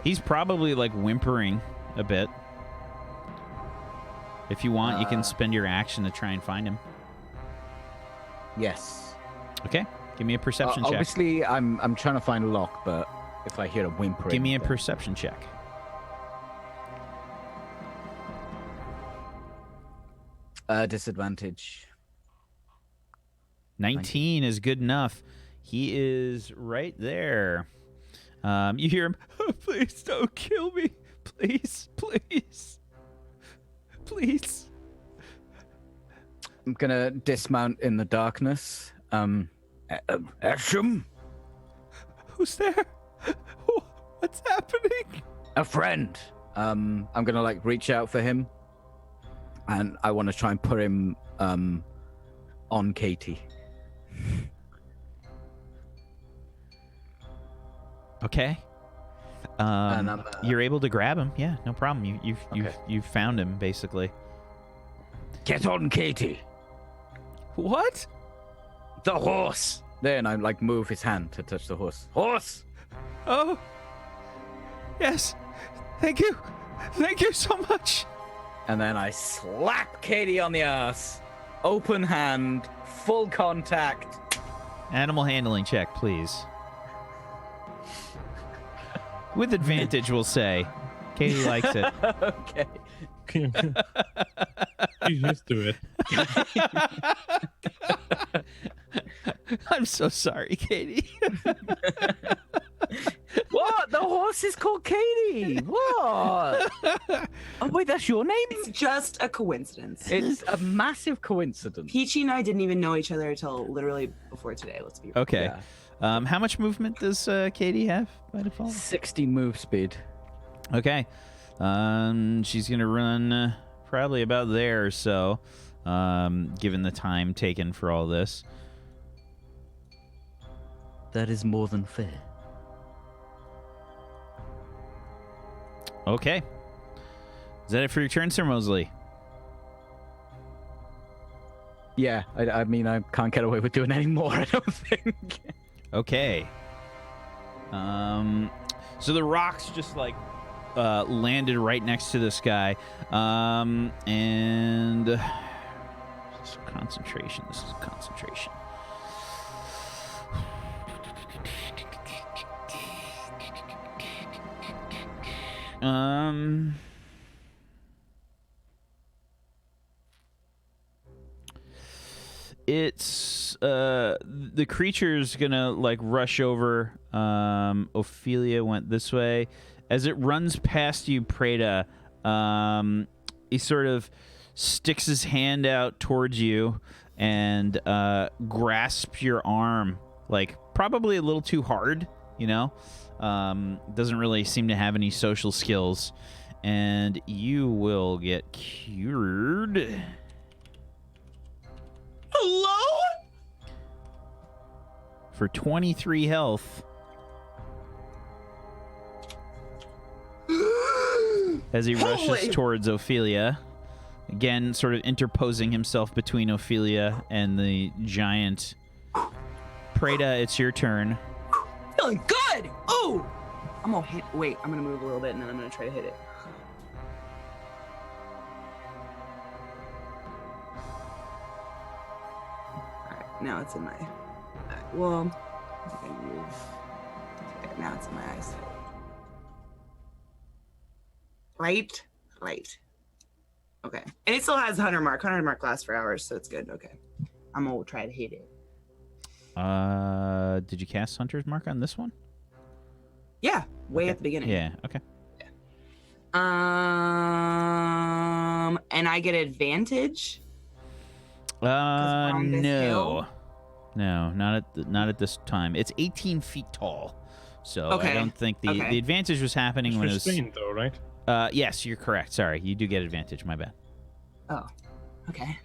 He's probably like whimpering a bit. If you want, you can spend your action to try and find him. Yes. Okay, give me a perception check. Obviously, I'm trying to find Locke, but if I hear a whimpering, Give me a then- perception check. Disadvantage. 19 is good enough. He is right there. You hear him, oh, please don't kill me. Please, please. Please. I'm gonna dismount in the darkness. Esham, Who's there? What's happening? a friend. I'm gonna like reach out for him, and I want to try and put him on Katie. Okay. And I'm, You're able to grab him. Yeah, no problem. Okay. You've found him basically. Get on, Katie. What? The horse. Then I like move his hand to touch the horse. Horse. Oh. Yes. Thank you. Thank you so much. And then I slap Katie on the ass. Open hand, full contact. Animal handling check, please. With advantage, we'll say. Katie likes it. Okay. He's used to it. I'm so sorry, Katie. What? The horse is called Katie. What? Oh wait, that's your name? It's just a coincidence. It's a massive coincidence. Peachy and I didn't even know each other until literally before today. Let's be real. Okay. Yeah. How much movement does Katie have by default? 60 move speed. Okay. She's going to run probably about there or so, given the time taken for all this. That is more than fair. Okay. Is that it for your turn, Sir Mosley? Yeah, I mean, I can't get away with doing any more, I don't think. Okay. So the rocks just like landed right next to this guy. And this is concentration. This is concentration. It's the creature's gonna like rush over. Ophelia went this way. As it runs past you, Preda, he sort of sticks his hand out towards you and grasps your arm, like probably a little too hard, you know. Doesn't really seem to have any social skills, and you will get cured. Hello? For 23 health. As he rushes Holy- towards Ophelia. Again, sort of interposing himself between Ophelia and the giant. Preda, it's your turn. Feeling good. Oh, I'm gonna hit. Wait, I'm gonna move a little bit and then I'm gonna try to hit it. All right, now it's in my. Well, I think I move. Okay, now it's in my eyes. Right. Okay, and it still has Hunter Mark. Hunter Mark lasts for hours, so it's good. Okay, I'm gonna try to hit it. Did you cast Hunter's Mark on this one? Yeah, way Okay. at the beginning. Yeah, okay. And I get advantage. on this No. hill? No, not at this time. It's 18 feet tall. So I Okay, don't think the okay. the advantage was happening It's when it was restrained, though, right? yes, you're correct. Sorry. You do get advantage, my bad. Oh, okay.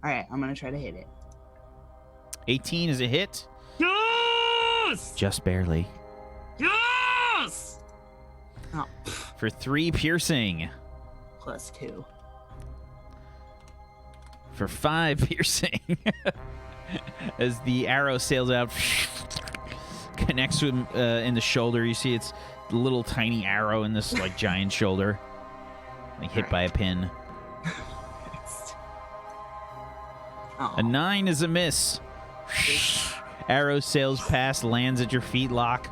All right, I'm gonna try to hit it. 18 is a hit. Yes! Just barely. Yes! Oh, For 3 piercing. +2. For 5 piercing. As the arrow sails out, connects to him in the shoulder. You see it's a little tiny arrow in this like giant shoulder. Like hit by a pin. Oh, A 9 is a miss. Arrow sails past, lands at your feet, Locke.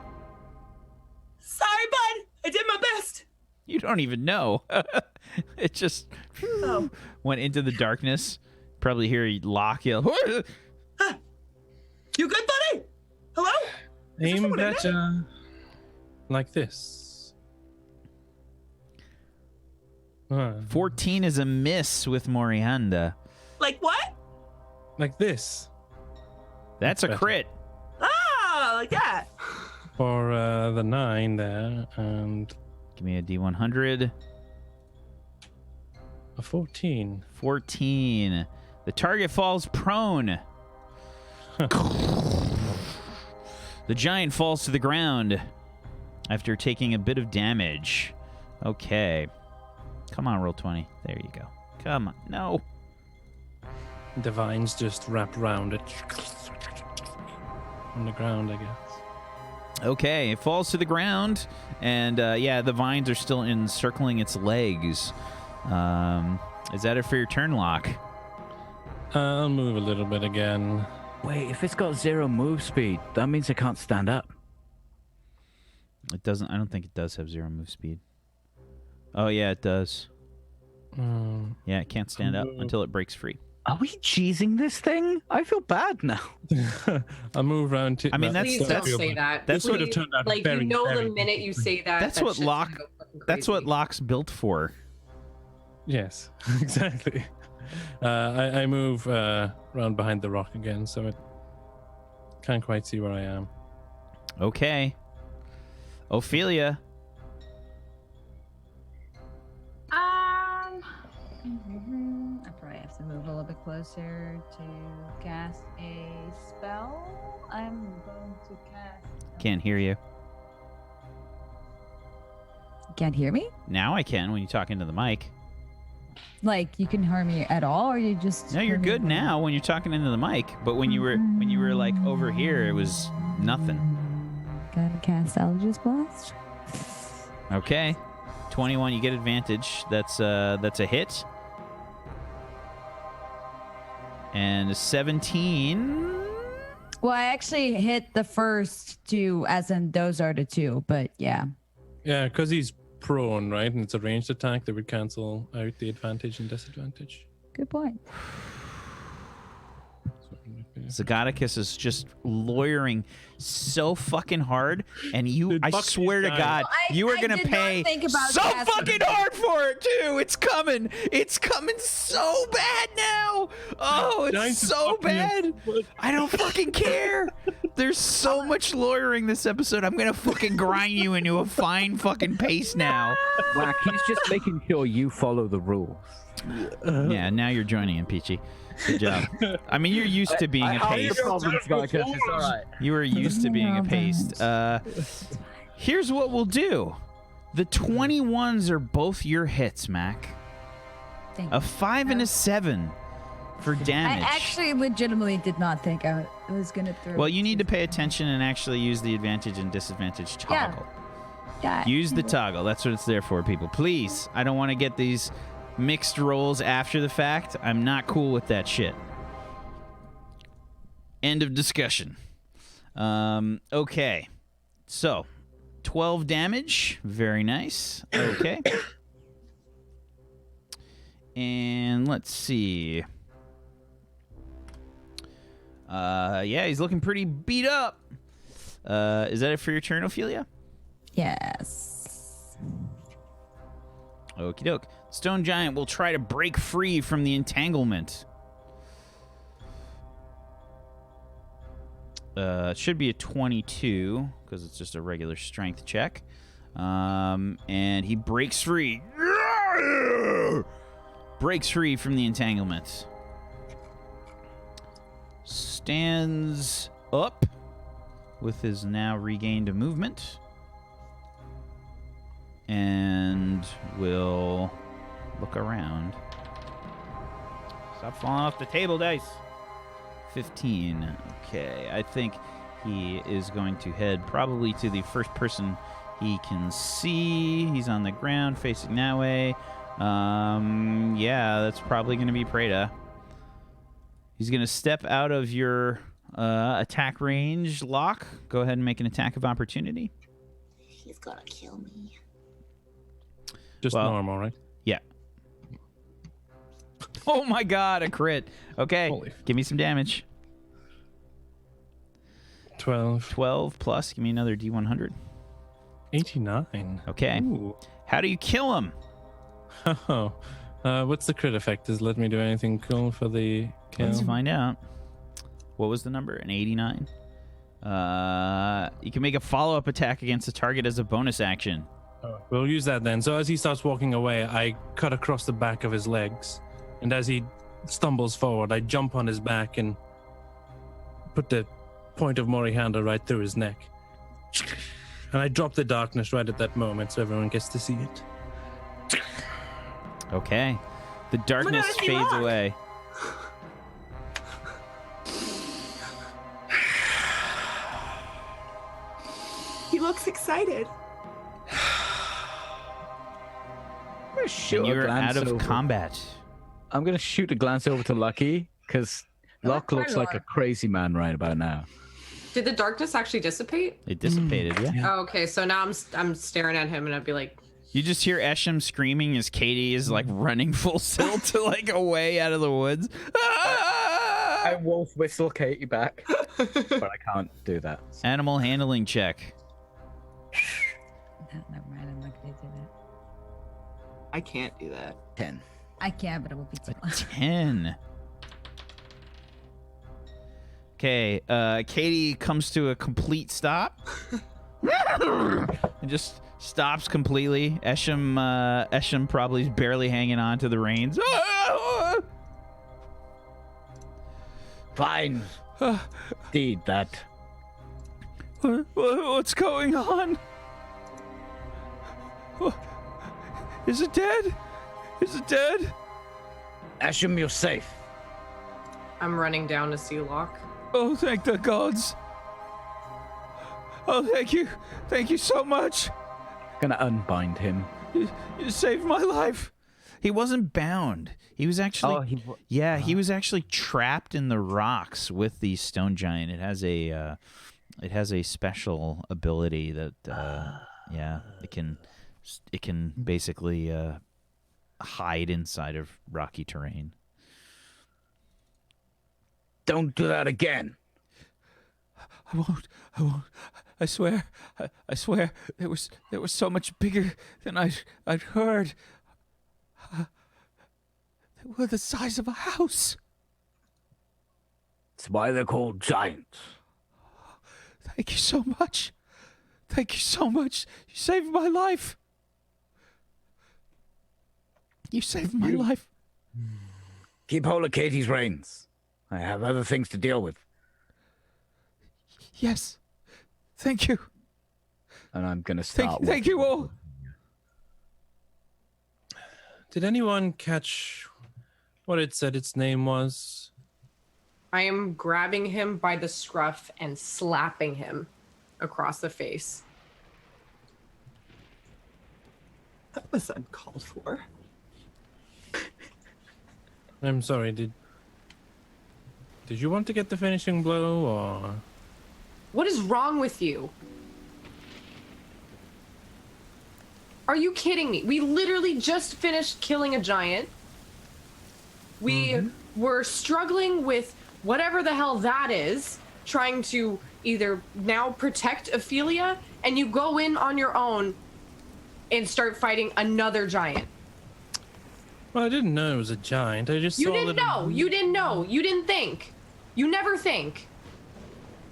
sorry, bud. I did my best. You don't even know. It just Oh. went into the darkness. Probably hear Locke yell. You good, buddy? Hello? there Aim someone in there? better. Like this. 14 is a miss with Morianda. Like what? Like this. That's a Better. crit. Ah, like that. For the 9 there, and Give me a D100. a 14. 14. The target falls prone. The giant falls to the ground after taking a bit of damage. Okay. Come on, roll 20. There you go. Come on. No. The vines just wrap around it. On the ground, I guess. Okay, it falls to the ground, and yeah, the vines are still encircling its legs. Is that it for your turn, Locke? I'll move a little bit again. Wait, if it's got 0 move speed, that means it can't stand up. It doesn't. I don't think it does have 0 move speed. Oh yeah, it does. Yeah, it can't stand up until it breaks free. Are we cheesing this thing? I feel bad now. I'll move around to. I mean, Please don't say that. that's what Please, it turned out like very, you know very the minute you say that. That's that what shit's Locke- gonna go fucking That's what crazy. Locke's built for. Yes, exactly. I move around behind the rock again, so it can't quite see where I am. Okay. Ophelia. I probably have to move a little bit closer to cast a spell. I'm going to cast. Can't hear you. Can't hear me? Now I can when you talk into the mic. Like you can hear me at all, or you just? No, you're hear me good when- now when you're talking into the mic. But when you were like over here, it was nothing. Gonna cast Eldritch Blast. Okay. 21, you get advantage. That's a hit. And a 17. Well, I actually hit the first 2, as in those are the 2. But yeah, Yeah, because he's prone, right? And it's a ranged attack that would cancel out the advantage and disadvantage. good point. So Zagaticus is just lawyering so fucking hard, and Dude, I fuck swear to these God, guys. you are I gonna did not pay think about so casting fucking hard for it too. It's coming. It's coming so bad now. Oh, it's Giants is so fucking bad. I don't fucking care. There's so much lawyering this episode. I'm gonna fucking grind you into a fine fucking paste now. Whack, he's just making sure you follow the rules. Yeah, now you're joining him, Peachy. Good job. I mean, you're used to being a paste. It's all right. You are used to being a paste. Here's what we'll do. The 21s are both your hits, Mac. Thank A you. 5 and a 7 for I damage. actually legitimately did not think I was gonna throw. Well, you need to pay attention and actually use the advantage and disadvantage toggle. Yeah. Use the toggle. That's what it's there for, people. Please. I don't want to get these mixed rolls after the fact. I'm not cool with that shit. End of discussion. Okay. So, 12 damage. Very nice. Okay. And let's see. Yeah, he's looking pretty beat up. Is that it for your turn, Ophelia? Yes. Okie doke. Stone Giant will try to break free from the entanglement. It should be a 22 because it's just a regular strength check. And he breaks free. Breaks free from the entanglement. Stands up with his now regained movement. And will look around. Stop falling off the table, dice. 15. Okay, I think he is going to head probably to the first person he can see. He's on the ground facing that way. Yeah, that's probably going to be Preda. He's going to step out of your attack range lock. Go ahead and make an attack of opportunity. He's gonna kill me. Just Well, normal, right? Yeah. Oh my god, a crit. Okay, Holy. give me some damage. 12. 12 plus, give me another D100. 89. Okay. Ooh. How do you kill him? Oh. What's the crit effect? Does it let me do anything cool for the kill? Let's find out. What was the number? An 89? You can make a follow-up attack against the target as a bonus action. We'll use that then. So as he starts walking away, I cut across the back of his legs. And as he stumbles forward, I jump on his back and put the point of Mori handle right through his neck. And I drop the darkness right at that moment so everyone gets to see it. Okay. The darkness does he fades look? away. He looks excited. I'm gonna shoot And a you're glance out of over. combat. I'm gonna shoot a glance over to Lucky because Locke looks like a crazy man right about now. Did the darkness actually dissipate? It dissipated, yeah. Oh, okay. So now I'm staring at him and I'd be like, You just hear Eshem screaming as Katie is like running full tilt to like away out of the woods. I wolf whistle Katie back, but I can't do that. Animal handling check. Never mind. I'm not gonna do that. I can't do that. 10. I can, but it would be too much. 10. Okay, Katie comes to a complete stop. And just stops completely. Eshem probably is barely hanging on to the reins. Fine. Deed that. What's going on? Is it dead? Is it dead? Asham, you're safe. I'm running down to see Locke. Oh, thank the gods. Oh, thank you. Thank you so much. Gonna unbind him. You saved my life. He wasn't bound. He was actually he was actually trapped in the rocks with the stone giant. It has a special ability that it can basically hide inside of rocky terrain. Don't do that again. I won't. I swear. I swear. It was so much bigger than I'd heard. They were the size of a house. That's why they're called giants. Thank you so much. Thank you so much. You saved my life. You saved my life. Keep hold of Katie's reins. I have other things to deal with. Yes. Thank you. And I'm gonna start. Thank you all. Did anyone catch what it said its name was? I am grabbing him by the scruff and slapping him across the face. That was uncalled for. I'm sorry, did you want to get the finishing blow, or? What is wrong with you? Are you kidding me? We literally just finished killing a giant. We were struggling with whatever the hell that is, trying to either now protect Ophelia, and you go in on your own and start fighting another giant. Well, I didn't know it was a giant. I just You saw didn't that know. You didn't know. You didn't think. You never think.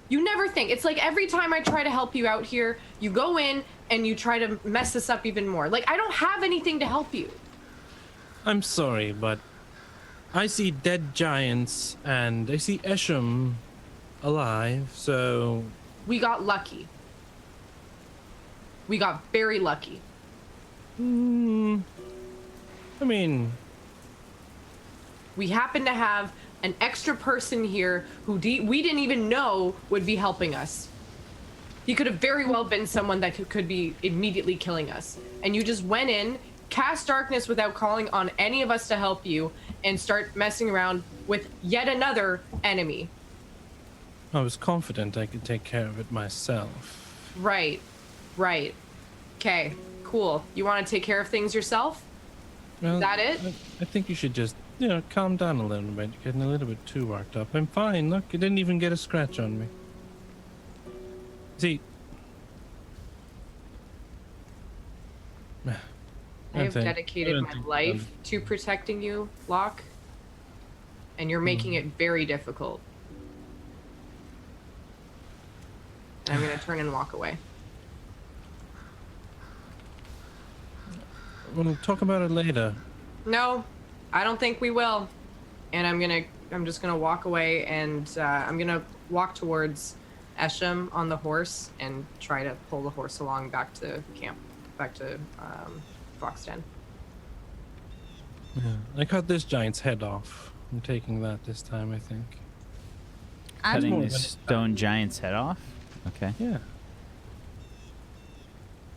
You never think. It's like every time I try to help you out here, you go in and you try to mess this up even more. Like, I don't have anything to help you. I'm sorry, but I see dead giants and I see Esham alive, so... We got lucky. We got very lucky. I mean... We happen to have an extra person here who we didn't even know would be helping us. He could have very well been someone that could be immediately killing us. And you just went in, cast darkness without calling on any of us to help you, and start messing around with yet another enemy. I was confident I could take care of it myself. Right. Okay, cool. You want to take care of things yourself? Well, Is that it? I think you should just, calm down a little bit. You're getting a little bit too worked up. I'm fine. Look, you didn't even get a scratch on me. See... I have dedicated my life to protecting you, Locke. And you're making it very difficult. And I'm going to turn and walk away. We'll talk about it later. No, I don't think we will. And I'm just gonna walk away, and I'm gonna walk towards Esham on the horse and try to pull the horse along back to camp, back to Foxden. Yeah, I cut this giant's head off. I'm taking that this time, I think. Cutting this stone giant's head off? Okay. Yeah.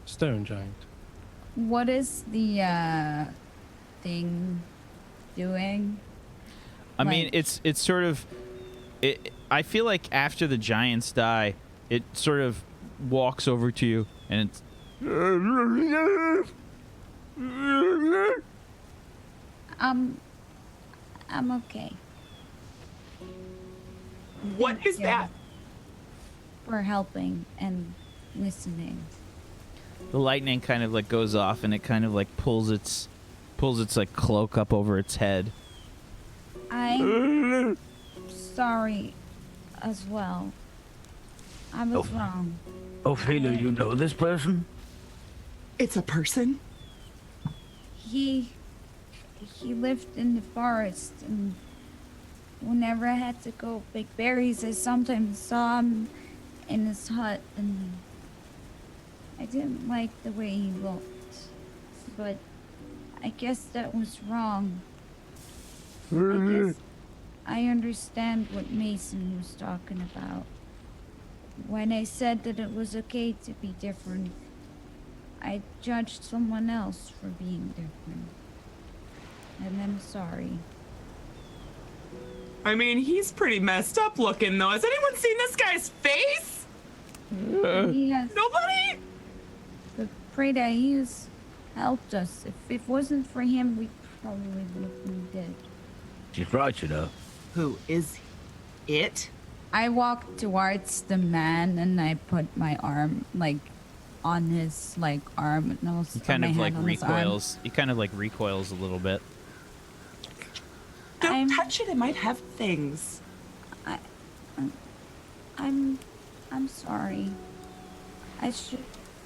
Stone giant. What is the thing doing? I mean, it's sort of... I feel like after the giants die, it sort of walks over to you, and it's... I'm okay. What is you that? For helping and listening. The lightning kind of like goes off, and it kind of like pulls its like cloak up over its head. I'm sorry as well. I was wrong. Ophelia, you know this person? It's a person? He lived in the forest, and whenever I had to go pick berries, I sometimes saw him in his hut, and I didn't like the way he looked, but I guess that was wrong. I guess I understand what Mason was talking about. When I said that it was okay to be different, I judged someone else for being different. And I'm sorry. I mean, he's pretty messed up looking, though. Has anyone seen this guy's face? He has... Nobody? But Prada, he has helped us. If it wasn't for him, we probably would have been dead. She's right, you know. Who is he? it? I walk towards the man and I put my arm like on his like arm and also He kind my of like hand on his arm. recoils. He kind of like recoils a little bit. Don't I'm- touch it. It might have things. I'm sorry. I should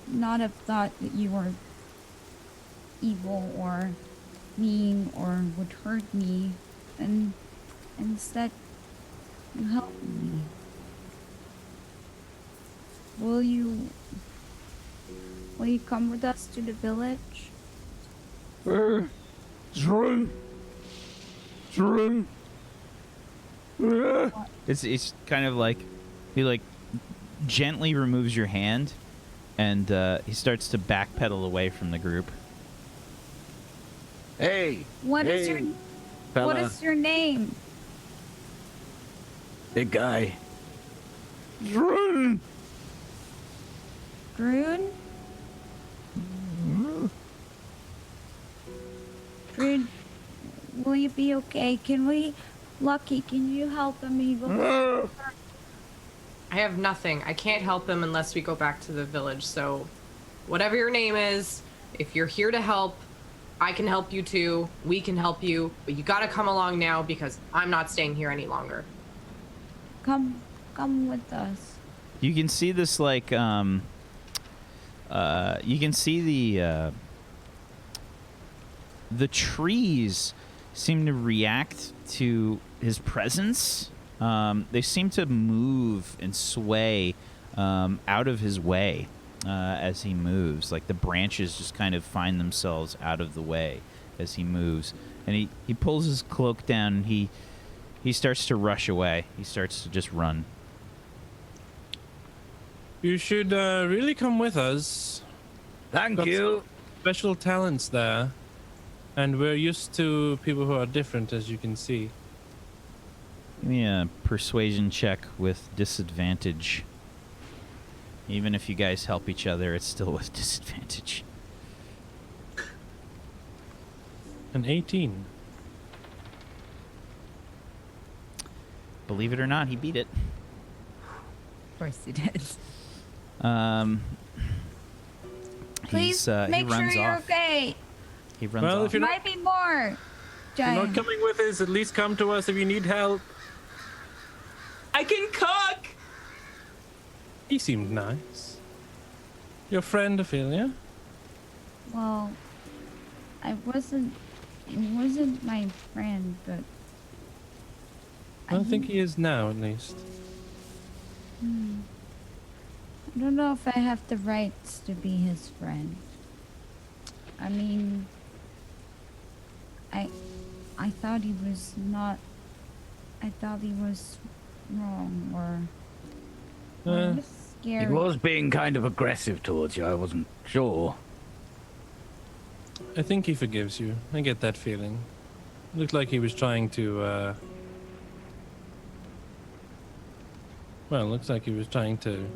not have thought that you were evil or mean or would hurt me, and instead you helped me. Will you come with us to the village? Drun. It's kind of like he like gently removes your hand, and he starts to backpedal away from the group. Hey, What is hey, your fella, What is your name? big guy. Drun. Drun? Drun, will you be okay? Lucky, can you help him? He will. I have nothing. I can't help him unless we go back to the village. So, whatever your name is, if you're here to help, I can help you too. We can help you, but you gotta come along now because I'm not staying here any longer. Come with us. You can see this like you can see the trees seem to react to his presence. They seem to move and sway out of his way as he moves. Like the branches just kind of find themselves out of the way as he moves. And he pulls his cloak down and he starts to rush away. He starts to just run. You should really come with us. Thank Got you. Special talents there. And we're used to people who are different, as you can see. Give me a persuasion check with disadvantage. Even if you guys help each other, it's still with disadvantage. An 18. Believe it or not, he beat it. Of course he did. Please he make sure runs you're off. okay. He runs Well, off. if you're not, Might be more. if you're Giant. not coming with us, at least come to us if you need help. I can cook. He seemed nice. Your friend, Ophelia? Well, it wasn't my friend, but I think he is now, at least. I don't know if I have the rights to be his friend. I mean, I thought he was not. I thought he was wrong, or Uh, it was scary. He was being kind of aggressive towards you. I wasn't sure. I think he forgives you. I get that feeling. Looked like he was trying to, well, looks like he was trying to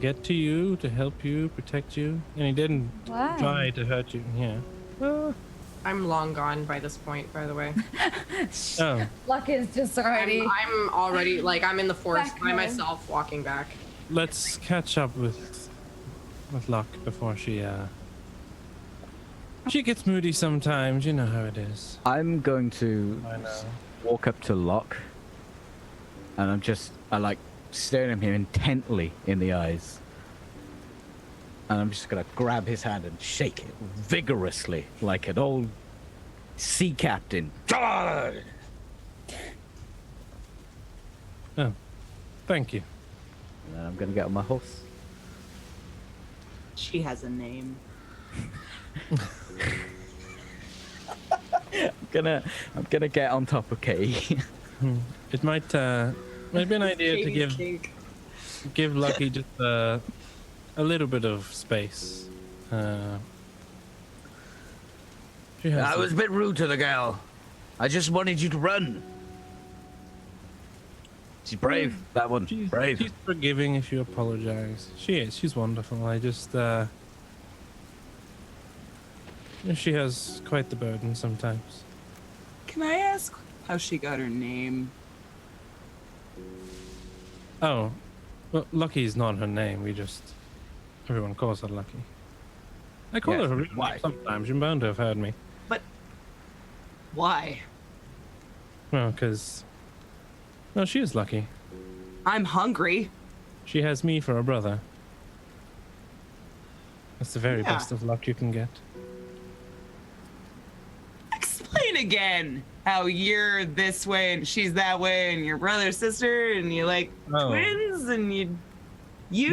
get to you, to help you, protect you. And he didn't Why? try to hurt you. Yeah. Well, I'm long gone by this point, by the way. oh. Luck is just already. I'm already, like, I'm in the forest Back by home. myself walking back. Let's catch up with Luck before she gets moody sometimes. You know how it is. I'm going to I know. walk up to Locke, and I like staring at him intently in the eyes. And I'm just gonna grab his hand and shake it vigorously, like an old sea captain. Oh, thank you. And then I'm gonna get on my horse. She has a name. I'm gonna get on top of Katie. It might be an idea to give Lucky just a little bit of space. She has I was a bit rude to the girl. I just wanted you to run. She's brave. That one. Brave. She's forgiving if you apologize. She is. She's wonderful. I just she has quite the burden sometimes. Can I ask how she got her name? Oh, well, Lucky is not her name. Everyone calls her Lucky. I call Yes, her her real why? name sometimes. You're bound to have heard me. Why? Well, because... Well, she is lucky. I'm hungry. She has me for a brother. That's the very Yeah. best of luck you can get. Explain again how you're this way and she's that way and your brother, sister, and you like Oh. twins and you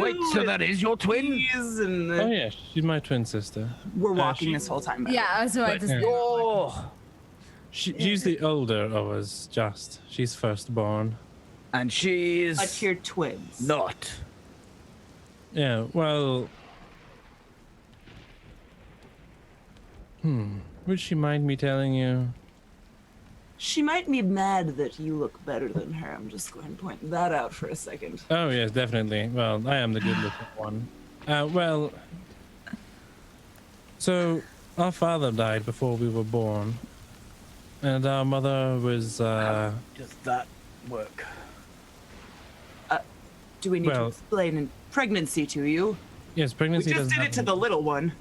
Wait, so that is your twin? these and Oh, yeah, she's my twin sister. we're walking she- this whole time. Yeah, so I just. Yeah. Oh, She's the older of us, just. She's firstborn. and she's But you're twins. not. Yeah, well... Would she mind me telling you? She might be mad that you look better than her. I'm just going to point that out for a second. Oh, yes, definitely. Well, I am the good-looking one. Well... So, our father died before we were born. And our mother was, Does that work? Do we need to Well- explain pregnancy to you? Yes, We pregnancy just doesn't did it to happen. the little one.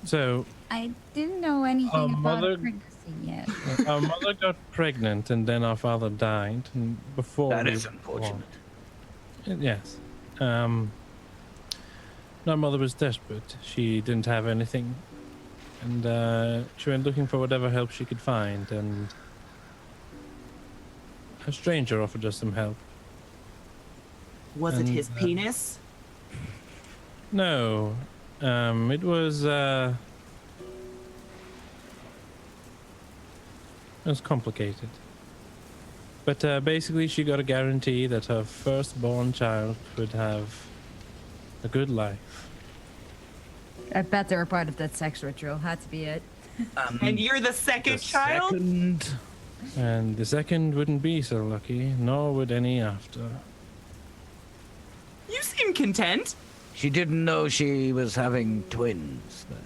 So, I didn't know anything about mother- pregnancy yet. our mother got pregnant, and then our father died. And before That we is were unfortunate. born. Yes. Our mother was desperate. She didn't have anything. And she went looking for whatever help she could find, and a stranger offered us some help. Was it And, his penis? No, it was complicated. But basically, she got a guarantee that her firstborn child would have a good life. I bet they were part of that sex ritual. Had to be it. And you're the second child? Second. And the second wouldn't be so lucky, nor would any after. You seem content. She didn't know she was having twins. Then.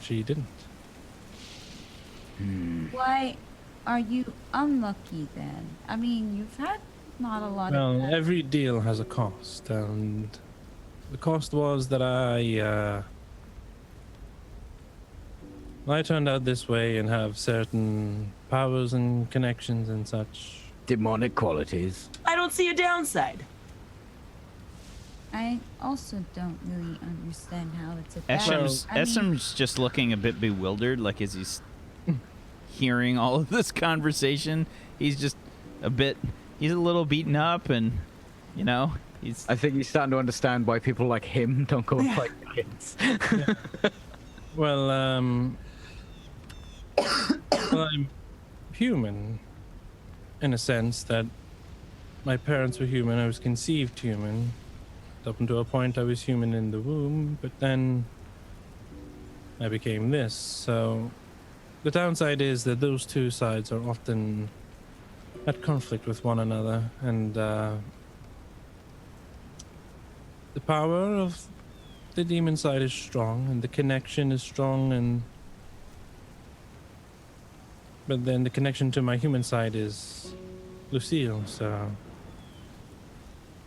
She didn't. Why are you unlucky then? I mean, you've had not a lot Well, of. every deal has a cost, and the cost was that I turned out this way and have certain powers and connections and such. Demonic qualities. I don't see a downside. I also don't really understand how it's a bad. Essem's just looking a bit bewildered, like as he's hearing all of this conversation. He's just he's a little beaten up, and he's I think he's starting to understand why people like him don't go and fight kids. Well, I'm human in a sense that my parents were human. I was conceived human. Up until a point, I was human in the womb, but then I became this. So the downside is that those two sides are often at conflict with one another, and the power of the demon side is strong, and the connection is strong, but then the connection to my human side is Lucille, so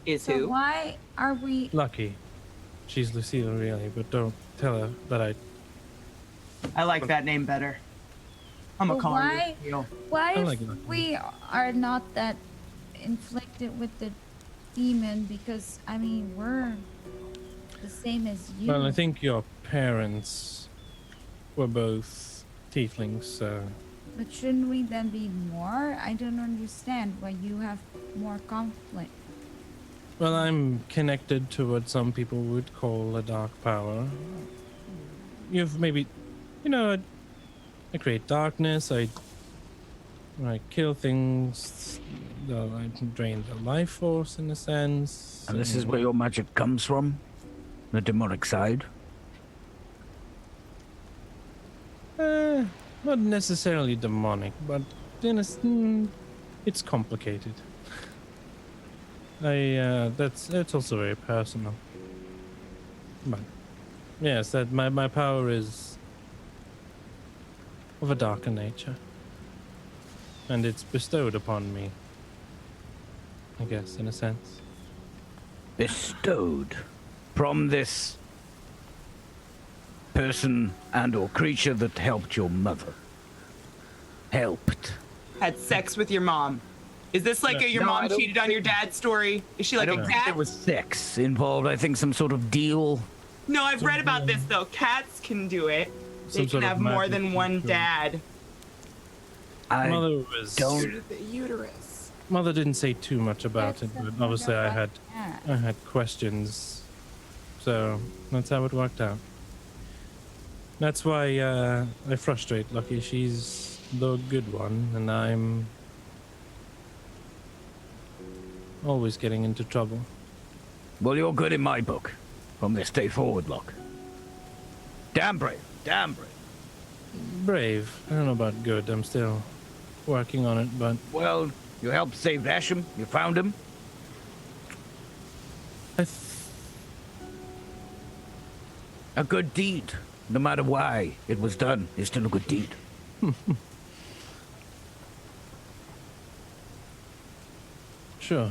Is So who? why are we? lucky. She's Lucille, really, but don't tell her that I... I like that name better. I'm Well, a caller. why? Why I if like that. we are not that inflicted with the demon? Because I mean, we're the same as you. Well, I think your parents were both tieflings, so... But shouldn't we then be more? I don't understand why you have more conflict. Well, I'm connected to what some people would call a dark power. You've maybe... I create darkness, I kill things, I drain the life force in a sense. And this is where your magic comes from? The demonic side? Not necessarily demonic, but it's complicated. It's also very personal. But yes, that my power is of a darker nature, and it's bestowed upon me I guess, in a sense. Bestowed from this person and or creature that helped your mother. Helped. Had sex with your mom. Is this like your No, I mom don't cheated on your dad's story? Is she like I a don't think cat? there was sex involved. I think some sort of deal. No, I've read about this though. Cats can do it. They Some can sort of have more magic than one ritual. dad. I Mother was don't. The uterus. Mother didn't say too much about it, but obviously I had Yeah. questions, so that's how it worked out. That's why I frustrate Lucky. She's the good one, and I'm always getting into trouble. Well, you're good in my book. From this day forward, Locke. Damn brave. Damn brave. Brave. I don't know about good. I'm still working on it, but Well, you helped save Asham. You found him. I A good deed. No matter why it was done, is still a good deed. Sure.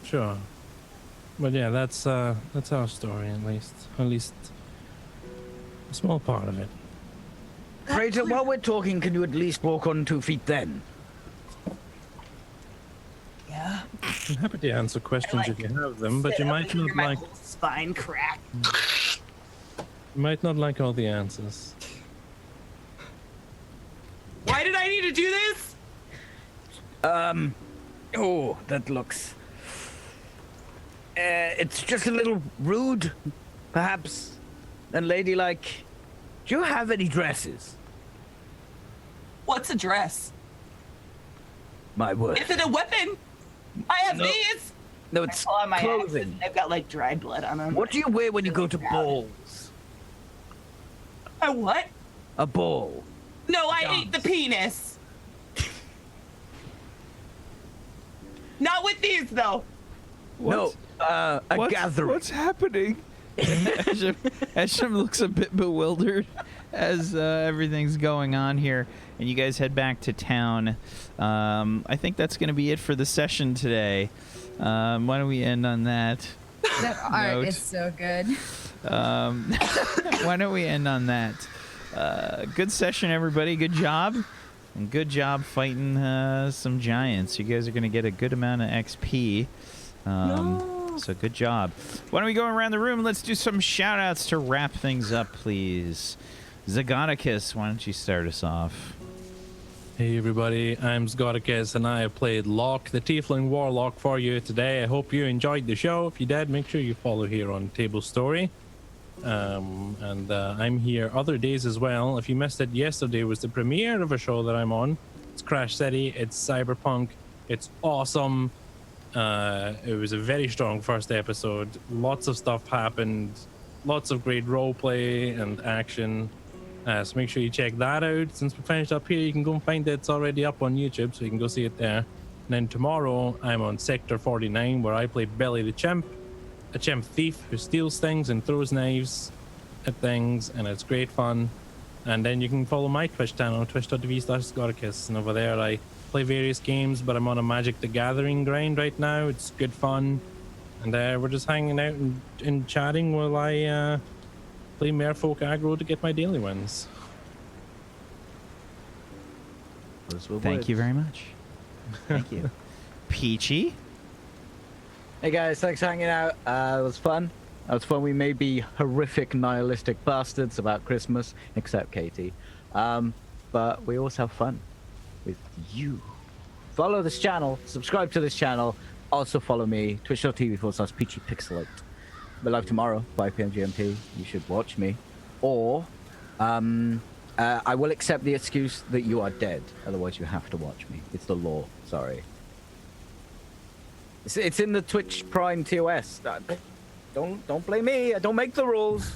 Sure. But yeah, that's our story, at least a small part of it. Praetor, while we're talking, can you at least walk on 2 feet then? Yeah. I'm happy to answer questions if you have them, but you might not my like whole spine crack. all the answers. Why did I need to do this? Oh, that looks... it's just a little rude, perhaps, and ladylike. Do you have any dresses? What's a dress? My word. Is it a weapon? I have No. these. No, it's I pull out my axes, clothing. and They've got like dried blood on them. What do you wear when you go to Proud. balls? A what? A ball. No, I ate the penis. Not with these though. No, a gathering. What's happening? Esham looks a bit bewildered as everything's going on here, and you guys head back to town. I think that's going to be it for the session today. Why don't we end on that? That art Note. is so good. Why don't we end on that? Good session, everybody. Good job. And good job fighting some giants. You guys are going to get a good amount of XP. So good job. Why don't we go around the room? Let's do some shout outs to wrap things up, please. Zagonicus, why don't you start us off? Hey everybody, I'm Zgodicus and I have played Locke, the Tiefling Warlock, for you today. I hope you enjoyed the show. If you did, make sure you follow here on Tablestory. I'm here other days as well. If you missed it, yesterday was the premiere of a show that I'm on. It's Crash City, it's cyberpunk, it's awesome. It was a very strong first episode. Lots of stuff happened, lots of great roleplay and action. So make sure you check that out. Since we finished up here, you can go and find it. It's already up on YouTube, so you can go see it there. And then tomorrow, I'm on Sector 49, where I play Belly the Chimp, a chimp thief who steals things and throws knives at things, and it's great fun. And then you can follow my Twitch channel, twitch.tv/Scoricus, and over there I play various games, but I'm on a Magic the Gathering grind right now. It's good fun, and we're just hanging out and chatting while I play Merfolk aggro to get my daily wins. Thank you very much. Thank you. Peachy? Hey guys, thanks for hanging out. It was fun. It was fun. We may be horrific, nihilistic bastards about Christmas, except Katie. But we always have fun with you. Follow this channel, subscribe to this channel. Also follow me, twitch.tv/PeachyPixelate. We're live tomorrow, 5 p.m. GMT. You should watch me. Or, I will accept the excuse that you are dead. Otherwise, you have to watch me. It's the law. Sorry. It's in the Twitch Prime TOS. Don't blame me. I don't make the rules.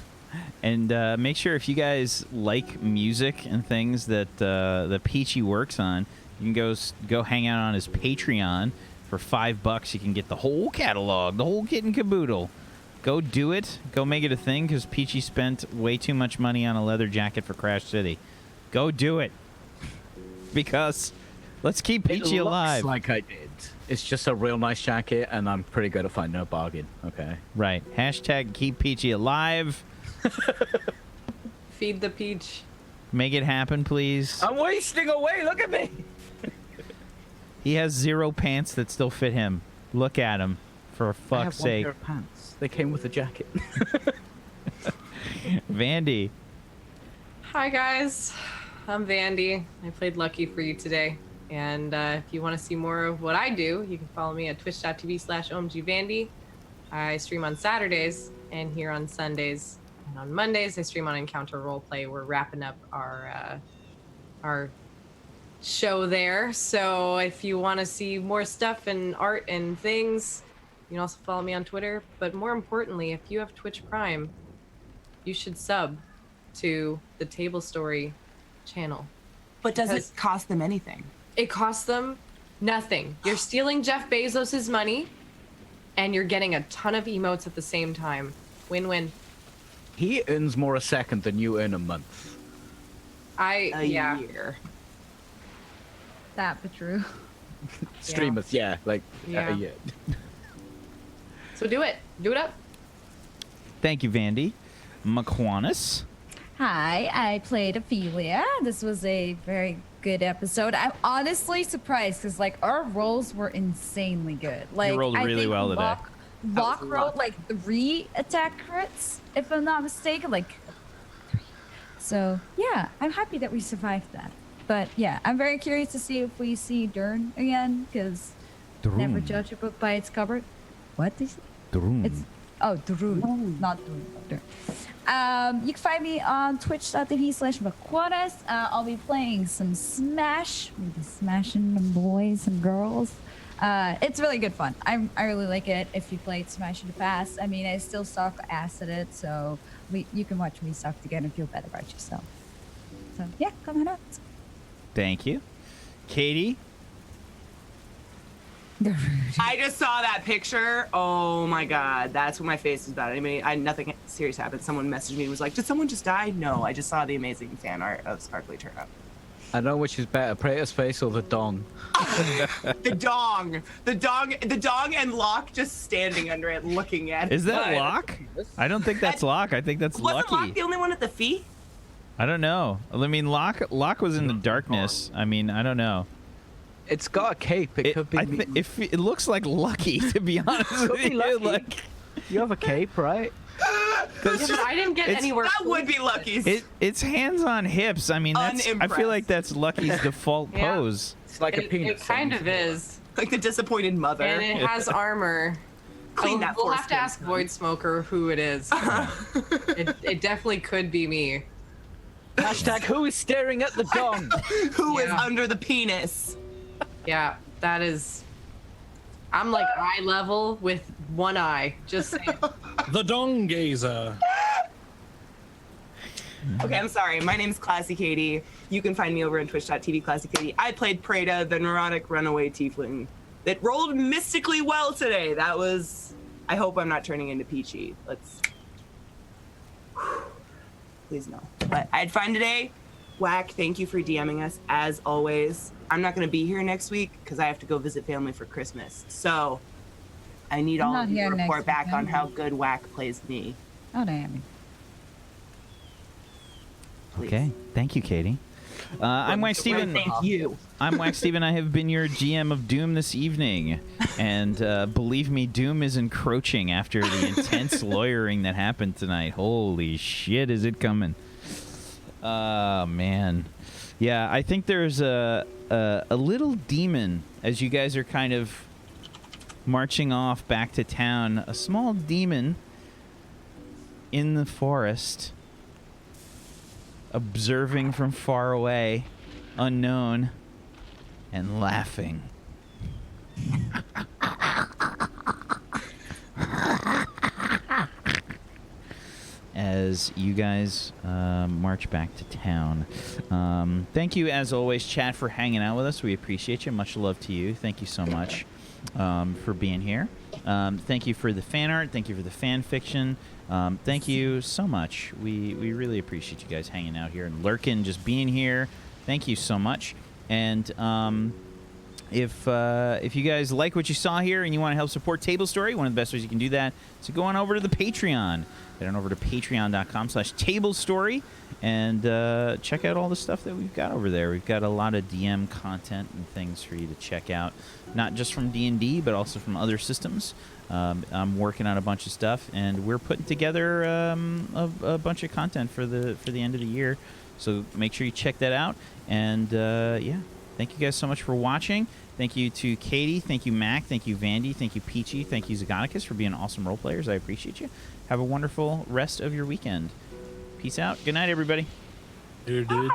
And make sure if you guys like music and things that the Peachy works on, you can go hang out on his Patreon. For $5, you can get the whole catalog, the whole kit and caboodle. Go do it. Go make it a thing, because Peachy spent way too much money on a leather jacket for Crash City. Go do it. because let's keep Peachy it looks alive. like I did. It's just a real nice jacket, and I'm pretty good at finding a bargain. Okay. Right. Hashtag keep Peachy alive. Feed the peach. Make it happen, please. I'm wasting away. Look at me. He has 0 pants that still fit him. Look at him, for I have fuck's one sake. pair of pants. They came with a jacket. Vandy. Hi guys, I'm Vandy. I played Lucky for you today. And if you want to see more of what I do, you can follow me at twitch.tv/omgvandy. I stream on Saturdays and here on Sundays. And on Mondays, I stream on Encounter Roleplay. We're wrapping up our show there. So if you want to see more stuff and art and things, you can also follow me on Twitter. But more importantly, if you have Twitch Prime, you should sub to the Tablestory channel. But does it cost them anything? It costs them nothing. You're stealing Jeff Bezos's money, and you're getting a ton of emotes at the same time. Win-win. He earns more a second than you earn a month. A Yeah. year. That but true. Streamers, yeah, like Yeah. yeah. So do it. Do it up. Thank you, Vandy. McQuanis. Hi, I played Ophelia. This was a very good episode. I'm honestly surprised because like our rolls were insanely good. Like rolled I really think well today. Locke rolled like 3 attack crits, if I'm not mistaken. Like 3. So yeah, I'm happy that we survived that. But yeah, I'm very curious to see if we see Drun again because never judge a book by its cover. What is it? Drun. It's Drun, not Drun. You can find me on twitch.tv/McQuanis. I'll be playing some Smash. We'll be smashing the boys and girls. It's really good fun. I really like it. If you played Smash in the past, I mean, I still suck ass at it, so you can watch me suck together and feel better about yourself. So yeah, come on out. Thank you. Katie. I just saw that picture. Oh my god, that's what my face is about. I mean, nothing serious happened. Someone messaged me and was like, "Did someone just die?" No, I just saw the amazing fan art of Sparkly Turnip. I know which is better, Praetor's face or the dong. The dong, and Locke just standing under it, looking at it. Is that Locke? I don't think that's Locke. I think that's Wasn't Lucky. Locke the only one at the feet? I don't know. I mean, Locke was in the darkness. I mean, I don't know. It's got a cape. It could be. If it looks like Lucky, to be honest Could with be you, Lucky. like You have a cape, right? Yeah, but I didn't get anywhere. That would be Lucky's. it's hands on hips. I mean, I feel Unimpressed. like that's Lucky's default Yeah. pose. It's like a It penis. kind of is. like the disappointed mother. And it has armor. Clean that We'll have to foreskin, ask son. Void Smoker who it is. It definitely could be me. Hashtag who is staring at the dong? Who is Yeah. under the penis? Yeah, that is. I'm like eye level with one eye. Just saying. The Dong Gazer. Okay, I'm sorry. My name's Classy Katie. You can find me over on twitch.tv Classy Katie. I played Preda, the neurotic runaway tiefling that rolled mystically well today. That was. I hope I'm not turning into Peachy. Let's. Please no. But I had fun today. Wack, thank you for DMing us as always. I'm not going to be here next week because I have to go visit family for Christmas. So I need I'm all not of you here to next report back week, on I'm how good Wack plays me. Oh damn. Please. Okay. Thank you, Katie. I'm Wacksteven. Thank you. I'm Wacksteven. I have been your GM of Doom this evening. And believe me, Doom is encroaching after the intense lawyering that happened tonight. Holy shit, is it coming? Oh, man. Yeah, I think there's a little demon, as you guys are kind of marching off back to town. A small demon in the forest, observing from far away, unknown, and laughing. As you guys march back to town. Thank you, as always, chat, for hanging out with us. We appreciate you. Much love to you. Thank you so much for being here. Thank you for the fan art. Thank you for the fan fiction. Thank you so much. We really appreciate you guys hanging out here and lurking, just being here. Thank you so much. And if you guys like what you saw here and you want to help support Tablestory, one of the best ways you can do that is to go on over to the Patreon. Head on over to patreon.com/Tablestory and check out all the stuff that we've got over there. We've got a lot of DM content and things for you to check out, not just from D&D, but also from other systems. I'm working on a bunch of stuff, and we're putting together a bunch of content for the end of the year. So make sure you check that out. And yeah, thank you guys so much for watching. Thank you to Katie. Thank you, Mac. Thank you, Vandy. Thank you, Peachy. Thank you, Zagonicus, for being awesome role players. I appreciate you. Have a wonderful rest of your weekend. Peace out. Good night, everybody. Dudes.